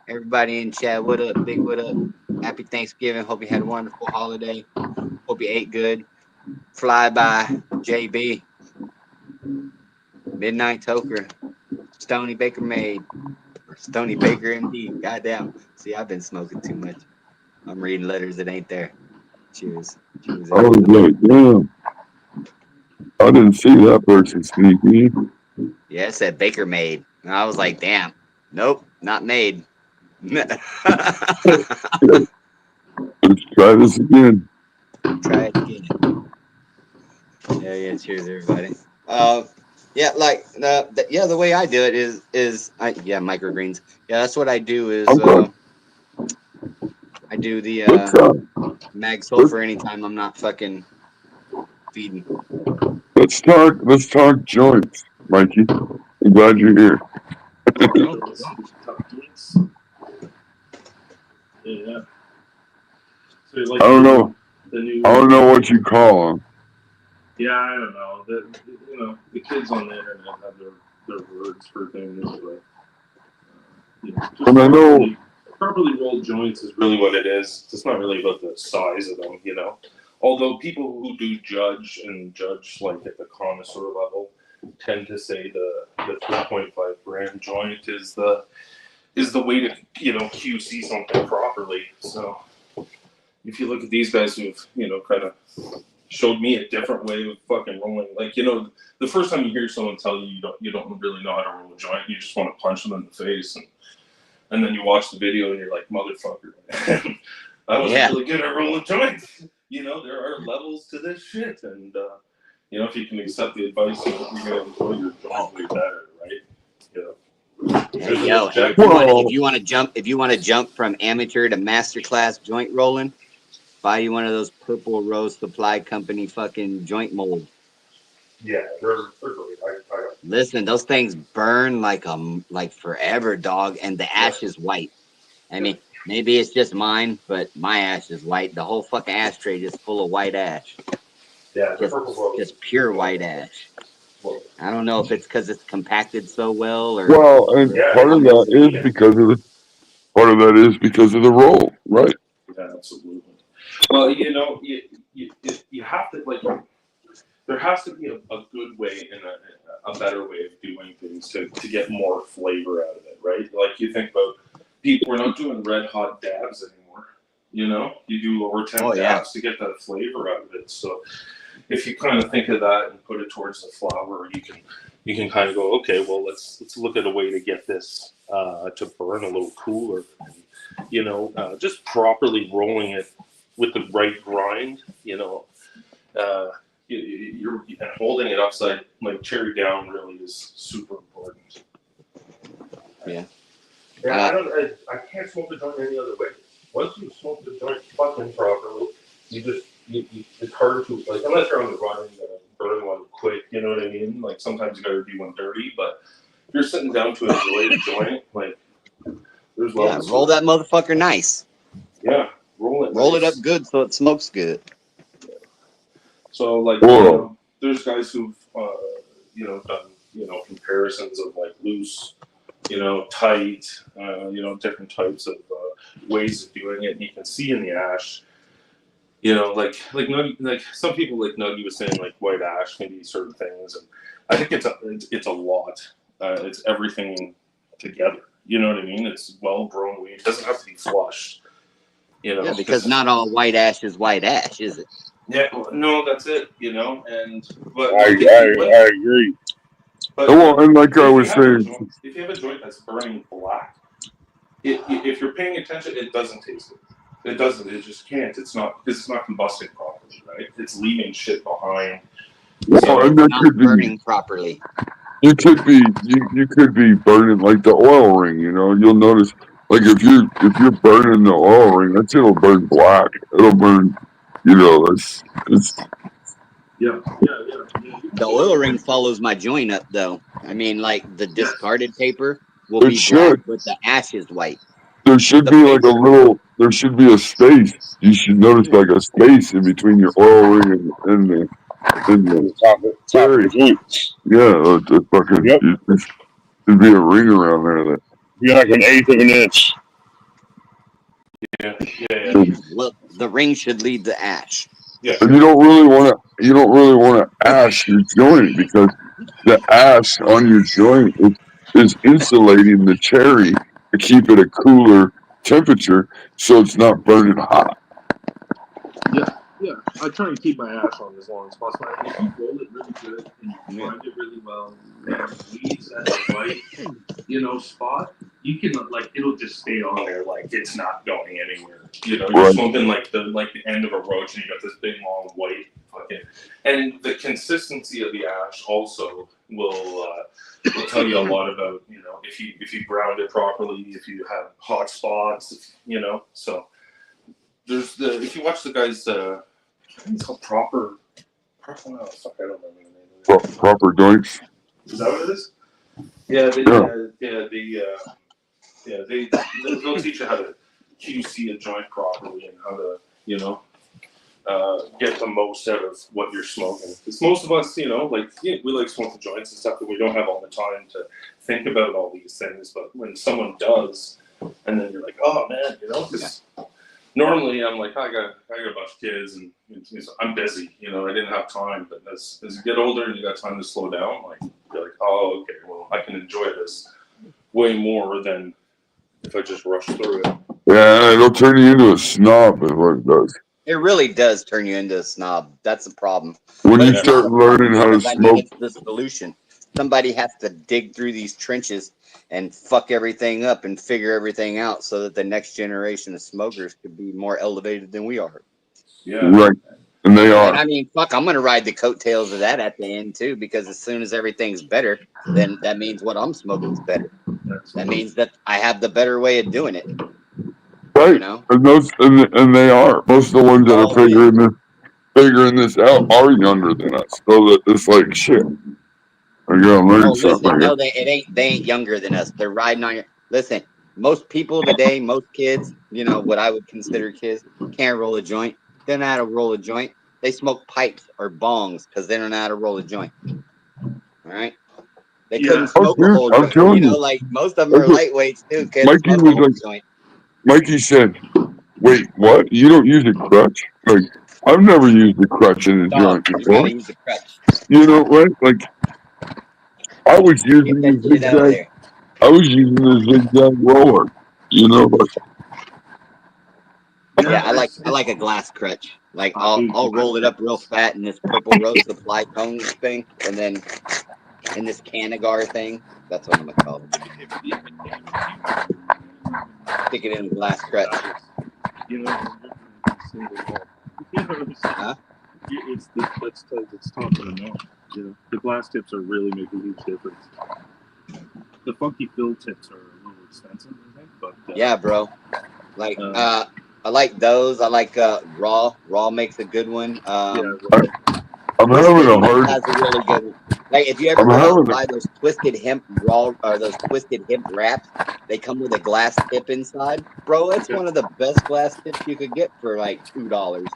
everybody in chat. What up? Big what up? Happy Thanksgiving. Hope you had a wonderful holiday. Hope you ate good. Flyby, JB, Midnight Toker, Stony Baker Maid, or Stony Baker MD. Goddamn. See, I've been smoking too much. I'm reading letters that ain't there. Cheers. Cheers. I was like, damn. I didn't see that person sneaky. Yeah, it said Baker Maid. And I was like, damn. Nope, not made. Let's try this again. Try it again. Yeah, cheers, everybody. Yeah, like the way I do it is microgreens. Yeah, that's what I do is I do the mag sulfur anytime I'm not fucking feeding. Let's talk joints, Mikey. I'm glad you're here. Yeah. So like I don't know. The new, I don't know what you call them. Yeah, I don't know. The kids on the internet have their words for things, but And I know properly rolled joints is really what it is. It's not really about the size of them, Although people who do judge like at the connoisseur level tend to say the 3.5 gram joint is the way to QC something properly. So if you look at these guys who've kind of showed me a different way of fucking rolling, like the first time you hear someone tell you you don't really know how to roll a joint, you just want to punch them in the face, and then you watch the video and you're like, motherfucker, I wasn't really good at rolling joints. There are levels to this shit, and if you can accept the advice, you're gonna enjoy your joint way better, right? Hey, if you want to jump from amateur to masterclass joint rolling, buy you one of those Purple Rose Supply Company fucking joint molds. Yeah, they're great. Listen, those things burn like forever, dog, and the ash is white. I mean, maybe it's just mine, but my ash is white. The whole fucking ashtray is full of white ash. Yeah, just pure white ash. I don't know if it's because it's compacted so well, or and part of that is because of the roll, right? Yeah, absolutely. Well, you have to there has to be a good way and a better way of doing things to get more flavor out of it, right? Like you think about people, we're not doing red hot dabs anymore. You do lower temp dabs to get that flavor out of it. So if you kind of think of that and put it towards the flower, you can kind of go, okay, well let's look at a way to get this to burn a little cooler. Just properly rolling it with the right grind. You're and holding it upside, like cherry down, really is super important. Yeah. I can't smoke the joint any other way. Once you smoke the joint fucking properly, it's harder to, like, unless you're on the run and you gotta burn one quick, you know what I mean? Like sometimes you gotta do one dirty, but if you're sitting down to enjoy the joint, like there's levels. Roll that motherfucker nice. Yeah, roll it. Roll it up good so it smokes good. So like there's guys who've done comparisons of like loose, tight, different types of ways of doing it, and you can see in the ash, like some people, like Nuggy was saying, like white ash can be certain things, and I think it's a lot. It's everything together. You know what I mean? It's well grown weed. It doesn't have to be flushed. Yeah, because not all white ash is white ash, is it? Yeah, no, that's it. But I agree. But and like I was saying, if you have a joint that's burning black, if you're paying attention, it doesn't taste good. It doesn't. It just can't. It's not, because it's not combusting properly, right? It's leaving shit behind. And that not burning properly. You could be burning like the oil ring. You'll notice, like if you're burning the oil ring, it'll burn black. It'll burn. It's. Yeah. The oil ring follows my joint up, though. I mean, like the discarded paper will be black, but the ash is white. There should be like there should be a space. You should notice like a space in between your oil ring and the in the top of cherry. the glutes. Yeah, the fucking. Yep. There'd be a ring around there that. Be like 1/8 of an inch. Yeah. Look, the ring should lead to ash. Yeah. And you don't really want to ash your joint because the ash on your joint is insulating the cherry to keep it a cooler temperature, so it's not burning hot. Yeah, I try and keep my ash on as long as possible. And if you roll it really good and you grind it really well, and weeds at the right, spot, you can it'll just stay on there like it's not going anywhere. You're Right. smoking like the end of a roach, and you got this big long white fucking. And the consistency of the ash also will tell you a lot about if you ground it properly, if you have hot spots, so. There's if you watch the guys, I think it's called proper. Oh, fuck, I don't remember the name of it. Proper joints. Is that what it is? Yeah, they'll teach you how to QC a joint properly and how to, get the most out of what you're smoking. Because most of us, we like smoking joints and stuff, but we don't have all the time to think about all these things. But when someone does, and then you're like, oh man, because. Normally, I'm like, I got a bunch of kids, and I'm busy. I didn't have time. But as you get older and you got time to slow down, you're like, oh, okay, well, I can enjoy this way more than if I just rush through it. Yeah, it'll turn you into a snob, is what it does. It really does turn you into a snob. That's the problem. When But you it's start not the learning how to because, I mean, smoke, it's the solution. Somebody has to dig through these trenches and fuck everything up and figure everything out so that the next generation of smokers could be more elevated than we are. Yeah. right? And they are. And I mean, fuck, I'm gonna ride the coattails of that at the end too, because as soon as everything's better, then that means what I'm smoking is better. That means that I have the better way of doing it. Right. And they are. Most of the ones that are figuring this out are younger than us. So that it's like shit. I gotta learn something. Listen, no, they ain't younger than us. They're riding on your. Listen, most people today, most kids, what I would consider kids, can't roll a joint. They don't know how to roll a joint. They smoke pipes or bongs because they don't know how to roll a joint. All right. They couldn't smoke a whole joint. Most of them are lightweights too. Mikey was like, joint. Mikey said, "Wait, what? You don't use a crutch? Like, I've never used a crutch in a joint before. You gotta use a crutch. You know what? Like, I was using the zigzag. I was using the zigzag roller. Yeah, I like a glass crutch. Like I'll roll it up real fat in this purple rose supply cone thing, and then in this Canagar thing. That's what I'm gonna call it. Stick it in a glass crutch. Huh? It's because it's tough and enough. The glass tips are really making a huge difference. The funky fill tips are a little expensive, I think, but yeah, bro. Like I like those. I like raw. Raw makes a good one. I'm having a hard. Has a really good one. Like if you ever go out and buy those twisted hemp raw or those twisted hemp wraps, they come with a glass tip inside, bro. It's one of the best glass tips you could get for like $2.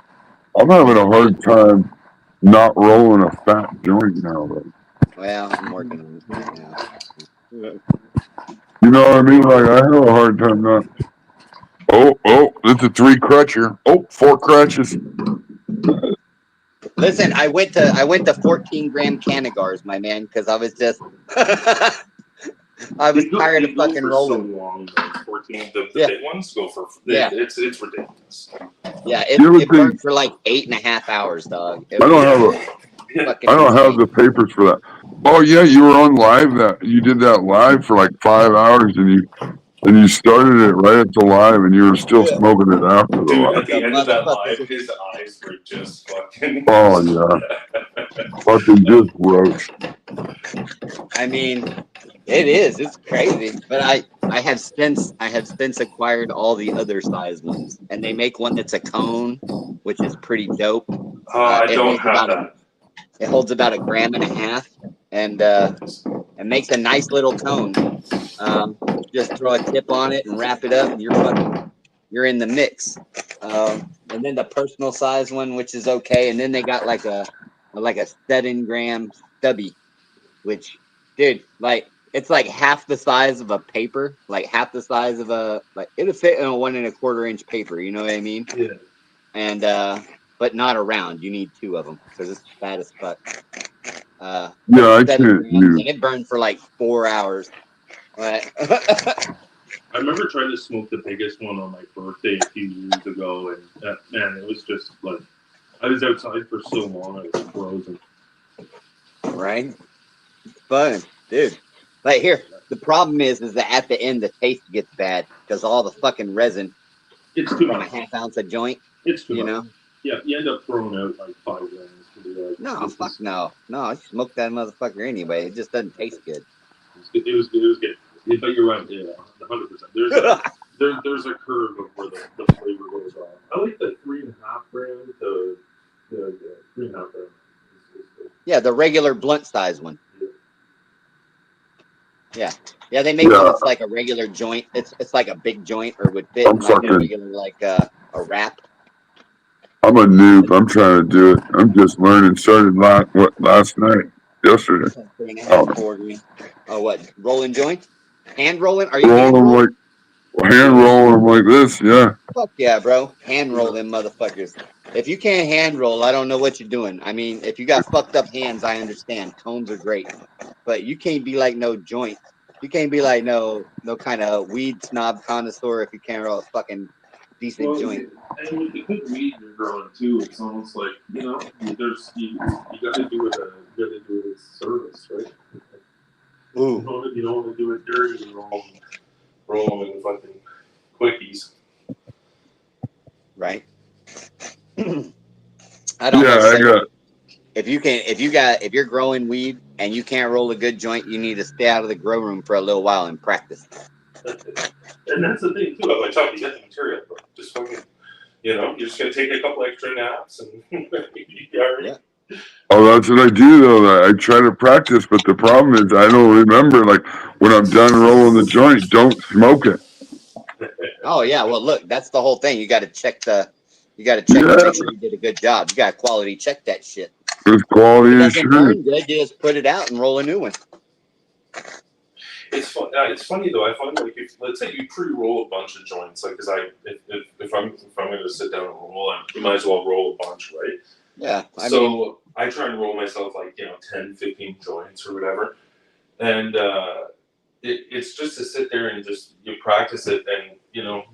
I'm having a hard time not rolling a fat joint now, though. Well, I'm working on it right now. You know what I mean? Like I have a hard time not. Oh, it's a 3 crutcher. Oh, 4 crutches. Listen, I went to 14 gram Canagars, my man, because I was just I was tired of fucking rolling. So long, 14, the big ones go for it's ridiculous. Yeah, it burned for like 8.5 hours, dog. I don't have the papers for that. Oh yeah, you were on live you did that live for like 5 hours and you started it right at the live and you were still smoking it after the live. At the end of that live, his eyes were just fucking. Oh yeah, fucking just roach. I mean, it is. It's crazy, but I have since acquired all the other size ones, and they make one that's a cone, which is pretty dope. I don't have that. It holds about 1.5 grams, and it makes a nice little cone. Just throw a tip on it and wrap it up, and you're in the mix. And then the personal size one, which is okay, and then they got like a like a 7-gram stubby, which, dude, like it's like half the size of a paper, like half the size of a like it'll fit in a 1 1/4 inch paper. You know what I mean? Yeah. And but not around. You need 2 of them because it's fat as fuck. Yeah, I 7 can't grams, do. and it burned for like 4 hours. Right. I remember trying to smoke the biggest one on my birthday a few years ago, and man, it was just like I was outside for so long, I was frozen. Right. Fun, dude. Like here, the problem is that at the end the taste gets bad because all the fucking resin It's too from a much. ½ ounce a joint. It's too You much. know? Yeah, you end up throwing out like 5 grams. To be like, No, fuck no. No, you smoke that motherfucker anyway. It just doesn't taste good. It was good. Yeah, but you're right. Yeah, 100%. There's a curve of where the flavor goes off. I like the 3.5 gram to the 3.5 gram. Yeah, the regular blunt size one. Yeah. Yeah, they make Yeah. one that's like a regular joint. It's like a big joint, or would fit I'm in like a fucking- regular like a wrap. I'm a noob. I'm trying to do it. I'm just learning. Started last night, yesterday. 3.5, 4 grams. Oh, what? Rolling joint? Hand rolling? Are you hand Rolling rolling? like hand rolling them like this. Yeah. Fuck yeah, bro. Hand roll them motherfuckers. If you can't hand roll, I don't know what you're doing. I mean, if you got fucked up hands, I understand. Cones are great. But you can't be like no joint. You can't be like no kind of weed snob connoisseur if you can't roll a fucking decent joint. And with the good weed you're growing too, it's almost like you got to do it as service, right? Ooh. You don't want to do it dirty and roll them in fucking quickies. Right. I'd almost say if you're growing weed and you can't roll a good joint, you need to stay out of the grow room for a little while and practice. And that's the thing too. I'm like, Chuck, you get the material, but just fucking, you're just gonna take a couple extra naps and Yeah. Oh, that's what I do though. I try to practice, but the problem is I don't remember. Like when I'm done rolling the joint, don't smoke it. Oh yeah. Well, look, that's the whole thing. You got to check to Yeah. make sure you did a good job. You got to quality check that shit. There's If it quality doesn't assurance. burn good, you just put it out and roll a new one. It's fun. It's funny though. I find like if let's say you pre-roll a bunch of joints, like because if I'm going to sit down and roll, you might as well roll a bunch, right? Yeah. I try and roll myself like 10, 15 joints or whatever, and it's just to sit there and just you practice it, and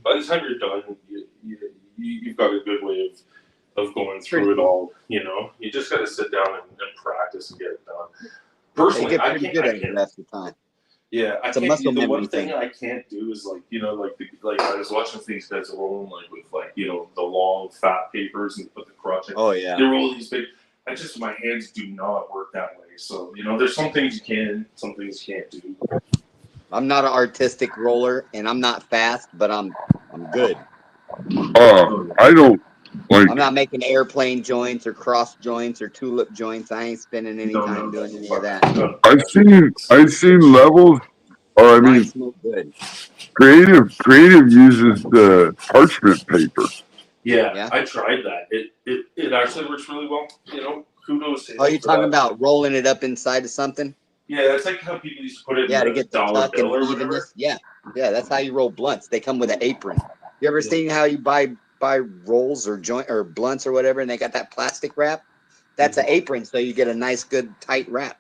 by the time you're done, you've got a good way of going through it all. You just got to sit down and practice and get it done. Personally, get pretty good at it rest of the time. Yeah, It's a muscle the memory one thing thing. I can't do is like I was watching these guys rolling like with the long fat papers and put the crotch in. Oh yeah. They roll these big. My hands do not work that way. So there's some things you can, some things you can't do. I'm not an artistic roller, and I'm not fast, but I'm good. I don't like. I'm not making airplane joints or cross joints or tulip joints. I ain't spending any time doing any of that. I've seen levels, or I Mine mean, smoke good. creative uses the parchment paper. Yeah, I tried that. It actually works really well. Kudos to him. Oh, you talking about rolling it up inside of something? Yeah, that's like how people used to put it Yeah, in to get the dollar tuck and bill or whatever. evenness. Yeah, that's how you roll blunts. They come with an apron. You ever seen how you buy rolls or joint or blunts or whatever, and they got that plastic wrap? That's an apron, so you get a nice, good, tight wrap.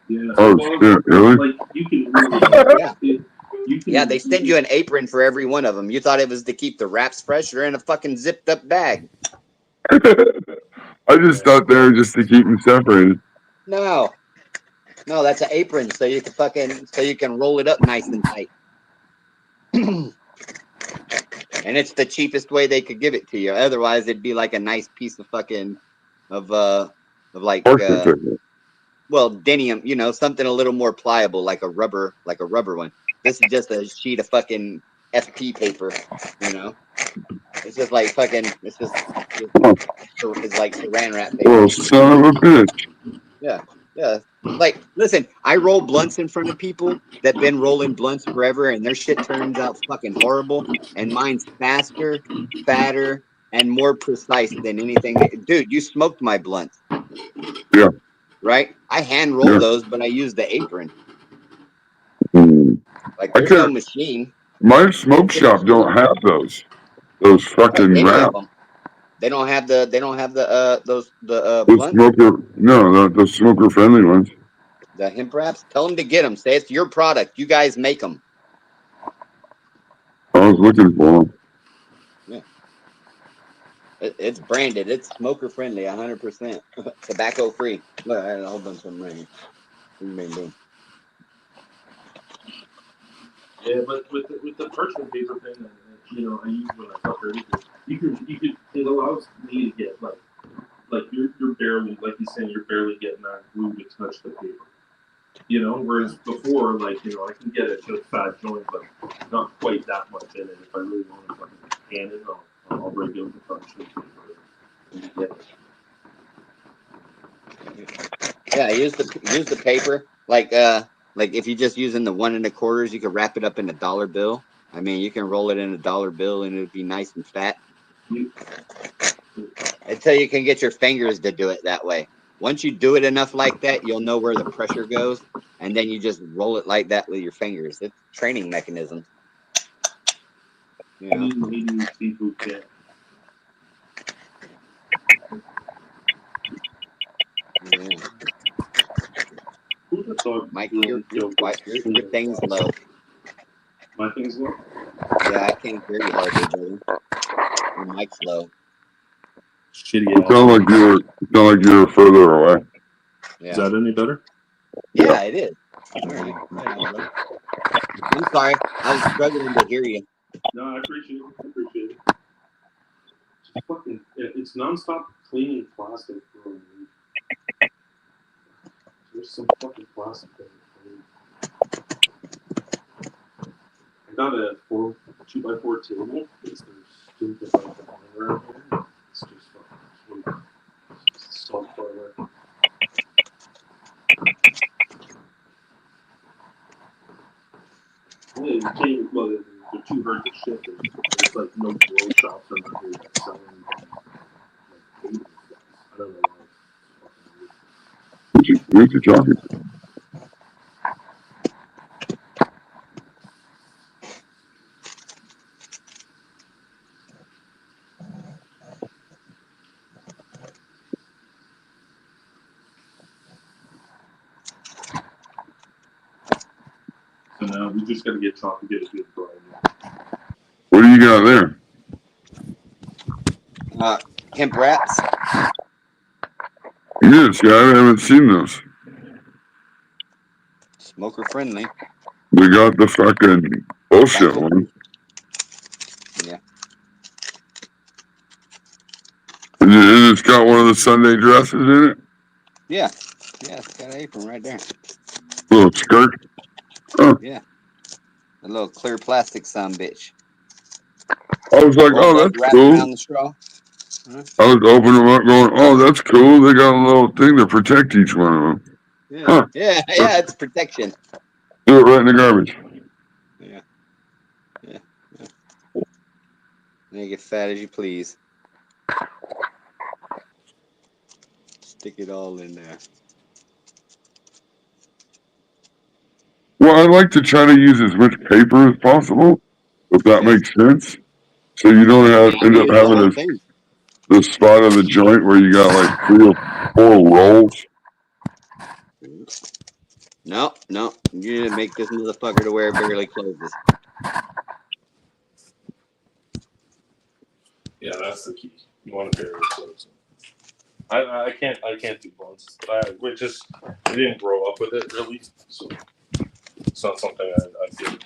Yeah. Oh shit! Really? Like you can really. Yeah, they send you an apron for every one of them. You thought it was to keep the wraps fresh? They're in a fucking zipped up bag. I just thought they were just to keep them separated. No, that's an apron, so you can roll it up nice and tight. And it's the cheapest way they could give it to you. Otherwise, it'd be like a nice piece of fucking denium, something a little more pliable, like a rubber one. This is just a sheet of fucking FP paper. It's just like fucking. It's like saran wrap paper. Well, son of a bitch. Yeah. Like, listen, I roll blunts in front of people that been rolling blunts forever, and their shit turns out fucking horrible. And mine's faster, fatter, and more precise than anything. Dude, you smoked my blunts. Yeah. Right? I hand roll those, but I use the apron. Like there's no machine. My smoke shop don't have those. Those fucking Any wraps. of them. They don't have the those The blunt, smoker, no, the smoker friendly ones. the hemp wraps. Tell them to get them. Say it's your product. You guys make them. I was looking for them. Yeah. It's branded. It's smoker friendly, 100%. Tobacco free. Look, I had a whole bunch of them right here. Boom, boom, boom. Yeah, but with the parchment paper thing, you know, I use when I got ready. You could it allows me to get like you're barely, like he's saying, you're barely getting that glue to touch the paper. You know, whereas before, like, you know, I can get a good fat joint, but not quite that much in it. If I really want to fucking can it, I'll break out the parchment paper and get it. Yeah, use the paper. Like if you're just using the 1 1/4, you could wrap it up in a dollar bill. I mean, you can roll it in a dollar bill and it'd be nice and fat. Until you can get your fingers to do it that way. Once you do it enough like that, you'll know where the pressure goes, and then you just roll it like that with your fingers. It's training mechanisms. You know? Seafood can. Yeah. Mike, your thing's low. My thing's low? Yeah, I can't hear you hardly, brother. Your mic's low. Shitty. It sound like you're further away. Yeah. Is that any better? Yeah, it is. All right. I'm sorry. I was struggling to hear you. No, I appreciate it. Just fucking, it's nonstop cleaning plastic for a week. There's some fucking plastic there. I got a 2x4 table. There's stupid like around here. It's just fucking salt toilet. Yeah, you can't. Well, they're too hard to ship. There's like no grow shops around here that sell anything like tables. I don't know why. Who's you talking? So now we just got to get chalk and get a good grind. What do you got there? Hemp wraps. Yes, yeah, I haven't seen those. Smoker friendly. We got the fucking bullshit one. Yeah. And it's got one of the Sunday dresses in it? Yeah. Yeah, it's got an apron right there. Little skirt? Oh. Yeah. A little clear plastic bitch. I was like, Rolled oh, up, that's wrapped cool. around the straw. Huh? I was opening them up going, oh, that's cool. They got a little thing to protect each one of them. Yeah. Huh. Yeah, it's protection. Do it right in the garbage. Yeah. Make it fat as you please. Stick it all in there. Well, I like to try to use as much paper as possible, if that makes sense. So you don't end up having the spot of the joint where you got like 3 or 4 rolls. No. You need to make this motherfucker to where it barely closes. Yeah, that's the key. You want to barely close it. I can't do blunts. We didn't grow up with it really, so it's not something I feel.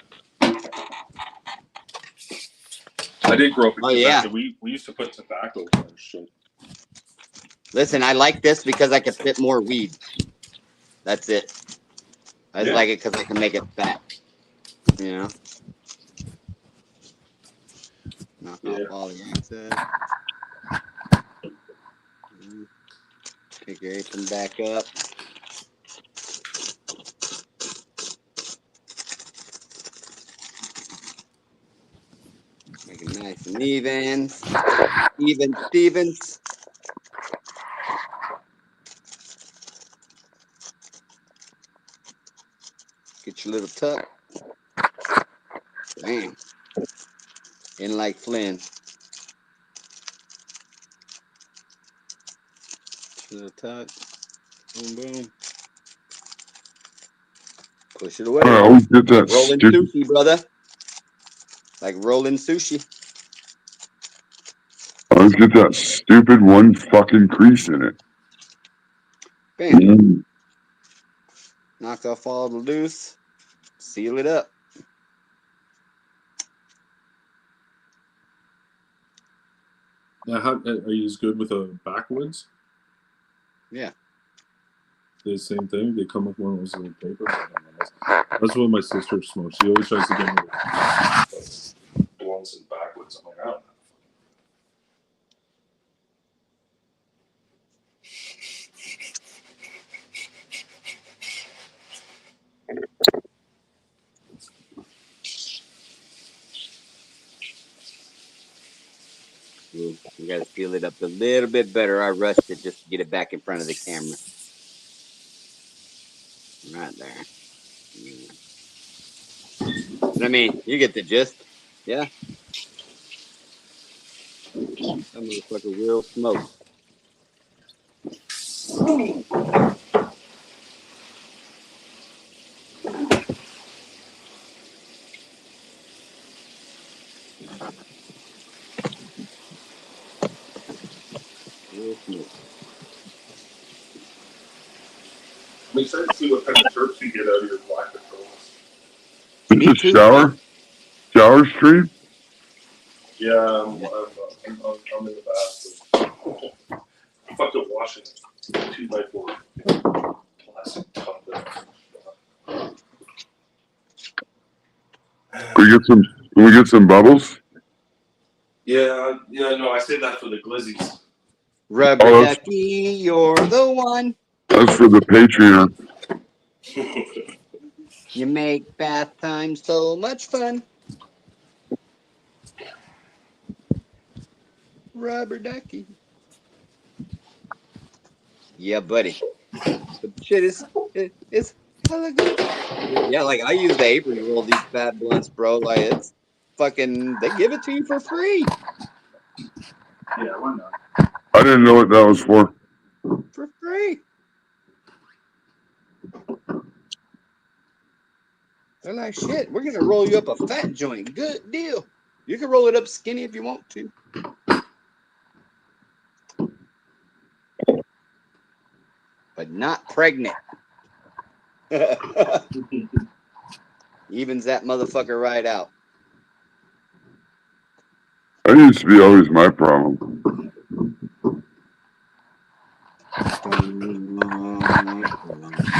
I did grow up with tobacco. We used to put tobacco in our shit. Listen, I like this because I can fit more weed. That's it. I just like it because I can make it fat. You know? Knock off all the excess. Pick your apron back up. Make it nice and even. Even Stevens. Get your little tuck. Bam. In like Flynn. Little tuck. Boom, boom. Push it away. I always get that Rolling stupid. sushi, brother. Like rolling sushi. I always get that stupid one fucking crease in it. Bam. Mm. Knock off all the loose. Seal it up. Now, are you as good with a backwoods? Yeah. The same thing. They come with one of those little papers. That's what my sister smokes. She always tries to get me blunts and backwoods. I'm like, I don't know. You gotta seal it up a little bit better. I rushed it just to get it back in front of the camera. Right there. Yeah. I mean, you get the gist. Yeah. That motherfucker will smoke. Will smoke. I'm excited to see what kind of terps you get out of your black controls. Me It's a too. shower stream. Yeah, I'm in the bath. I'm fucking washing it. 2x4 plastic tub. Can we get some bubbles? Yeah, no, I say that for the glizzies. Rubber Oh, ducky, you're the one. that's for the Patreon. You make bath time so much fun. Rubber ducky. Yeah, buddy. But shit it's hella good. Yeah, like I use the apron to roll these fat blunts, bro. Like it's fucking they give it to you for free. Yeah, why not? I didn't know what that was for. For free. They're like, shit, we're gonna roll you up a fat joint. Good deal. You can roll it up skinny if you want to. But not pregnant. Evens that motherfucker right out. That used to be always my problem.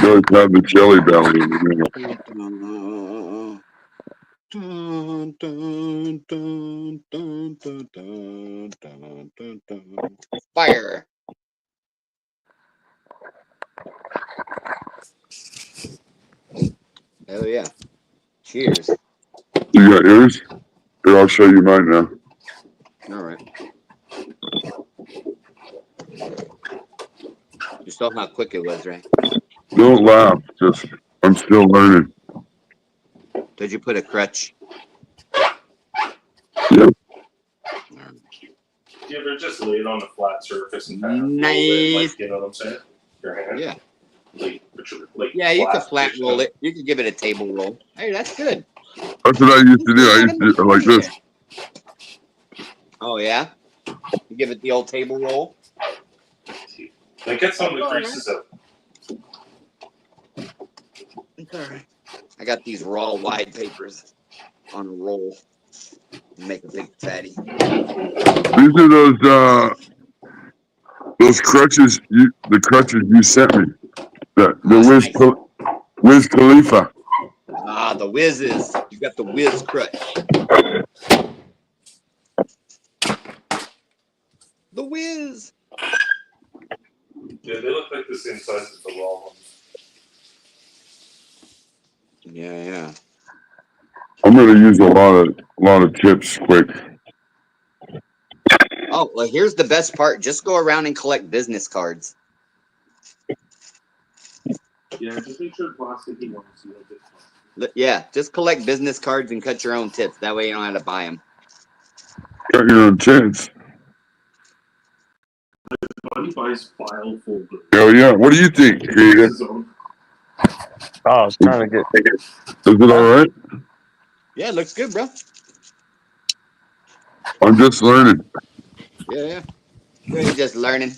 You always have the jelly belly in the middle. Fire. Hell yeah. Cheers. You got yours? Here, I'll show you mine now. All right. You saw how quick it was, right? Don't laugh. Just, I'm still learning. Did you put a crutch? Yeah. You ever just lay it on a flat surface and kind of roll it, Nice. like, you know what I'm saying? Your hand. Yeah. Like Yeah, you could flat fish roll down. it. You could give it a table roll. Hey, that's good. That's what I used to do. I used to do like this. Oh yeah? You give it the old table roll? Like, get some of the creases out. It's all right. I got these raw wide papers on a roll. Make a big fatty. These are those crutches. The crutches you sent me. The Nice. Wiz Khalifa. Ah, the whizzes. You got the whiz crutch. The whiz. Yeah, they look like the same size as the raw ones. Yeah. I'm gonna use a lot of tips quick. Oh, well, here's the best part. Just go around and collect business cards. Yeah, just make sure plastic ones. Yeah, just collect business cards and cut your own tips. That way you don't have to buy them. Got your own chance. Buddy buys file folder. Oh yeah. What do you think, Creative? Oh, I was trying to get. Is it all right? Yeah, it looks good, bro. I'm just learning. Yeah. We're just learning.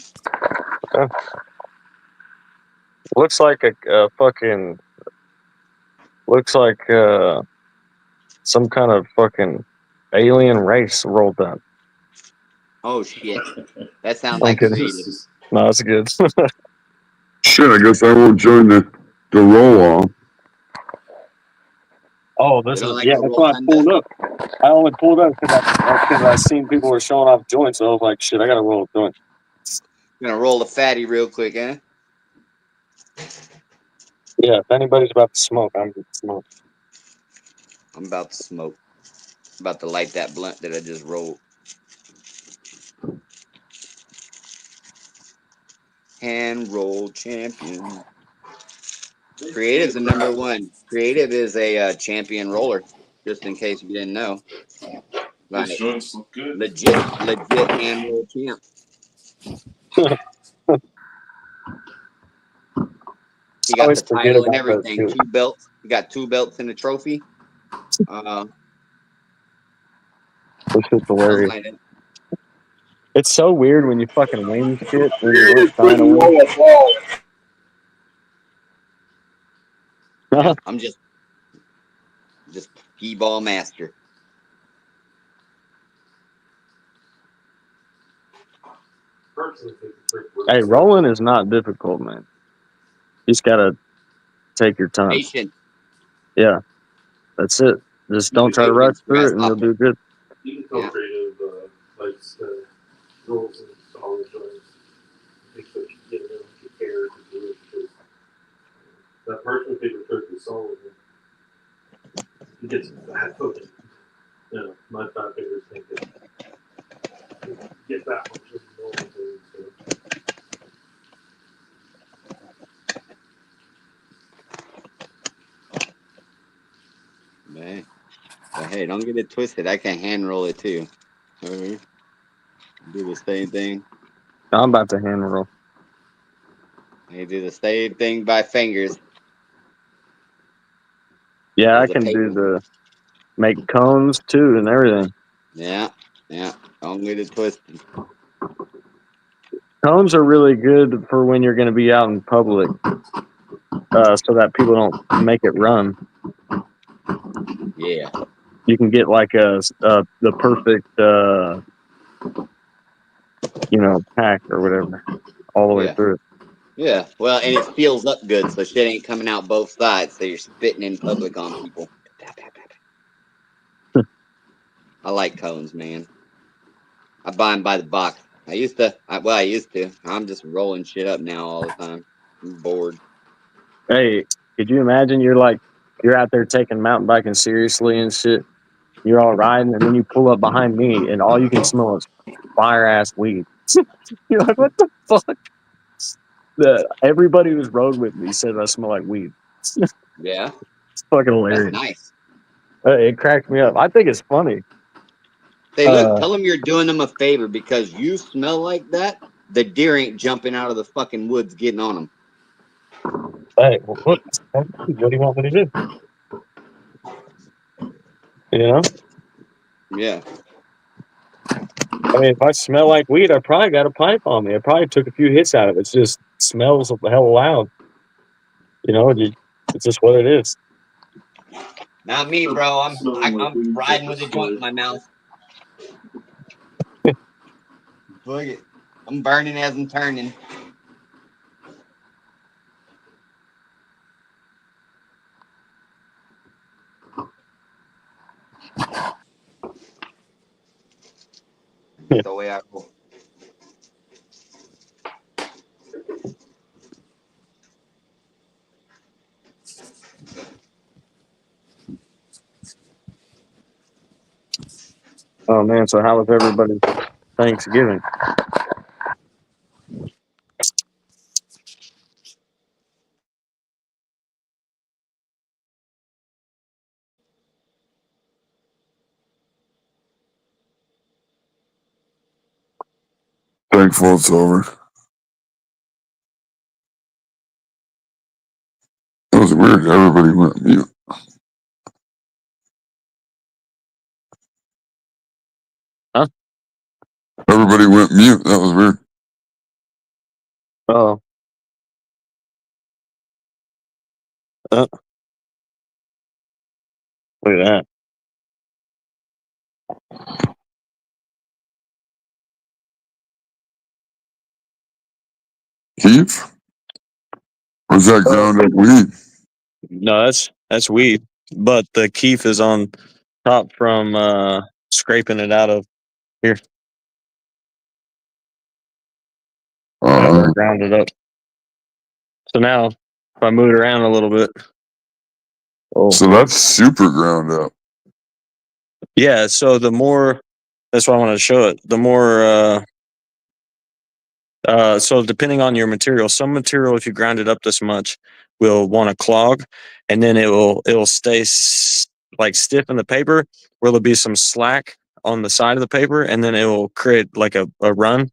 Looks like a fucking. Looks like some kind of fucking alien race rolled up. Oh shit. That sounds I'm like kidding. creative. No, that's good. Shit, I guess I won't join the roll off. Oh, You this don't is like yeah. the That's why I Rotunda? pulled up. I only pulled up because I seen people were showing off joints. So I was like, shit, I gotta roll a joint. Gonna roll a fatty real quick, eh? Yeah, if anybody's about to smoke, I'm gonna smoke. I'm about to smoke. About to light that blunt that I just rolled. Hand roll champion. Creative's the number one. Creative is a champion roller. Just in case you didn't know. These Like joints look good. legit hand roll champ. He I got always the forget title and about that everything. too. 2 belts. He got 2 belts and a trophy. This shit's Something hilarious. like that. It's so weird when you fucking win shit when you weren't Creative trying to couldn't win. roll a ball. Yeah, I'm just p-ball master. Hey, rolling is not difficult, man. You just gotta take your time. Patient. Yeah, that's it. Just don't try to rush Patience, through it, and you'll do good. You can tell Yeah. creative likes rolls and solid joints. Thinks that you get them to care to do it because that person with paper turkey is solid. He gets fat cooking. You know, my fat fingers think that get that much of the normal food. So. Man. But hey, don't get it twisted. I can hand roll it too. Do the same thing. I'm about to hand roll. I do the same thing by fingers. Yeah, I As a can do paper. the make cones too and everything. Yeah. Don't get it twisted. Cones are really good for when you're going to be out in public, so that people don't make it run. Yeah. You can get like the perfect pack or whatever all the way Yeah. through. Yeah. Well, and it seals up good, so shit ain't coming out both sides, so you're spitting in public on people. I like cones, man. I buy them by the box. I used to. I'm just rolling shit up now all the time. I'm bored. Hey, could you imagine you're out there taking mountain biking seriously and shit? You're all riding, and then you pull up behind me, and all you can smell is fire ass weed. You're like, what the fuck? Everybody who's rode with me said I smell like weed. Yeah. It's fucking That's hilarious. nice. It cracks me up. I think it's funny. Say, look, tell them you're doing them a favor because you smell like that. The deer ain't jumping out of the fucking woods getting on them. Hey, well, what do you want me to do? You know? Yeah. I mean, if I smell like weed, I probably got a pipe on me. I probably took a few hits out of it. It just smells hell loud. You know, it's just what it is. Not me, bro. I'm Smelling like weed riding like with a a joint in split. my mouth. Look it. I'm burning as I'm turning. That's the way I roll. Oh man, so how was everybody's Thanksgiving? Thankful it's over. That was weird. Everybody went mute. Huh? Everybody went mute. That was weird. Oh. Look at that. Keith? Where's that ground up weed? No, that's weed. But the keef is on top from scraping it out of here. Whenever I ground it up. So now, if I move it around a little bit. Oh. So that's super ground up. Yeah, so the more, that's why I wanted to show it. The more, so depending on your material, some material, if you ground it up this much, will want to clog, and then it'll stay like stiff in the paper, where there'll be some slack on the side of the paper, and then it will create like a run.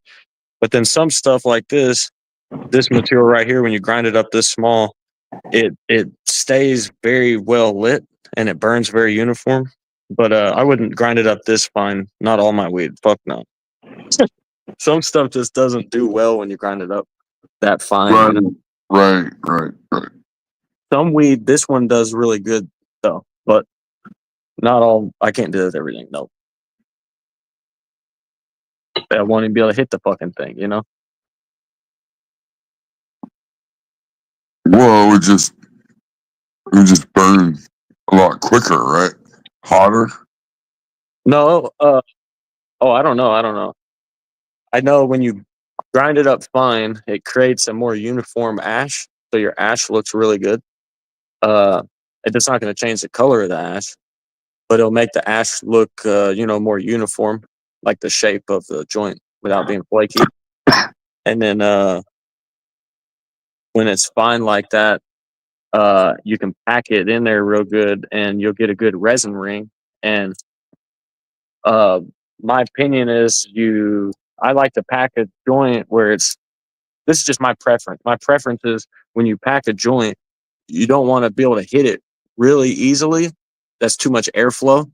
But then some stuff like this material right here, when you grind it up this small, it stays very well lit and it burns very uniform. But I wouldn't grind it up this fine. Not all my weed. Fuck no. Some stuff just doesn't do well when you grind it up that fine. Right, You know? right. Some weed, this one does really good though, but not all. I can't do it with everything. No, I won't even be able to hit the fucking thing. You know. Well, it would just burn a lot quicker, right? Hotter. No. Oh, I don't know. I know when you grind it up fine, it creates a more uniform ash, so your ash looks really good. It's not going to change the color of the ash, but it'll make the ash look, more uniform, like the shape of the joint without being flaky. And then when it's fine like that, you can pack it in there real good, and you'll get a good resin ring. And my opinion is, I like to pack a joint where it's. This is just my preference. My preference is when you pack a joint, you don't want to be able to hit it really easily. That's too much airflow,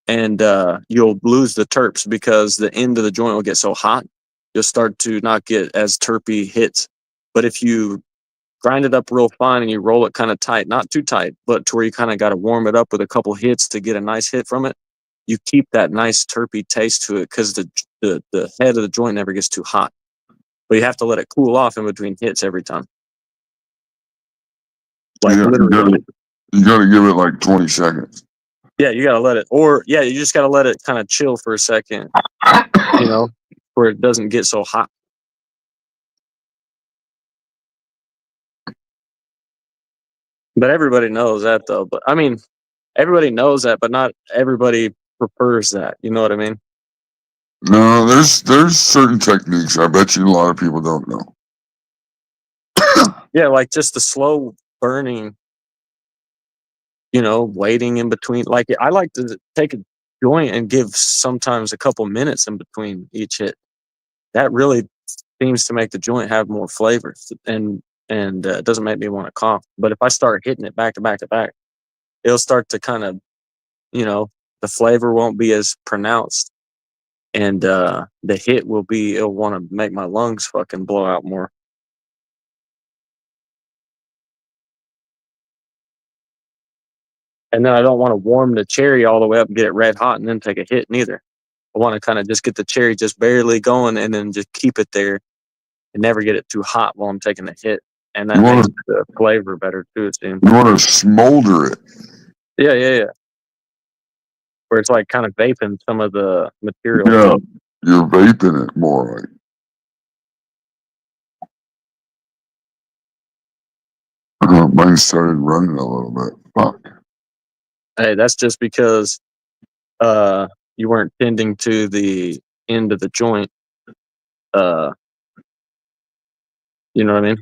and you'll lose the terps because the end of the joint will get so hot. You'll start to not get as terpy hits. But if you grind it up real fine and you roll it kind of tight, not too tight, but to where you kind of got to warm it up with a couple hits to get a nice hit from it, you keep that nice terpy taste to it because the head of the joint never gets too hot. But you have to let it cool off in between hits every time. Like literally. You gotta give it like 20 seconds. Yeah, you gotta let it, you just gotta let it kind of chill for a second, where it doesn't get so hot. But everybody knows that though. But I mean, everybody knows that, but not everybody prefers that. You know what I mean? No, there's certain techniques I bet you a lot of people don't know. Yeah, like just the slow burning, waiting in between. Like I like to take a joint and give sometimes a couple minutes in between each hit. That really seems to make the joint have more flavor, and it doesn't make me want to cough. But if I start hitting it back to back to back, it'll start to kind of, the flavor won't be as pronounced, and the hit it'll want to make my lungs fucking blow out more. And then I don't want to warm the cherry all the way up and get it red hot and then take a hit neither. I want to kind of just get the cherry just barely going and then just keep it there and never get it too hot while I'm taking the hit. And that makes the flavor better too, it seems. You want to smolder it. Yeah. Where it's like kind of vaping some of the material. Yeah, you're vaping it more like. Mine started running a little bit. Fuck. Hey, that's just because you weren't tending to the end of the joint. You know what I mean?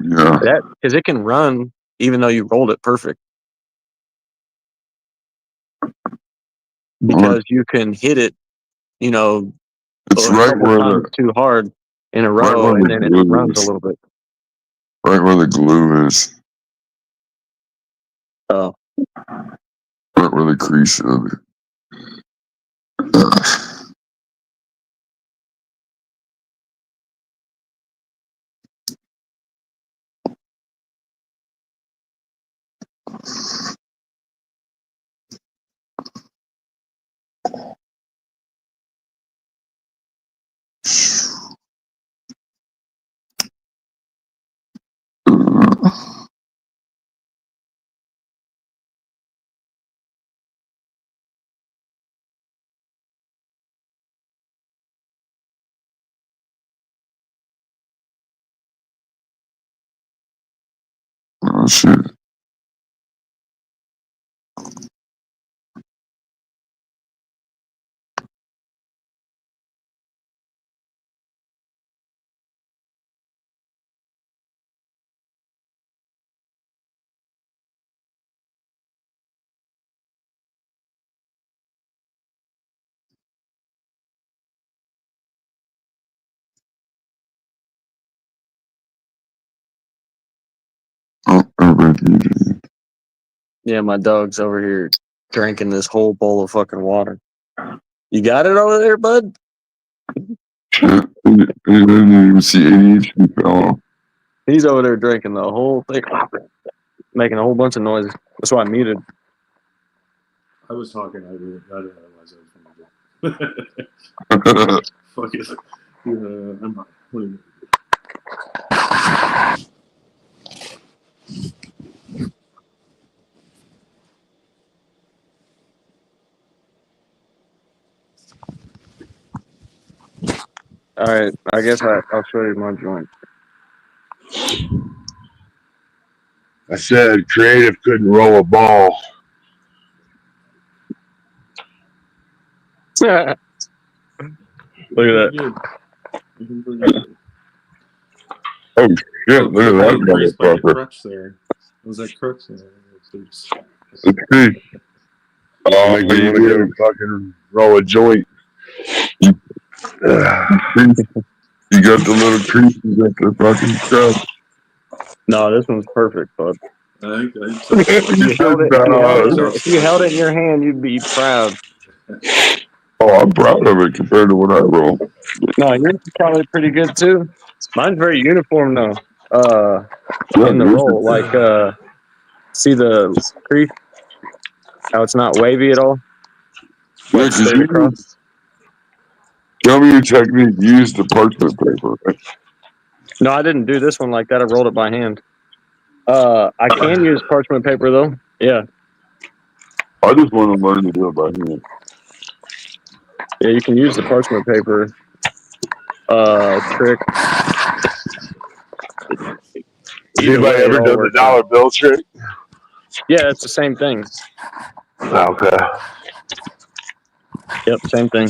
Yeah. Because it can run even though you rolled it perfect. Because you can hit it, It's a right couple where times too hard in a right row, where and the then it glue runs a is. little bit. Right where the glue is. Oh, Right where the crease is. Oh shit. Oh, yeah, my dog's over here drinking this whole bowl of fucking water. You got it over there, bud? shit. You didn't even see ADHD fell off. He's over there drinking the whole thing, making a whole bunch of noises. That's why I muted. I was talking. I didn't realize I was going to fuck it. I'm not. What do you mean? All right, I guess I'll show you my joint. I said creative couldn't roll a ball. Look at that. Good. Pretty good. Oh shit, Oh, look at that increased by your motherfucker. crutch there. Was that crutch there? Let's see. Oh, Make me want to go fucking roll a joint. You got the little crease, you got the fucking stuff. No, this one's perfect, bud. I think If you held it in your hand, you'd be proud. Oh, I'm proud of it compared to what I roll. No, yours is probably pretty good too. Mine's very uniform though. Yeah, In the yours roll, like see the crease, how it's not wavy at all, Yeah, like 'cause straight you across. tell me your technique. Use the parchment paper. Right? No, I didn't do this one like that. I rolled it by hand. I can use parchment paper though. Yeah, I just want to learn to do it by hand. yeah, you can use the parchment paper trick. Has Either anybody way, it ever all done the works out. dollar bill trick? Yeah, it's the same thing. Okay. Yep, same thing.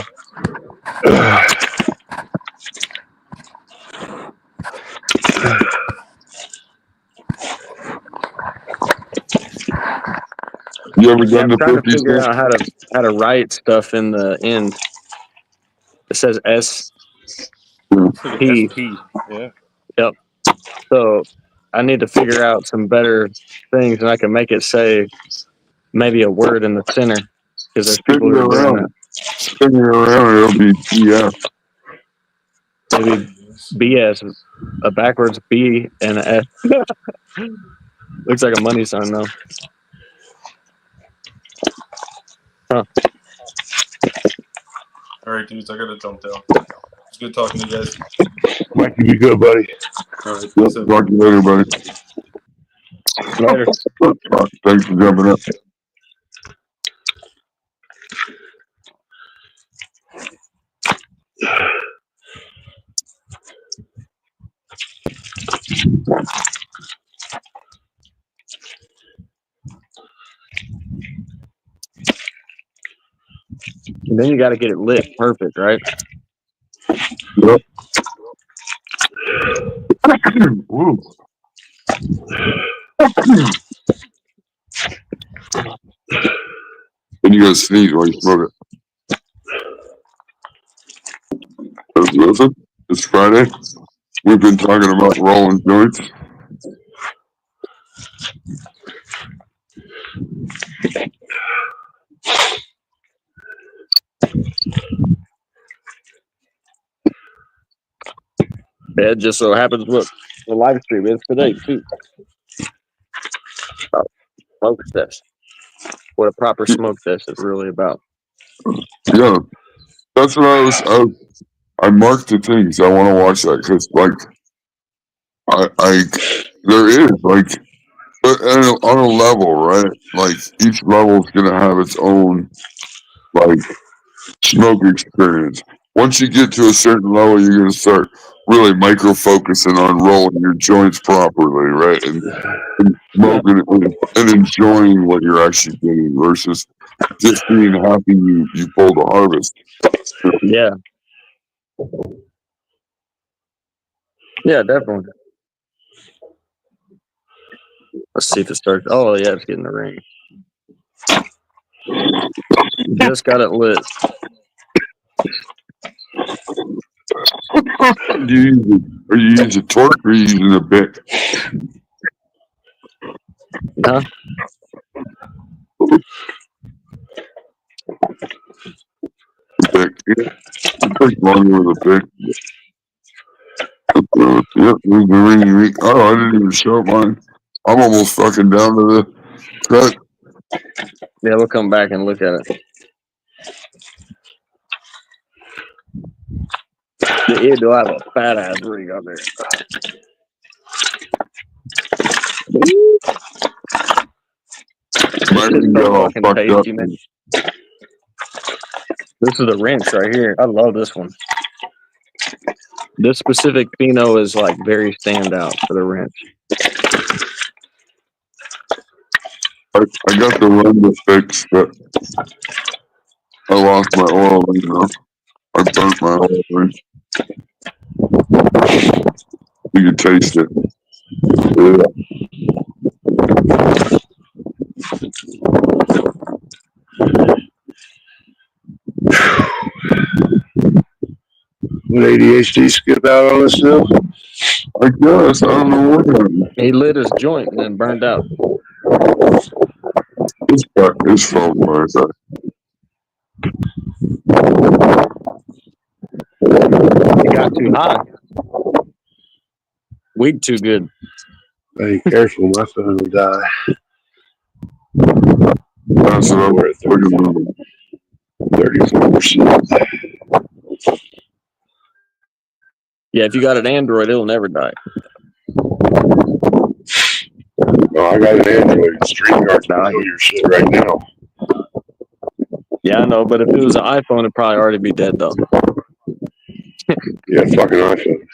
You ever Yeah, done I'm the trying to 50 figure cent? out how to write stuff in the end. It says S. it's like an SP. Yeah. Yep. So I need to figure out some better things, and I can make it say maybe a word in the center because there's people Spin it who are doing around. that. Spin it around. It'll be BS. Maybe BS, a backwards B and a S. Looks like a money sign though. Huh. All right, dudes. I gotta jump down. It's good talking to you guys. Mike, you be good, buddy. All right. Yep. Peace out. Talk to you later, buddy. Later. Thanks for jumping up. And then you got to get it lit perfect, right? Yep. Ooh. And you gotta sneeze while you smoke it. Joseph. It's Friday. We've been talking about rolling joints. Yeah, it just so happens what the live stream is today too. About smoke sesh. What a proper smoke sesh is really about. Yeah, that's what I marked the things. I want to watch that because, like, there is, like, but on a level, right? Like, each level is going to have its own, like, smoke experience. Once you get to a certain level, you're going to start really micro focusing on rolling your joints properly, right? And smoking it and enjoying what you're actually getting versus just being happy you pulled a harvest. Yeah. Yeah, definitely. Let's see if it starts. Oh, yeah, it's getting the ring. Just got it lit. Do are you using a torque or are you using a bic? Huh? Bic. It takes longer with a bic. Yep, there's the ring. Oh, I didn't even show mine. I'm almost fucking down to the cut. Yeah, we'll come back and look at it. Yeah, do I have a fat ass ring on there? Mine It's can so get all fucking fucked up. tasty, man. This is the wrench right here. I love this one. This specific pheno is like very standout for the wrench. I got the window fixed, but I lost my oil ring now. I burnt my oil ring. You can taste it. Yeah. Would ADHD skip out on us now? I guess. I don't know what happened. He lit his joint and then burned out. His phone was He got too high. Weed too good. Hey, careful, my phone will die. That's what I'm We're at 34%. Yeah, if you got an Android, it'll never die. No, I got an Android. StreamYard can kill your shit right now. Yeah, I know, but if it was an iPhone, it'd probably already be dead, though. Yeah, fucking iPhone.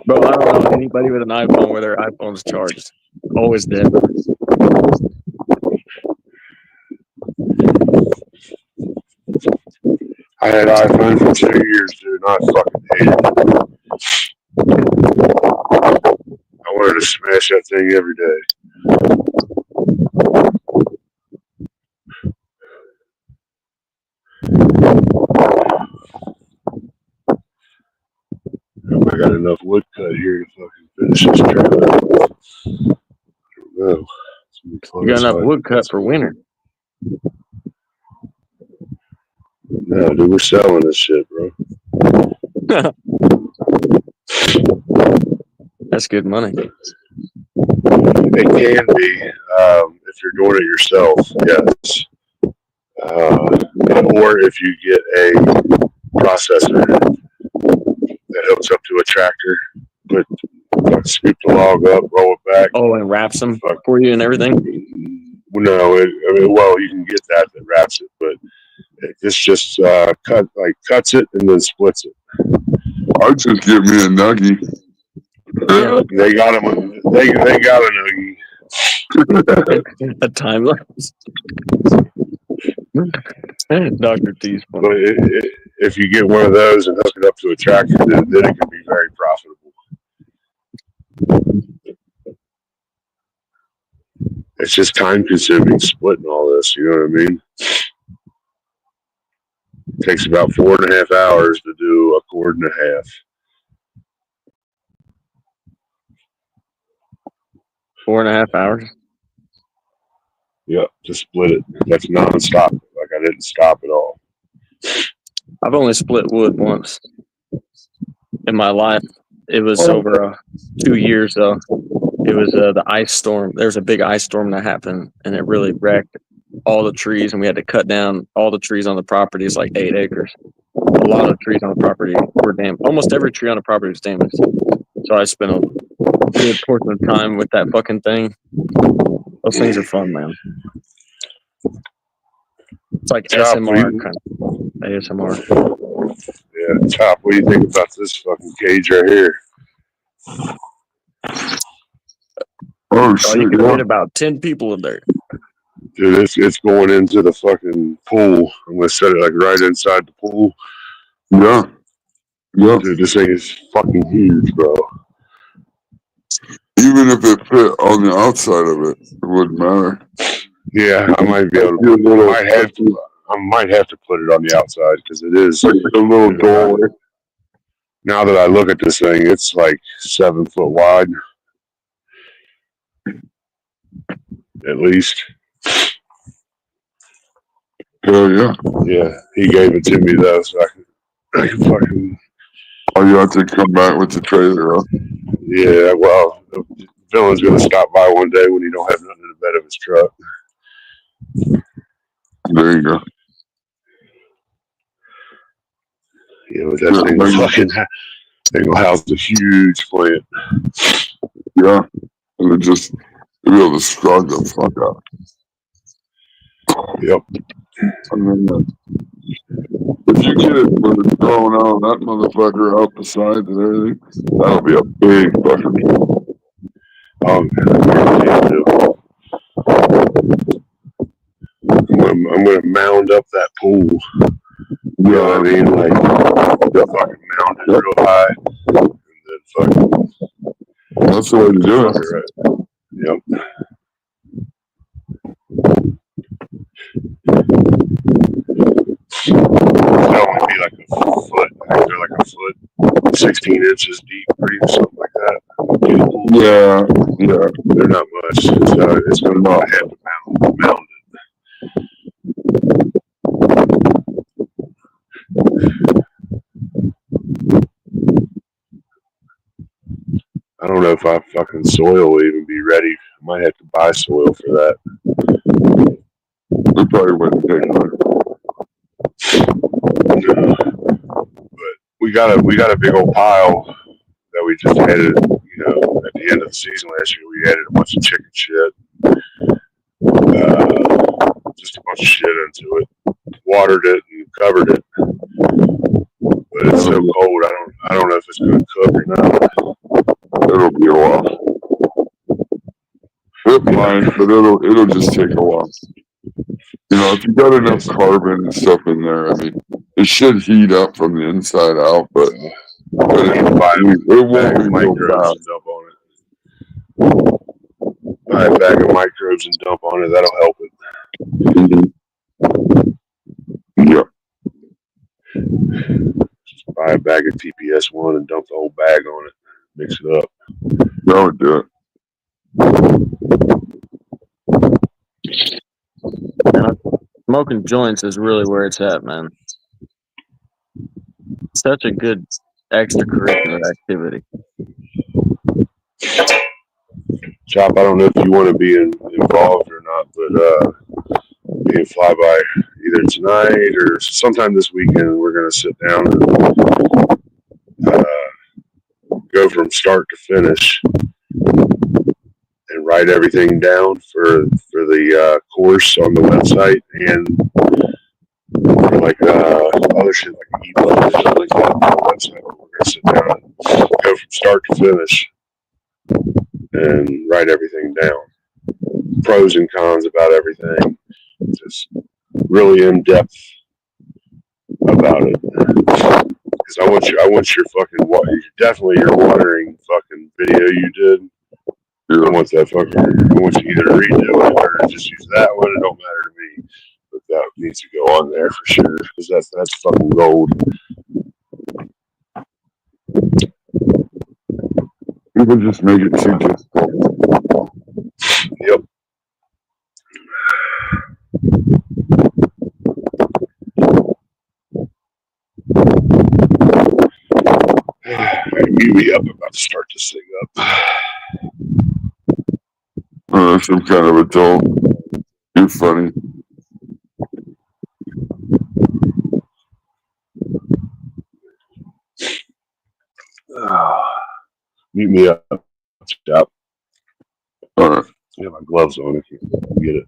Bro, I don't know anybody with an iPhone where their iPhone's charged. Always dead. I had an iPhone for 2 years, dude, and I fucking hated it. I wanted to smash that thing every day. I got enough wood cut here to fucking finish this trailer. I don't know. You got enough wood cut for winter. No, dude, we're selling this shit, bro. That's good money. It can be if you're doing it yourself, yes. Or if you get a processor that hooks up to a tractor, scoop the log up, roll it back. Oh, and wraps them for you and everything? No, well, you can get that wraps it, but it's just cuts it and then splits it. I'd just give me a nuggie. Yeah. They got them. They got a nuggie. A time lapse. Dr. T's funny. But if you get one of those and hook it up to a tractor, then it can be very profitable. It's just time consuming splitting all this, you know what I mean? Takes about 4.5 hours to do a cord and a half. 4.5 hours. Yep, to split it. That's non-stop. Like I didn't stop at all. I've only split wood once in my life. It was over 2 years though. It was the ice storm. There was a big ice storm that happened, and it really wrecked all the trees, and we had to cut down all the trees on the property. It's like 8 acres. A lot of trees on the property were damaged. Almost every tree on the property was damaged. So I spent a good portion of time with that fucking thing. Those things are fun, man. It's like Chop, SMR, kind of ASMR. Yeah, Chop, what do you think about this fucking cage right here? Oh Oh, shit! you can Yeah, fit about 10 people in there. Dude, it's going into the fucking pool. I'm gonna set it like right inside the pool. yeah. Dude, this thing is fucking huge, bro. Even if it fit on the outside of it, it wouldn't matter. Yeah, I might be able to. I might have to put it on the outside because it is Like a little doorway. Now that I look at this thing, it's like 7 foot wide, at least. Yeah. Yeah, he gave it to me though, so I can fucking. Oh, you have to come back with the trailer, huh? Yeah, well, the villain's gonna stop by one day when he don't have nothing in the bed of his truck. There you go. Yeah, but that thing will house a huge plant. Yeah, and it just to be able to scrub the fuck out. Yep. And then, if you get it when it's growing out, that motherfucker out the sides and everything, that'll be a big fucking. I'm gonna mound up that pool. You know what I mean? Like, fucking mound it real high, and then fucking. That's the way to do it. Right. Yep. They'll only be like a foot. I think they're like a foot, 16 inches deep, or something like that. Yeah. They're not much. So it's gonna have to mound it. I don't know if our fucking soil will even be ready. I might have to buy soil for that. We probably wouldn't take much. But we got a big old pile that we just added, at the end of the season last year. We added a bunch of chicken shit. Just a bunch of shit into it. Watered it and covered it. But it's so cold, I don't know if it's gonna cook or not. It'll be a while. It might, but it'll just take a while. If you got enough carbon and stuff in there, I mean, it should heat up from the inside out, but it won't be microbes and dump on it. Buy a bag of microbes and dump on it. That'll help it. Yeah. Just buy a bag of TPS1 and dump the whole bag on it. Mix it up. That would do it. Smoking joints is really where it's at, man. Such a good extracurricular activity. Chop, I don't know if you want to be involved or not, but me and Flyby either tonight or sometime this weekend, we're going to sit down and go from start to finish and write everything down for the course on the website and for like other shit like an ebook or something like that on the website. We're going to sit down and go from start to finish and write everything down. Pros and cons about everything. Just really in depth about it. Because I want your fucking definitely your watering fucking video you did. I want that fucking. I want you either to redo it or just use that one. It don't matter to me. But that needs to go on there for sure because that's fucking gold. People just make it too difficult. Yep. Mute me up. I'm about to start this thing up. Some kind of adult. You're funny. Mute me up. Yep. All right. I got my gloves on if you can get it.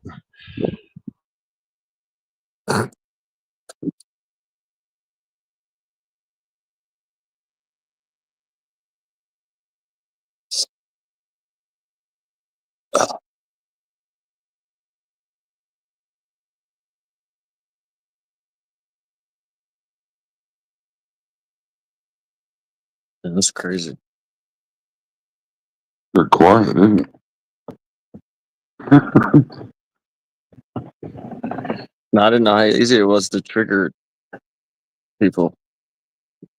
That's crazy. They're quiet, isn't it? No, I didn't know how easy it was to trigger people.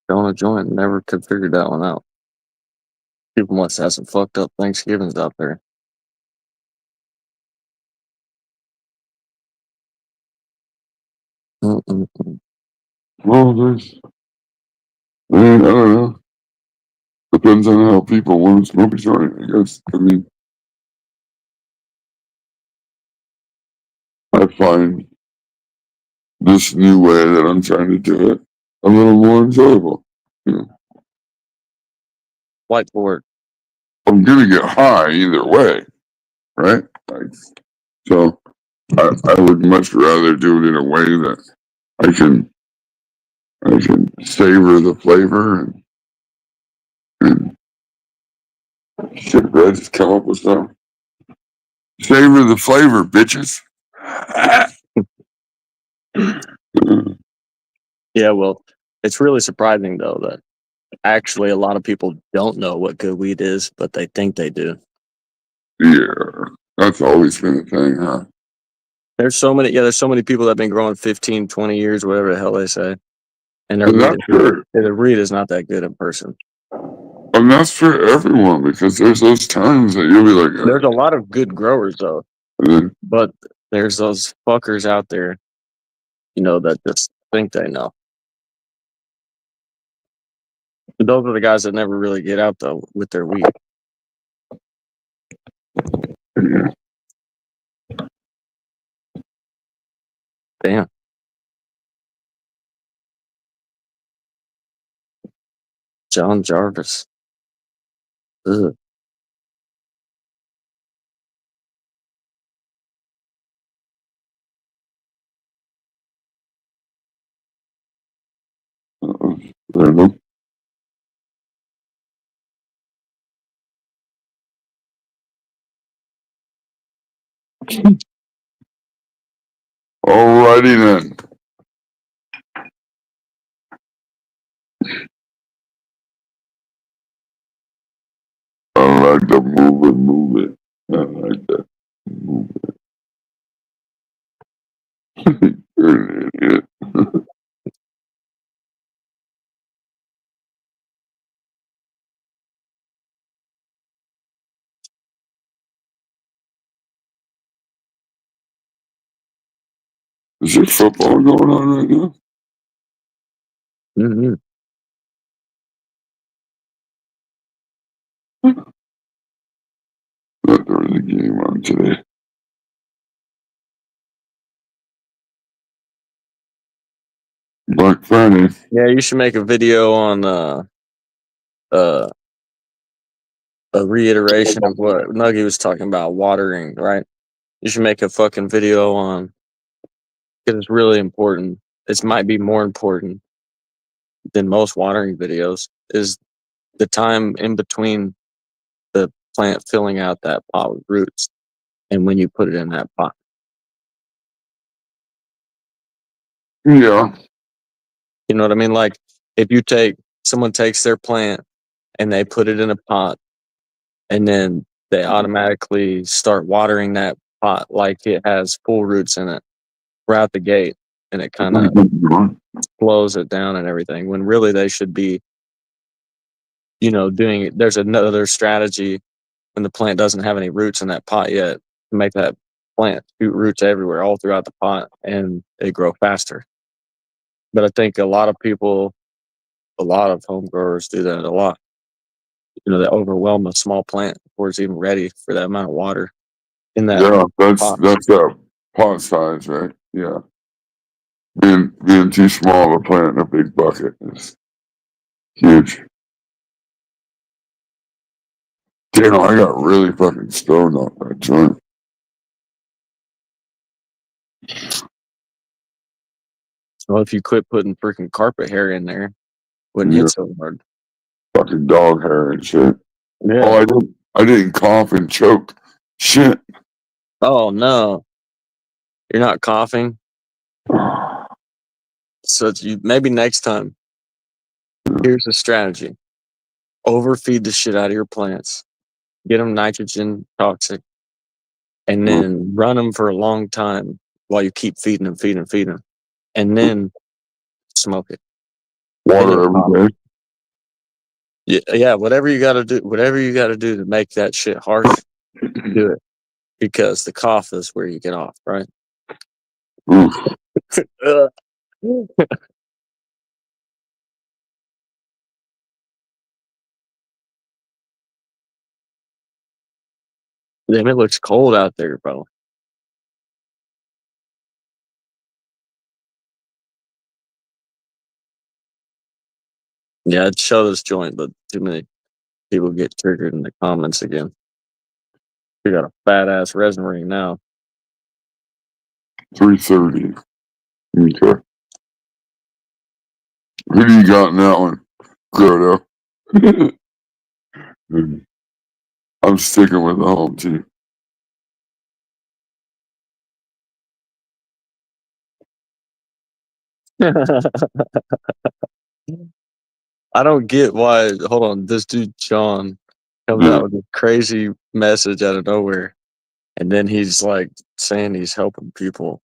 Don't join. Never could figure that one out. People must have some fucked up Thanksgivings out there. Mm-mm-mm. Well, I don't know. Depends on how people want to smoke a joint, I guess. I mean, I find this new way that I'm trying to do it a little more enjoyable. You know, Whiteboard. I'm gonna get high either way, right? Like, so I would much rather do it in a way that I can savor the flavor and shit. I just come up with some savor the flavor, bitches. Yeah, well, it's really surprising though that actually a lot of people don't know what good weed is, but they think they do. Yeah, that's always been a thing, huh? There's so many people that have been growing 15, 20 years, whatever the hell they say. And And that's for the weed is not that good in person. and that's for everyone because there's those times that you'll be like, There's a lot of good growers though, then, but there's those fuckers out there, that just think they know. Those are the guys that never really get out though with their weed. yeah. Damn. John Jarvis. Ugh. I don't know. Alrighty then. I like to move it. I like that. Move it. You're an idiot. Is there football going on right now? Mm-hmm. Not there was a game on today. Black Friday. Yeah, you should make a video on a reiteration of what Nuggy was talking about, watering, right? You should make a fucking video on, because it's really important. It might be more important than most watering videos, is the time in between the plant filling out that pot with roots and when you put it in that pot. Yeah. You know what I mean? Like if someone takes their plant and they put it in a pot and then they automatically start watering that pot like it has full roots in it. right out the gate, and it kind of slows it down and everything. When really they should be, doing it. There's another strategy when the plant doesn't have any roots in that pot yet to make that plant shoot roots everywhere, all throughout the pot, and they grow faster. But I think a lot of home growers do that a lot. They overwhelm a small plant before it's even ready for that amount of water in that. Yeah, pot. that's that pot size, right? Yeah. Being too small of a plant in a big bucket is huge. Damn, I got really fucking stoned off that joint. Well, if you quit putting freaking carpet hair in there, wouldn't Yeah, hit so hard. fucking dog hair and shit. Yeah. Oh, I didn't cough and choke. Shit. Oh no, you're not coughing. So maybe next time. Here's the strategy: overfeed the shit out of your plants, get them nitrogen toxic, and then run them for a long time while you keep feeding them, and then smoke it. Water every day. Yeah, whatever you got to do to make that shit harsh, do it, because the cough is where you get off, right? Oof. Damn, it looks cold out there, bro. Yeah, I'd show this joint, but too many people get triggered in the comments again. You got a fat ass resin ring now. 330. Okay. Who do you got in that one, Grotto? I'm sticking with the home team. I don't get why. Hold on, this dude John comes out with a crazy message out of nowhere, and then he's like saying he's helping people.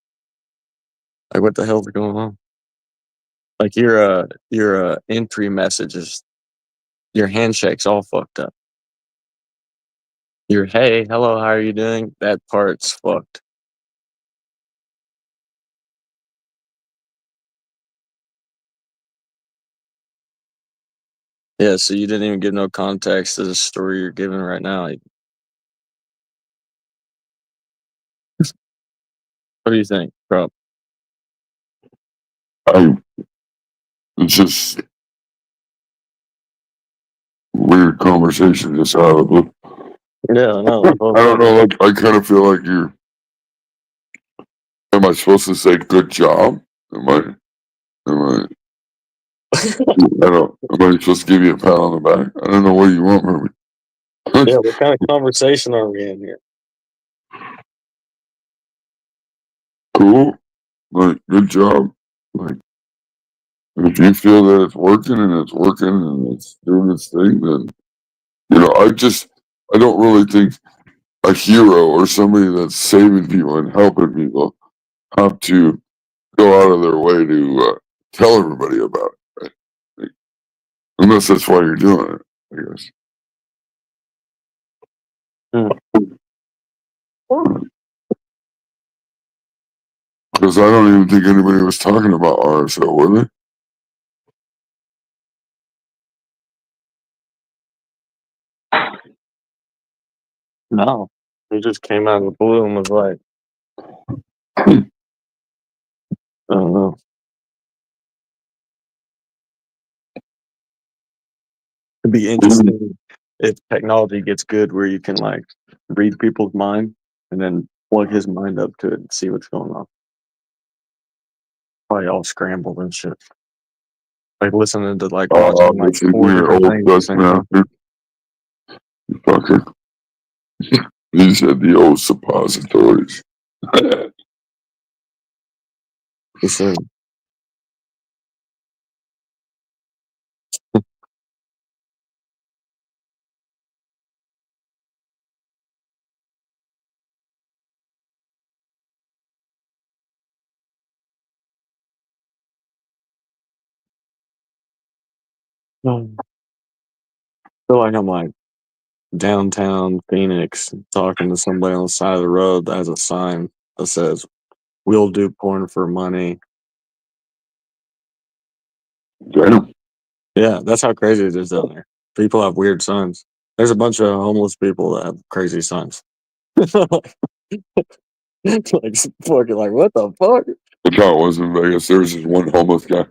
Like, what the hell's going on? Like your entry messages, your handshake's all fucked up. Your hey, hello, how are you doing? That part's fucked. Yeah, so you didn't even give no context to the story you're giving right now. Like, what do you think, bro? It's just weird conversation just out of the blue. Yeah, no. I don't know. Like, I kind of feel like you're. Am I supposed to say good job? Am I? I don't. Am I supposed to give you a pat on the back? I don't know what you want from me. Yeah, what kind of conversation are we in here? Cool. Like, good job. Like, if you feel that it's working and it's doing its thing, then I don't really think a hero or somebody that's saving people and helping people have to go out of their way to tell everybody about it, right? Like, unless that's why you're doing it, I guess. Because I don't even think anybody was talking about RSO, were they? No. He just came out of the blue and was like, I don't know. It'd be interesting if technology gets good where you can like read people's mind and then plug his mind up to it and see what's going on. Probably all scrambled and shit. Like listening to watching like Listen to 4 your different old things at the duck same time. master. You fucker. You said the old suppositories. For sure. I feel like I'm like downtown Phoenix talking to somebody on the side of the road that has a sign that says, "We'll do porn for money." Damn. Yeah, that's how crazy it is down there. People have weird signs. There's a bunch of homeless people that have crazy signs. It's like fucking like what the fuck? That's how it was in Vegas. There was this one homeless guy.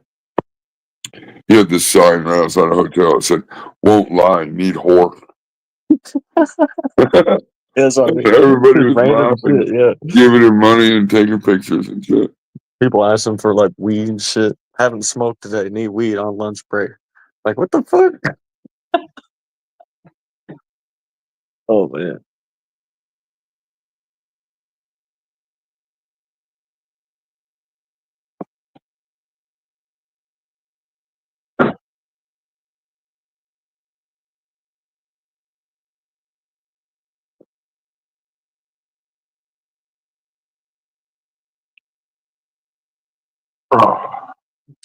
He had this sign right outside a hotel. It said, "Won't lie, need whore." Yeah, so I mean, Everybody just was random laughing, shit. Yeah, giving him money and taking pictures and shit. people ask them for like weed and shit. Haven't smoked today. Need weed on lunch break. Like what the fuck? Oh man.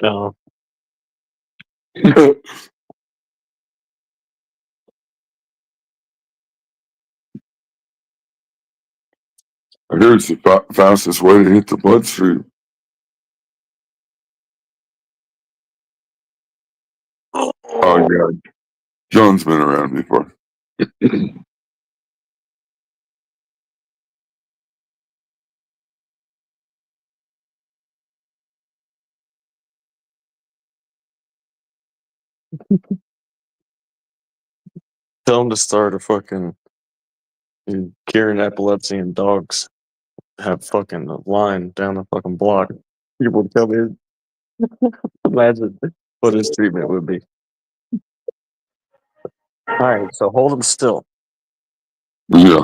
No. I hear it's the fastest way to hit the bloodstream. Oh yeah, John's been around before. Tell them to start a fucking curing epilepsy in dogs. Have fucking a line down the fucking block. People would come in. Imagine what his treatment would be. All right, so hold him still. Yeah.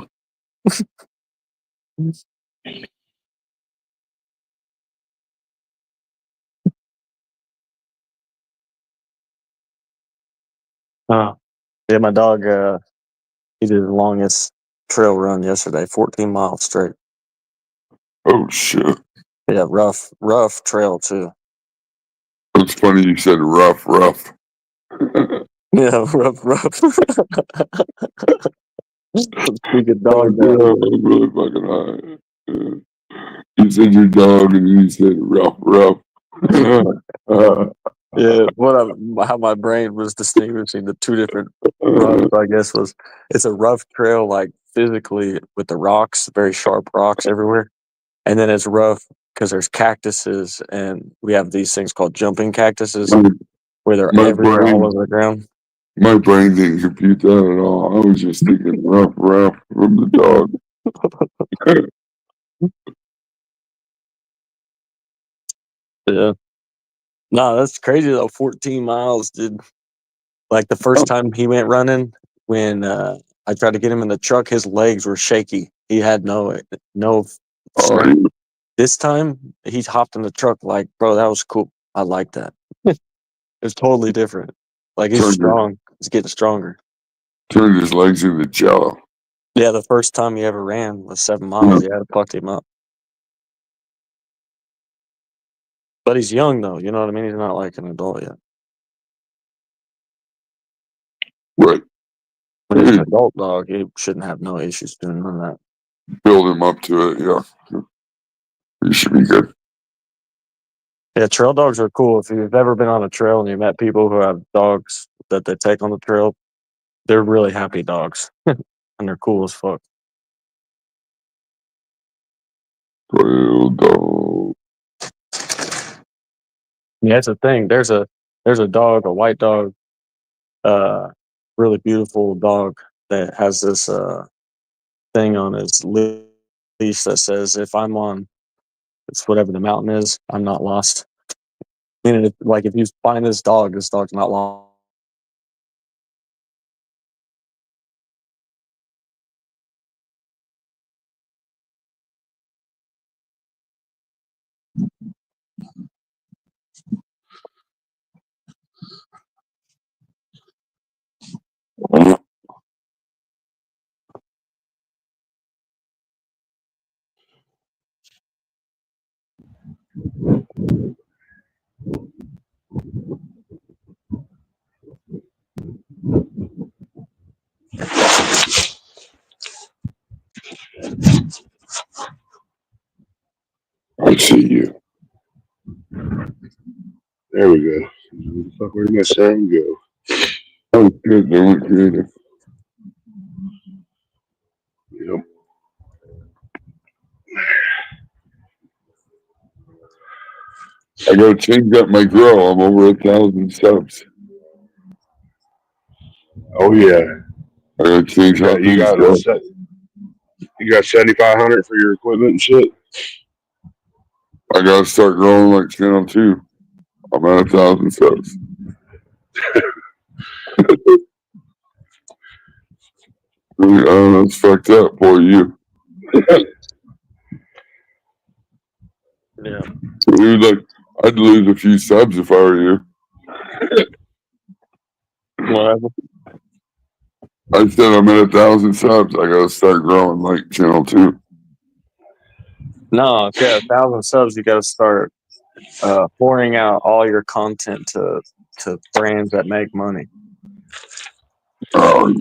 Yeah, my dog, he did the longest trail run yesterday, 14 miles straight. Oh shit. Yeah, rough trail too. It's funny you said rough. Yeah, rough. Speaking Oh, dog yeah, now. I'm really fucking high. Yeah. You said your dog and you said rough. Yeah, how my brain was distinguishing the two different runs, I guess, was it's a rough trail, like physically with the rocks, very sharp rocks everywhere. And then it's rough because there's cactuses, and we have these things called jumping cactuses where they're my everywhere all brain, over the ground. my brain didn't compute that at all. I was just thinking rough from the dog. Yeah. No, that's crazy though. 14 miles, dude. Like the first time he went running, when I tried to get him in the truck, his legs were shaky. He had no strength. Oh, This time he hopped in the truck like, bro, that was cool. I like that. It's totally different. Like he's strong. He's getting stronger. turned his legs into jello. Yeah, the first time he ever ran was 7 Yeah. miles. He had to pluck him up. But he's young though, you know what I mean? He's not like an adult yet. Right. When he's an adult dog, he shouldn't have no issues doing none of that. Build him up to it, yeah. He should be good. Yeah, trail dogs are cool. If you've ever been on a trail and you met people who have dogs that they take on the trail, they're really happy dogs. And they're cool as fuck. Trail dog. Yeah, it's a thing. There's a dog, a white dog, really beautiful dog that has this thing on his leash that says, "If I'm on, it's whatever the mountain is, I'm not lost." Meaning, like if you find this dog's not lost. There we go. Where the fuck where'd my sound go? Oh, good. They went creative. Yep. I gotta change up my grow. I'm over 1,000 subs. Oh yeah. I gotta change how You things got go. you got 7,500 for your equipment and shit. I gotta start growing like Channel 2. I'm at 1,000 subs. That's fucked up. Poor you. Yeah. Dude, I'd lose a few subs if I were you. Whatever. I said I'm at 1,000 subs. I gotta start growing like Channel 2. No, if you have 1,000 subs, you got to start pouring out all your content to brands that make money. Oh,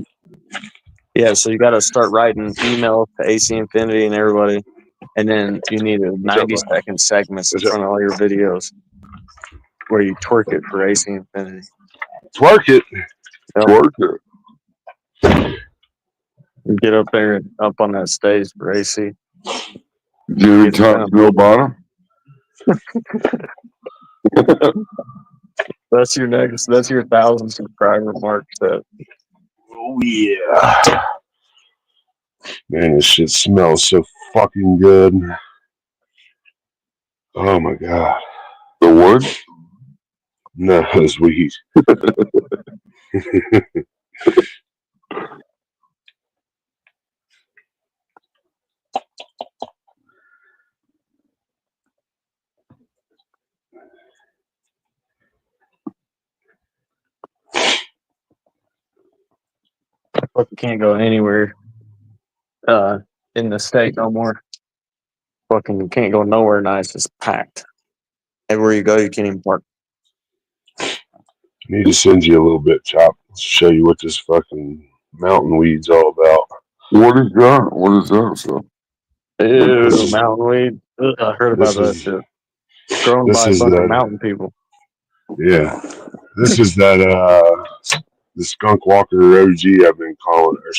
Yeah, so you got to start writing emails to AC Infinity and everybody, and then you need a 90-second segments in front of all your videos where you twerk it for AC Infinity. Twerk it. Yep. twerk it. You get up there and up on that stage for AC. You top no bottom? That's your 1,000 subscriber mark set. Oh yeah. Man, this shit smells so fucking good. Oh my god. The wood? No, it's weed. But you can't go anywhere in the state no more. Fucking you can't go nowhere nice. It's packed. Everywhere you go, you can't even park. I need to send you a little bit, Chop. Show you what this fucking mountain weed's all about. What is that? What is that stuff? Ew, mountain weed. Ugh, I heard about that shit. Grown by fucking mountain people. Yeah. This is that the Skunk Walker OG I've been calling it. Or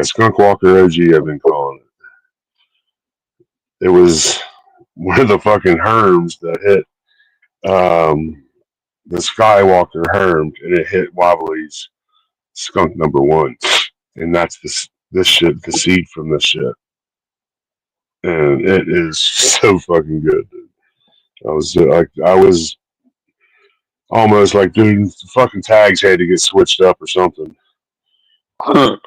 Skunk Walker OG I've been calling it. It was one of the fucking herms that hit the Skywalker herm, and it hit Wobbly's skunk number 1. And that's this shit, the seed from this shit. And it is so fucking good, dude. I was almost like, dude, the fucking tags had to get switched up or something. Like,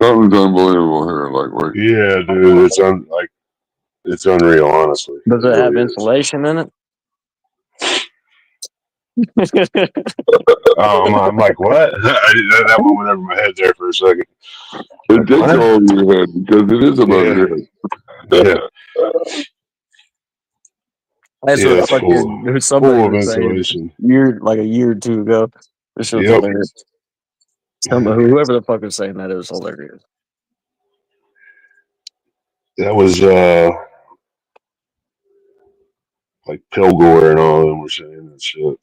something's unbelievable here. Like, wait. Yeah, dude, it's unreal, honestly. Does it have insulation in it? I'm like, what? That one went over my head there for a second. It takes all over your head because it is above your head. Yeah. That's what fucking somebody full of was saying insulation. a year or two ago. This shit was hilarious. Whoever the fuck was saying that, it was hilarious. That was like Pilgore and all of them were saying that shit.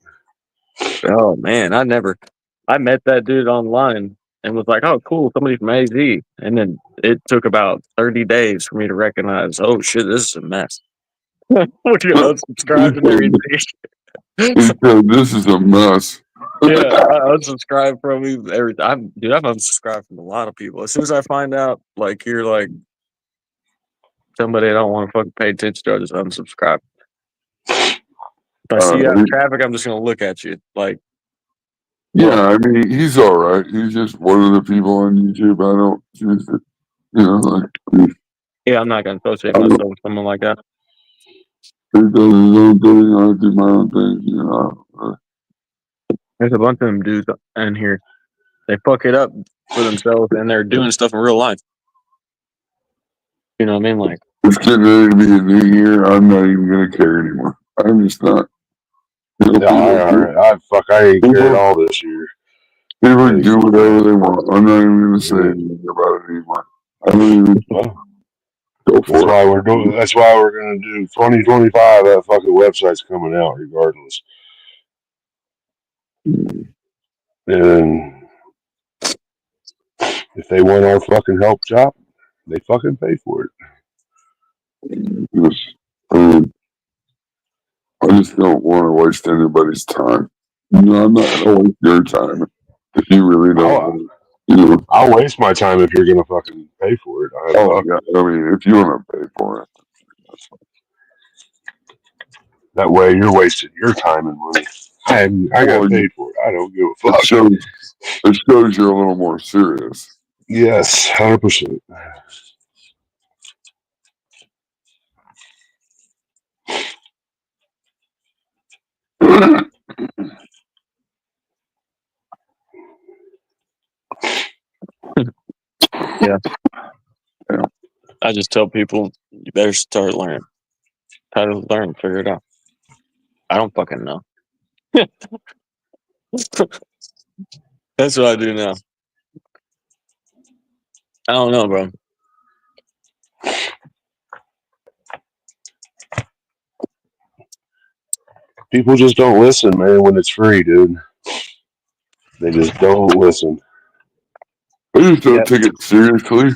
Oh man, I met that dude online and was like, oh cool, somebody from AZ. And then it took about 30 days for me to recognize, oh shit, this is a mess. Would you unsubscribe and everything? This is a mess. Yeah, I unsubscribe from you every time. Dude, I've unsubscribed from a lot of people. As soon as I find out, like, you're like somebody I don't want to fucking pay attention to, I just unsubscribe. If I see you out in traffic, I'm just going to look at you. Like, yeah, I mean, he's all right. He's just one of the people on YouTube. I don't choose it. You know, like, yeah, I'm not going to associate myself with someone like that. He does his own thing. I do my own thing. You know. There's a bunch of them dudes in here. They fuck it up for themselves, and they're doing stuff in real life. You know what I mean? Like, it's getting ready to be a new year. I'm not even gonna care anymore. I'm just not. You know, I ain't cared all this year. People do whatever they want. I'm not even gonna say anything about it anymore. I don't even. Go for That's it. why we're doing. That's why we're going to do 2025. That fucking website's coming out regardless. And if they want our fucking help job, they fucking pay for it. Yes. I just don't want to waste anybody's time. I'm not going to waste your time if you really don't. I'll waste my time if you're going to fucking pay for it. Yeah. I mean, if you want to pay for it, that's fine. That way you're wasting your time and money. I got paid for it. I don't give a fuck. It shows you're a little more serious. Yes, 100%. Yeah. Yeah. I just tell people you better start learning. How to learn, figure it out. I don't fucking know. That's what I do now. I don't know, bro. People just don't listen, man, when it's free, dude. They just don't listen. I just don't take it seriously.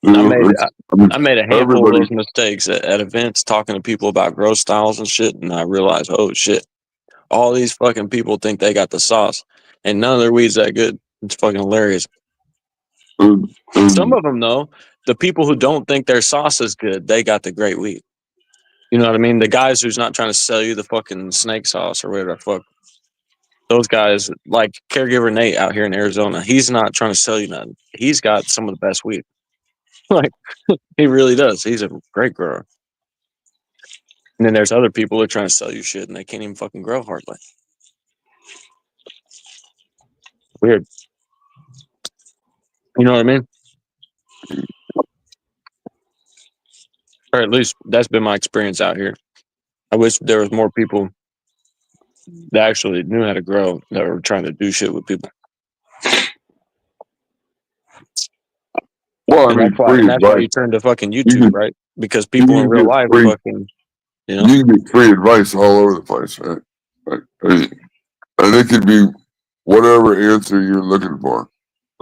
I made a handful of those mistakes at events talking to people about grow styles and shit, and I realized, oh shit, all these fucking people think they got the sauce, and none of their weed's that good. It's fucking hilarious. Some of them, though, the people who don't think their sauce is good, they got the great weed. You know what I mean? The guys who's not trying to sell you the fucking snake sauce or whatever the fuck. Those guys, like Caregiver Nate out here in Arizona, he's not trying to sell you nothing. He's got some of the best weed. Like, he really does. He's a great grower. And then there's other people that are trying to sell you shit and they can't even fucking grow hardly. Weird. You know what I mean? Or at least that's been my experience out here. I wish there was more people that actually knew how to grow that were trying to do shit with people. Well, I And mean, that's why you turn to fucking YouTube, right? Because people in real life fucking, you know? You can get free advice all over the place, right? And it could be whatever answer you're looking for.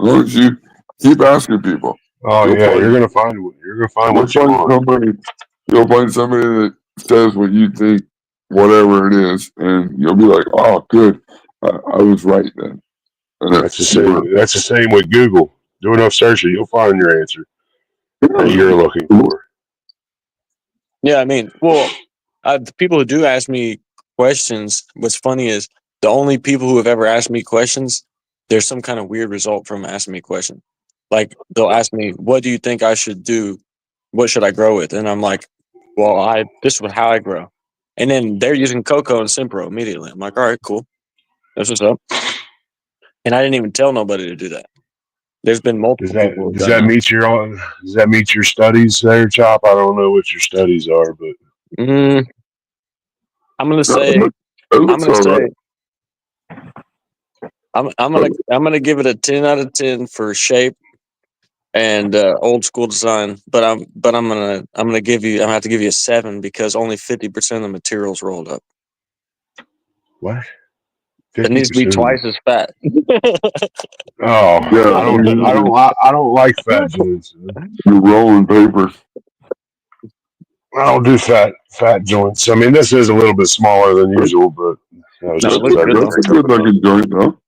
As long as you keep asking people. Oh yeah, you're gonna find what you want. You'll find somebody that says what you think, whatever it is, and you'll be like, "Oh, good, I was right then." And that's the same. That's the same with Google. Do enough searching, you'll find your answer that you're looking for. Yeah, I mean, well, the people who do ask me questions, what's funny is the only people who have ever asked me questions, there's some kind of weird result from asking me a question. Like, they'll ask me, what do you think I should do? What should I grow with? And I'm like, well, this is how I grow. And then they're using Coco and Simpro immediately. I'm like, all right, cool. That's what's up. And I didn't even tell nobody to do that. There's been multiple people. Does that meet your studies there, Chop? I don't know what your studies are, but I'm gonna say I'm gonna give it a 10 out of 10 for shape and old school design, but I'm gonna have to give you a 7 because only 50% of the material's rolled up. What? It needs to be twice as fat. Oh, yeah, I don't like fat joints. You're rolling paper. I don't do fat joints. I mean, this is a little bit smaller than usual, but that's a good looking joint, though.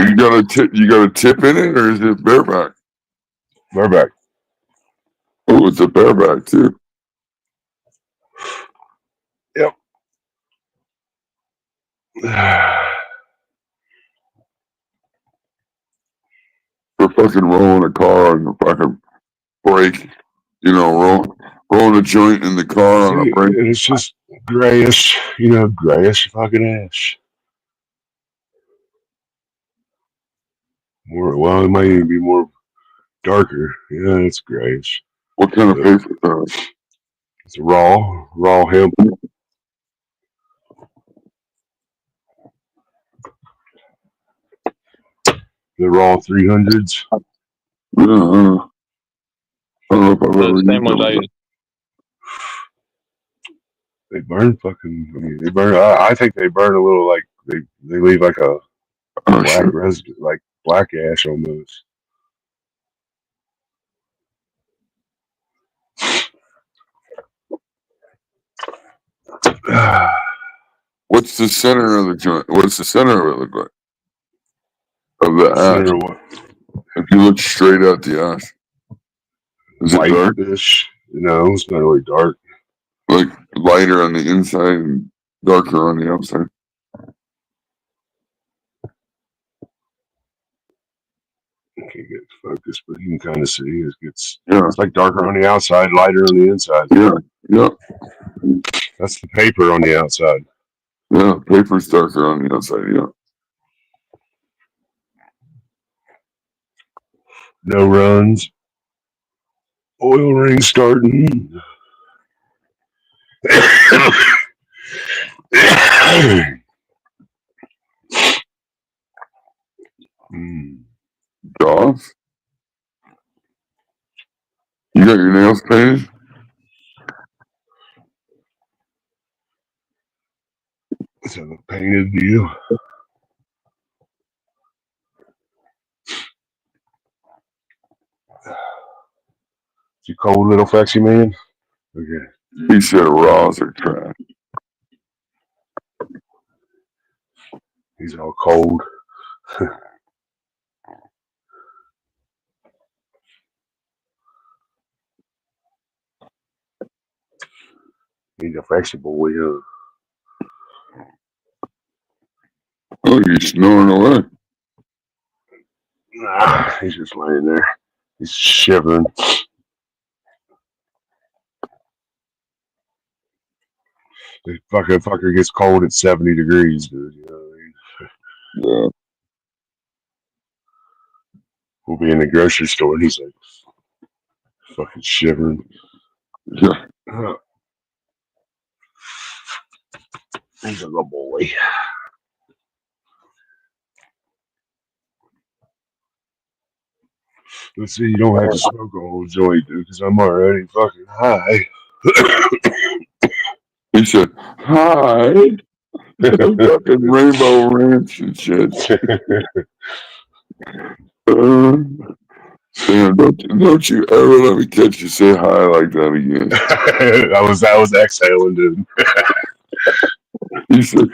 You got a tip in it, or is it bareback? Bareback. Oh, it's a bareback too. Yep. For fucking rolling a car on the fucking brake, rolling a joint in the car on a brake. It's just grayish, grayish fucking ash. It might even be more darker. Yeah, it's grayish. What kind of paper? It's raw hemp. The raw 300s. Yeah, I don't know if I've The ever same used ones I them. use. They burn fucking. I mean, they burn. I think they burn a little like they leave like a Oh, black shit. residue, like black ash almost. What's the center of the joint? What's the center of it look like? Of the ash? Center of what? If you look straight at the ash. Is it dark? Whitish. No, it's not really dark. Like lighter on the inside and darker on the outside? I can't get focused, but you can kind of see it gets. Yeah, It's like darker on the outside, lighter on the inside. yeah, yeah, That's the paper on the outside. yeah. Paper's darker on the outside, yeah. No runs. Oil ring starting. Jaws? You got your nails painted? Let's have a painted view. You cold, little flexy man? Okay. He said raws are trash. He's all cold. He's a flexy boy. Oh, you're snoring away. Nah, he's just laying there. He's shivering. The fucking fucker gets cold at 70 degrees, dude. You know what I mean? Yeah. We'll be in the grocery store and he's like fucking shivering. Yeah. He's a little boy. Let's see, you don't have to smoke a whole joint, dude, because I'm already fucking high. He said, hi. Fucking Rainbow Ranch and shit. Damn, don't you ever let me catch you say hi like that again. I was exhaling, dude. He said,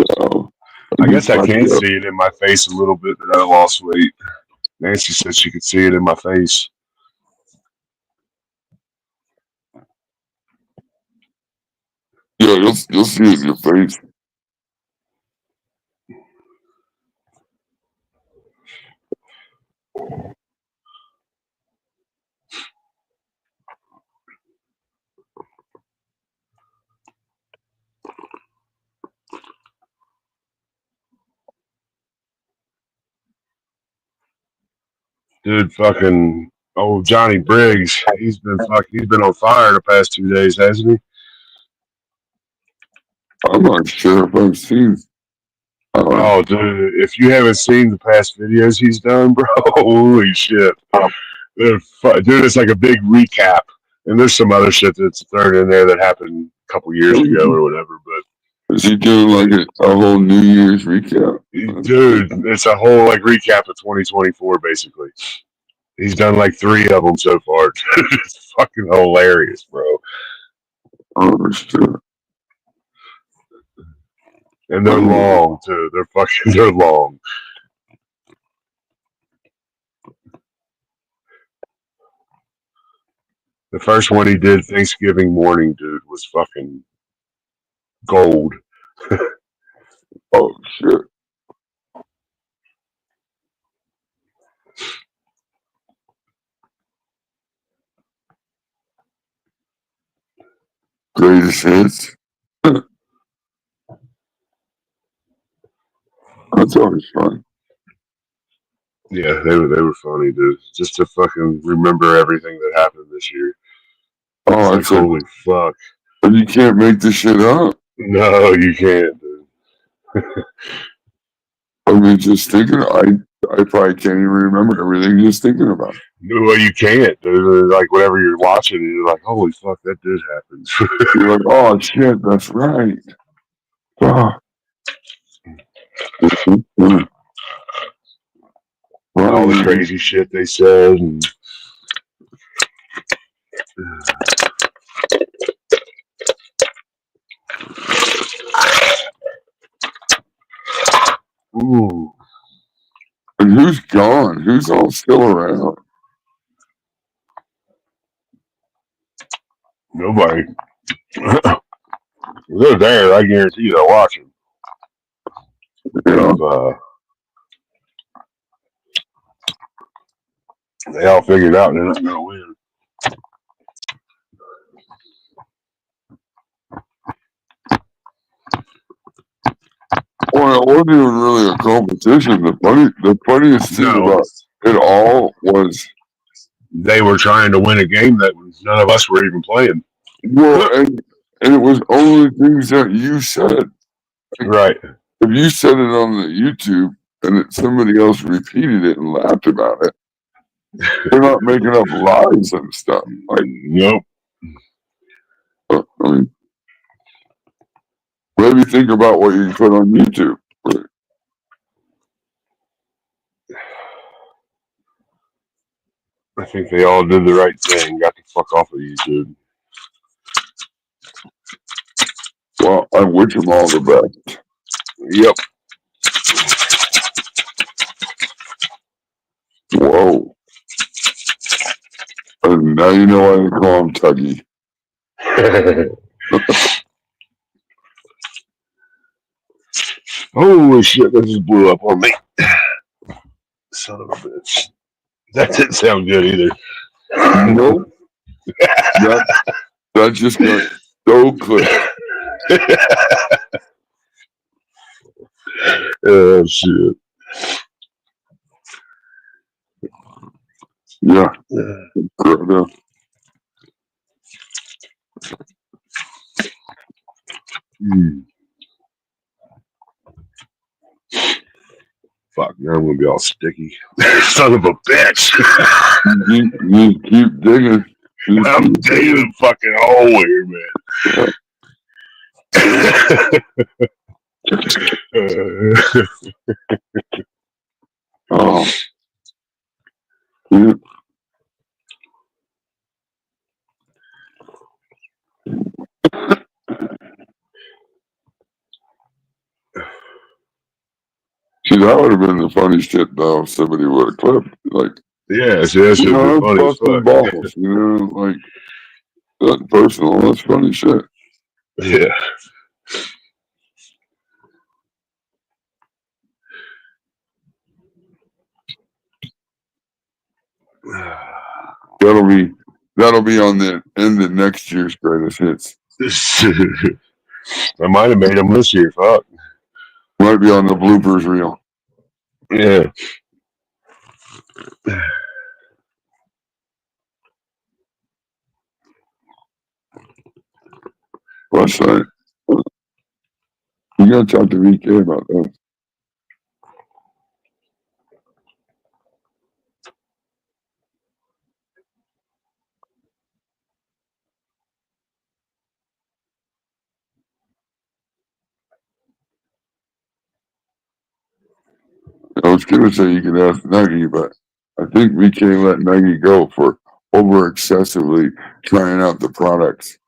no. I guess I can see it in my face a little bit that I lost weight. Nancy said she could see it in my face. Yeah, you'll see it in your face. Dude, fucking old Johnny Briggs, he's been on fire the past 2 days, hasn't he? I'm not sure if I've seen. Oh, dude, if you haven't seen the past videos he's done, bro, holy shit. Dude, it's like a big recap. And there's some other shit that's thrown in there that happened a couple years ago or whatever, but is he doing like a whole New Year's recap? dude, it's a whole like recap of 2024 basically. He's done like 3 of them so far. It's fucking hilarious, bro. Oh, sure. And they're long too. They're long. The first one he did Thanksgiving morning, dude, was fucking gold. Oh shit. Greatest hits. That's always fun. Yeah, they were funny, dude. Just to fucking remember everything that happened this year. Oh, It's like, holy fuck. And you can't make this shit up. No, you can't, dude. I mean, just thinking, I probably can't even remember everything just thinking about it. Well, you can't, dude. Like, whatever you're watching, you're like, holy fuck, that did happen. You're like, oh, shit, that's right. Oh. All the crazy shit they said. And... Ooh. And who's gone? Who's all still around? Nobody. They're there. I guarantee you they're watching. Yeah. They all figured out they're not going to win. Well, it wasn't even really a competition. The funniest thing about it all was they were trying to win a game that none of us were even playing. Well, and it was only things that you said. Right. If you said it on the YouTube and somebody else repeated it and laughed about it, they're not making up lies and stuff. Like, nope. I mean, maybe think about what you can put on YouTube. Right? I think they all did the right thing. Got the fuck off of YouTube. Well, I wish them all the best. Yep. Whoa. And now you know why they call him Tuggy. Holy shit, that just blew up on me. Son of a bitch. That didn't sound good either. Nope. that just got so clipped. Oh, shit. Yeah. Fuck, now I'm gonna be all sticky. Son of a bitch. You keep digging. I'm digging a fucking hole here, man. Oh. Yeah. See, that would have been the funny shit though if somebody would have clipped. Like, yeah, see, that should have been funny as fuck. Balls, like, that's personal, that's funny shit. Yeah. That'll be on the end of next year's greatest hits. I might have made them this year. Fuck. Might be on the bloopers reel. Yeah. What's that? You gotta talk to VK about that. I was gonna say you could ask Nuggy, but I think VK let Nuggy go for over excessively trying out the products.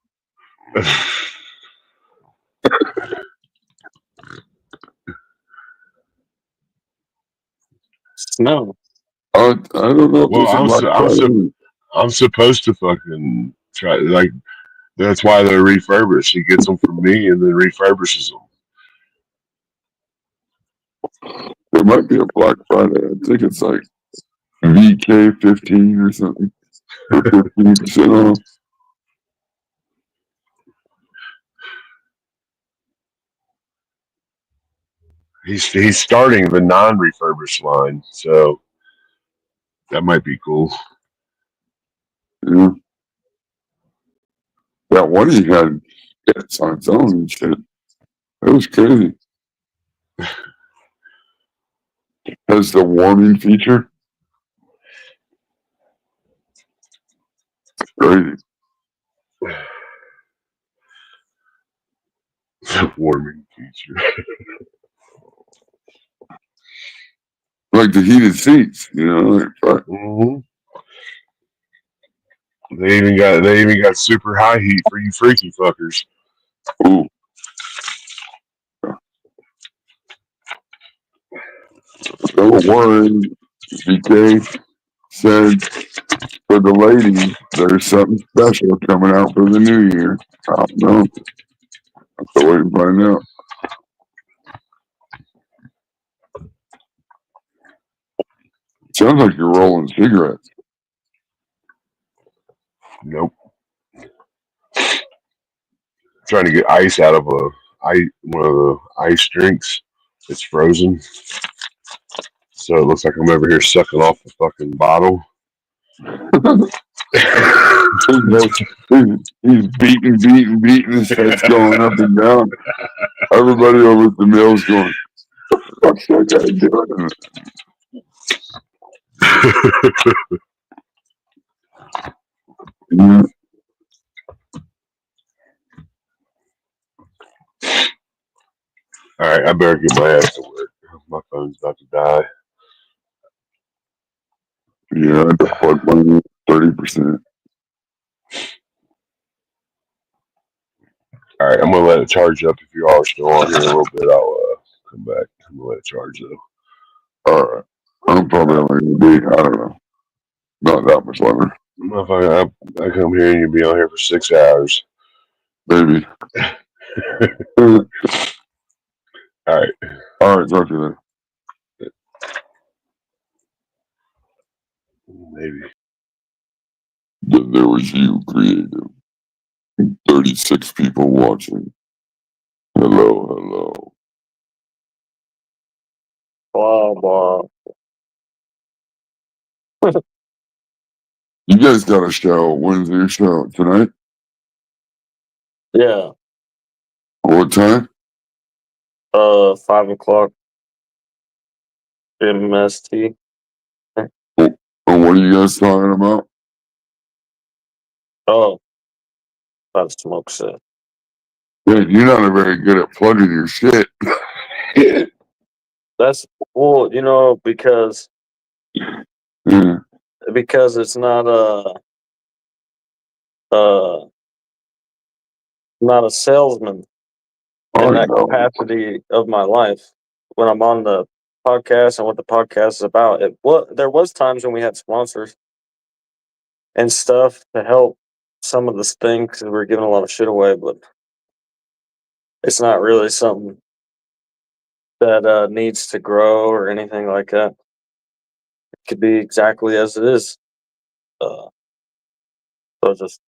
No. I don't know if well, I'm supposed to fucking try. Like, that's why they're refurbished. He gets them from me and then refurbishes them. There might be a Black Friday. I think it's like VK 15 or something. Or 15% off. He's starting the non-refurbished line, so that might be cool. Yeah. That one he had hits on its own and shit. That was crazy. Has the warming feature. Crazy. Warming feature. Like the heated seats, you know. Like, fuck. Mm-hmm. They even got super high heat for you freaky fuckers. Ooh. Don't worry, BK said for the ladies, there's something special coming out for the new year. I don't know. I'll have to wait and find out. Sounds like you're rolling cigarettes. Nope. Trying to get ice out of one of the ice drinks. It's frozen. So it looks like I'm over here sucking off the fucking bottle. He's beating. His head's going up and down. Everybody over at the mill's going, what's that guy doing? Yeah. All right, I better get my ass to work. My phone's about to die. Yeah, I plug mine in 30%. All right, I'm gonna let it charge up. If you all are still on here a little bit, I'll come back. I'm gonna let it charge though. All right. I'm probably only going to be, I don't know, not that much longer. Motherfucker, I come here and you be on here for 6 hours. Maybe. All right. All right, talk to you later. Maybe. Then there was you, creative. 36 people watching. Hello. Blah, blah. You guys got a show. When's your show? Tonight? Yeah. What time? 5 o'clock. MST. Oh, what are you guys talking about? Oh. About to smoke set. Yeah, you're not very good at plugging your shit. That's well, because Yeah. it's not not a salesman I in that know. capacity of my life. When I'm on the podcast and what the podcast is about, there was times when we had sponsors and stuff to help some of this thing because we were giving a lot of shit away, but it's not really something that needs to grow or anything like that. It could be exactly as it is. So just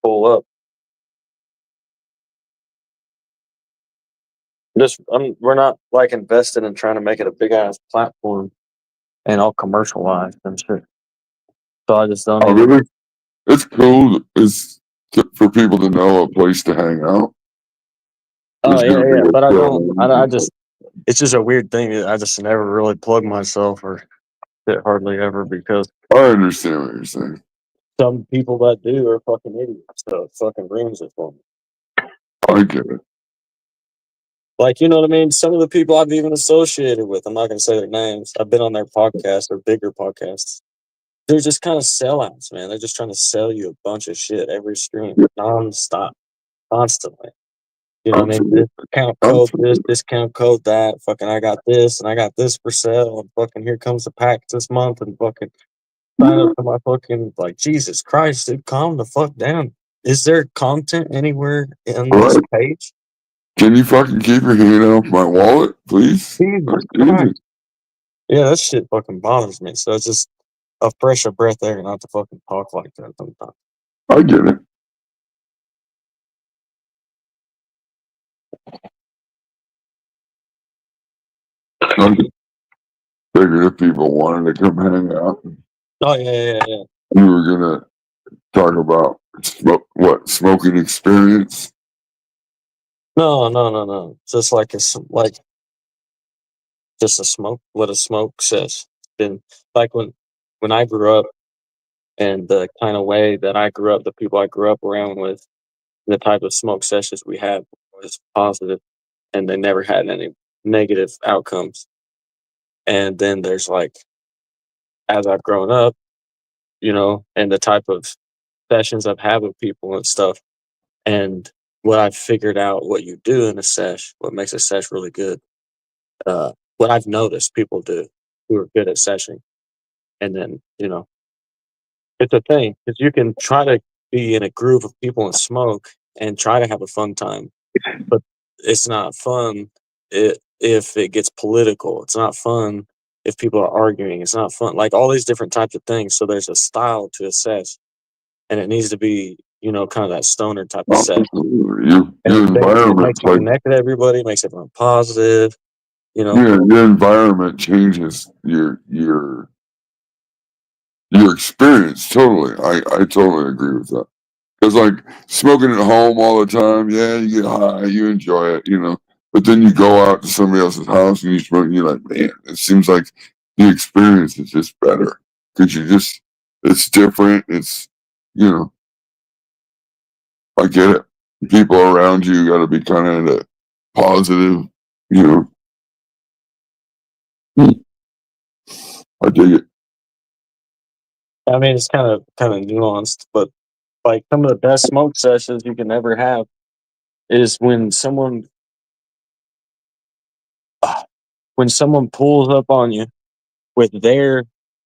pull up. We're not like invested in trying to make it a big ass platform and all commercialized and shit. So I just don't even. Really? It's cool. It's for people to know a place to hang out. Oh There's gonna be yeah. a But I show. don't. I just. It's just a weird thing. I just never really plug myself or shit hardly ever because I understand what you're saying. some people that do are fucking idiots. So it fucking ruins it for me. I get it. Like, you know what I mean? Some of the people I've even associated with, I'm not going to say their names. I've been on their podcasts or bigger podcasts. They're just kind of sellouts, man. They're just trying to sell you a bunch of shit every stream, nonstop, constantly. You know what I mean? Discount code this, discount code that. Fucking, I got this and I got this for sale. And fucking, here comes the pack this month. And fucking, sign up for my fucking, like, Jesus Christ, dude, calm the fuck down. Is there content anywhere in this page? Can you fucking keep your hand off my wallet, please? Jesus Christ. Yeah, that shit fucking bothers me. So it's just a fresh of breath air not to fucking talk like that sometimes. I get it. I just figured if people wanted to come hang out, Oh, yeah. you were gonna talk about smoking experience? No. Just like just a smoke. What a smoke says. Been like when I grew up, and the kind of way that I grew up, the people I grew up around with, the type of smoke sessions we had was positive, and they never had any negative outcomes. And then there's like, as I've grown up, and the type of sessions I've had with people and stuff, and what I've figured out what you do in a sesh, what makes a sesh really good, what I've noticed people do who are good at seshing. And then, it's a thing because you can try to be in a group of people and smoke and try to have a fun time, but it's not fun if it gets political. It's not fun if people are arguing. It's not fun. Like all these different types of things. So there's a style to a sesh, and it needs to be, kind of that stoner type of sesh. Your And it environment, makes you connect with everybody, makes everyone positive. yeah, your environment changes your experience totally. I totally agree with that. Because like smoking at home all the time, yeah, you get high, you enjoy it, But then you go out to somebody else's house and you smoke, and you're like, man, it seems like the experience is just better because it's different. It's, I get it. People around you got to be kind of positive, you know. I dig it. I mean, it's kind of nuanced, but like some of the best smoke sessions you can ever have is when someone pulls up on you with their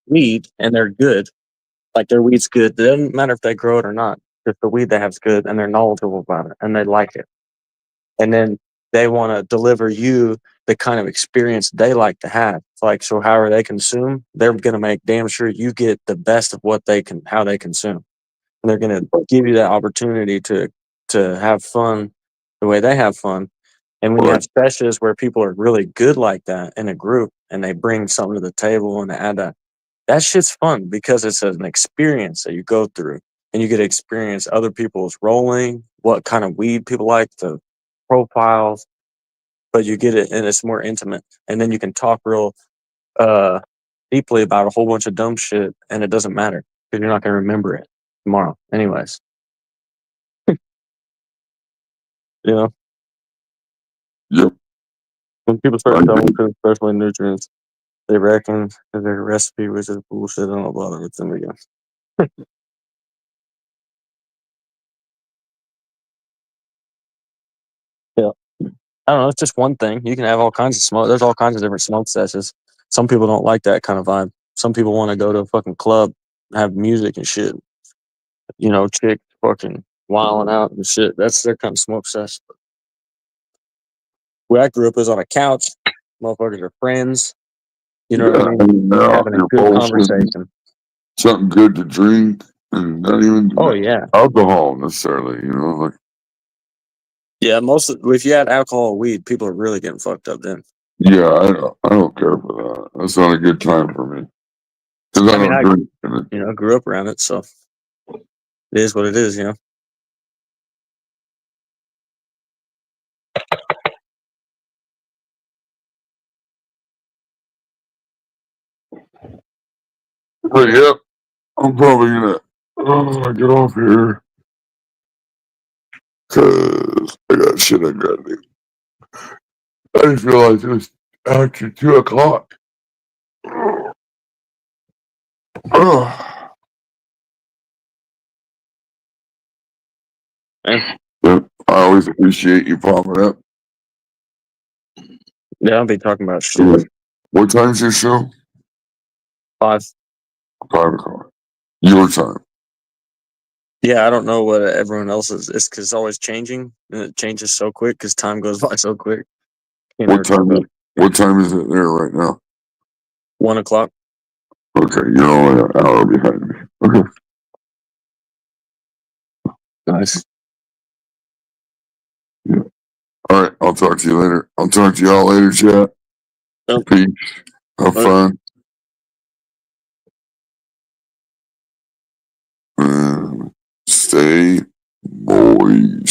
weed and they're good, like their weed's good. It doesn't matter if they grow it or not. If the weed they have is good and they're knowledgeable about it and they like it, and then they want to deliver you the kind of experience they like to have. It's like, so however they consume, they're going to make damn sure you get the best of how they consume. And they're going to give you that opportunity to have fun the way they have fun. And when you have sessions where people are really good like that in a group and they bring something to the table and they add that shit's fun because it's an experience that you go through and you get to experience other people's rolling, what kind of weed people like, the profiles, but you get it and it's more intimate. And then you can talk real deeply about a whole bunch of dumb shit and it doesn't matter because you're not going to remember it tomorrow. Anyways. Yep. When people start telling food, especially nutrients, they reckon that their recipe was just bullshit. I don't bother with them again. Yeah. I don't know. It's just one thing. You can have all kinds of smoke. There's all kinds of different smoke sessions. Some people don't like that kind of vibe. Some people want to go to a fucking club, have music and shit. Chicks fucking wilding out and shit. That's their kind of smoke session. Where I grew up was on a couch. Motherfuckers are friends. You know what I mean? Having a good conversation. Something good to drink and not even alcohol necessarily, like. Yeah, if you had alcohol or weed, people are really getting fucked up then. Yeah, I don't care for that. That's not a good time for me. Because I don't drink. I grew up around it, so it is what it is, But yep, I'm probably gonna get off here because I got shit I gotta do. I just realized it was after 2:00. But I always appreciate you popping up. Yeah, I'll be talking about shit. What time's your show? 5. 5:00. Your time. Yeah, I don't know what everyone else's is because it's always changing and it changes so quick because time goes by so quick. What time is it there right now? 1:00. Okay, you're only an hour behind me. Okay. Nice. Yeah. All right, I'll talk to you later. I'll talk to y'all later, chat. Yep. Peace. Have fun. stay moist.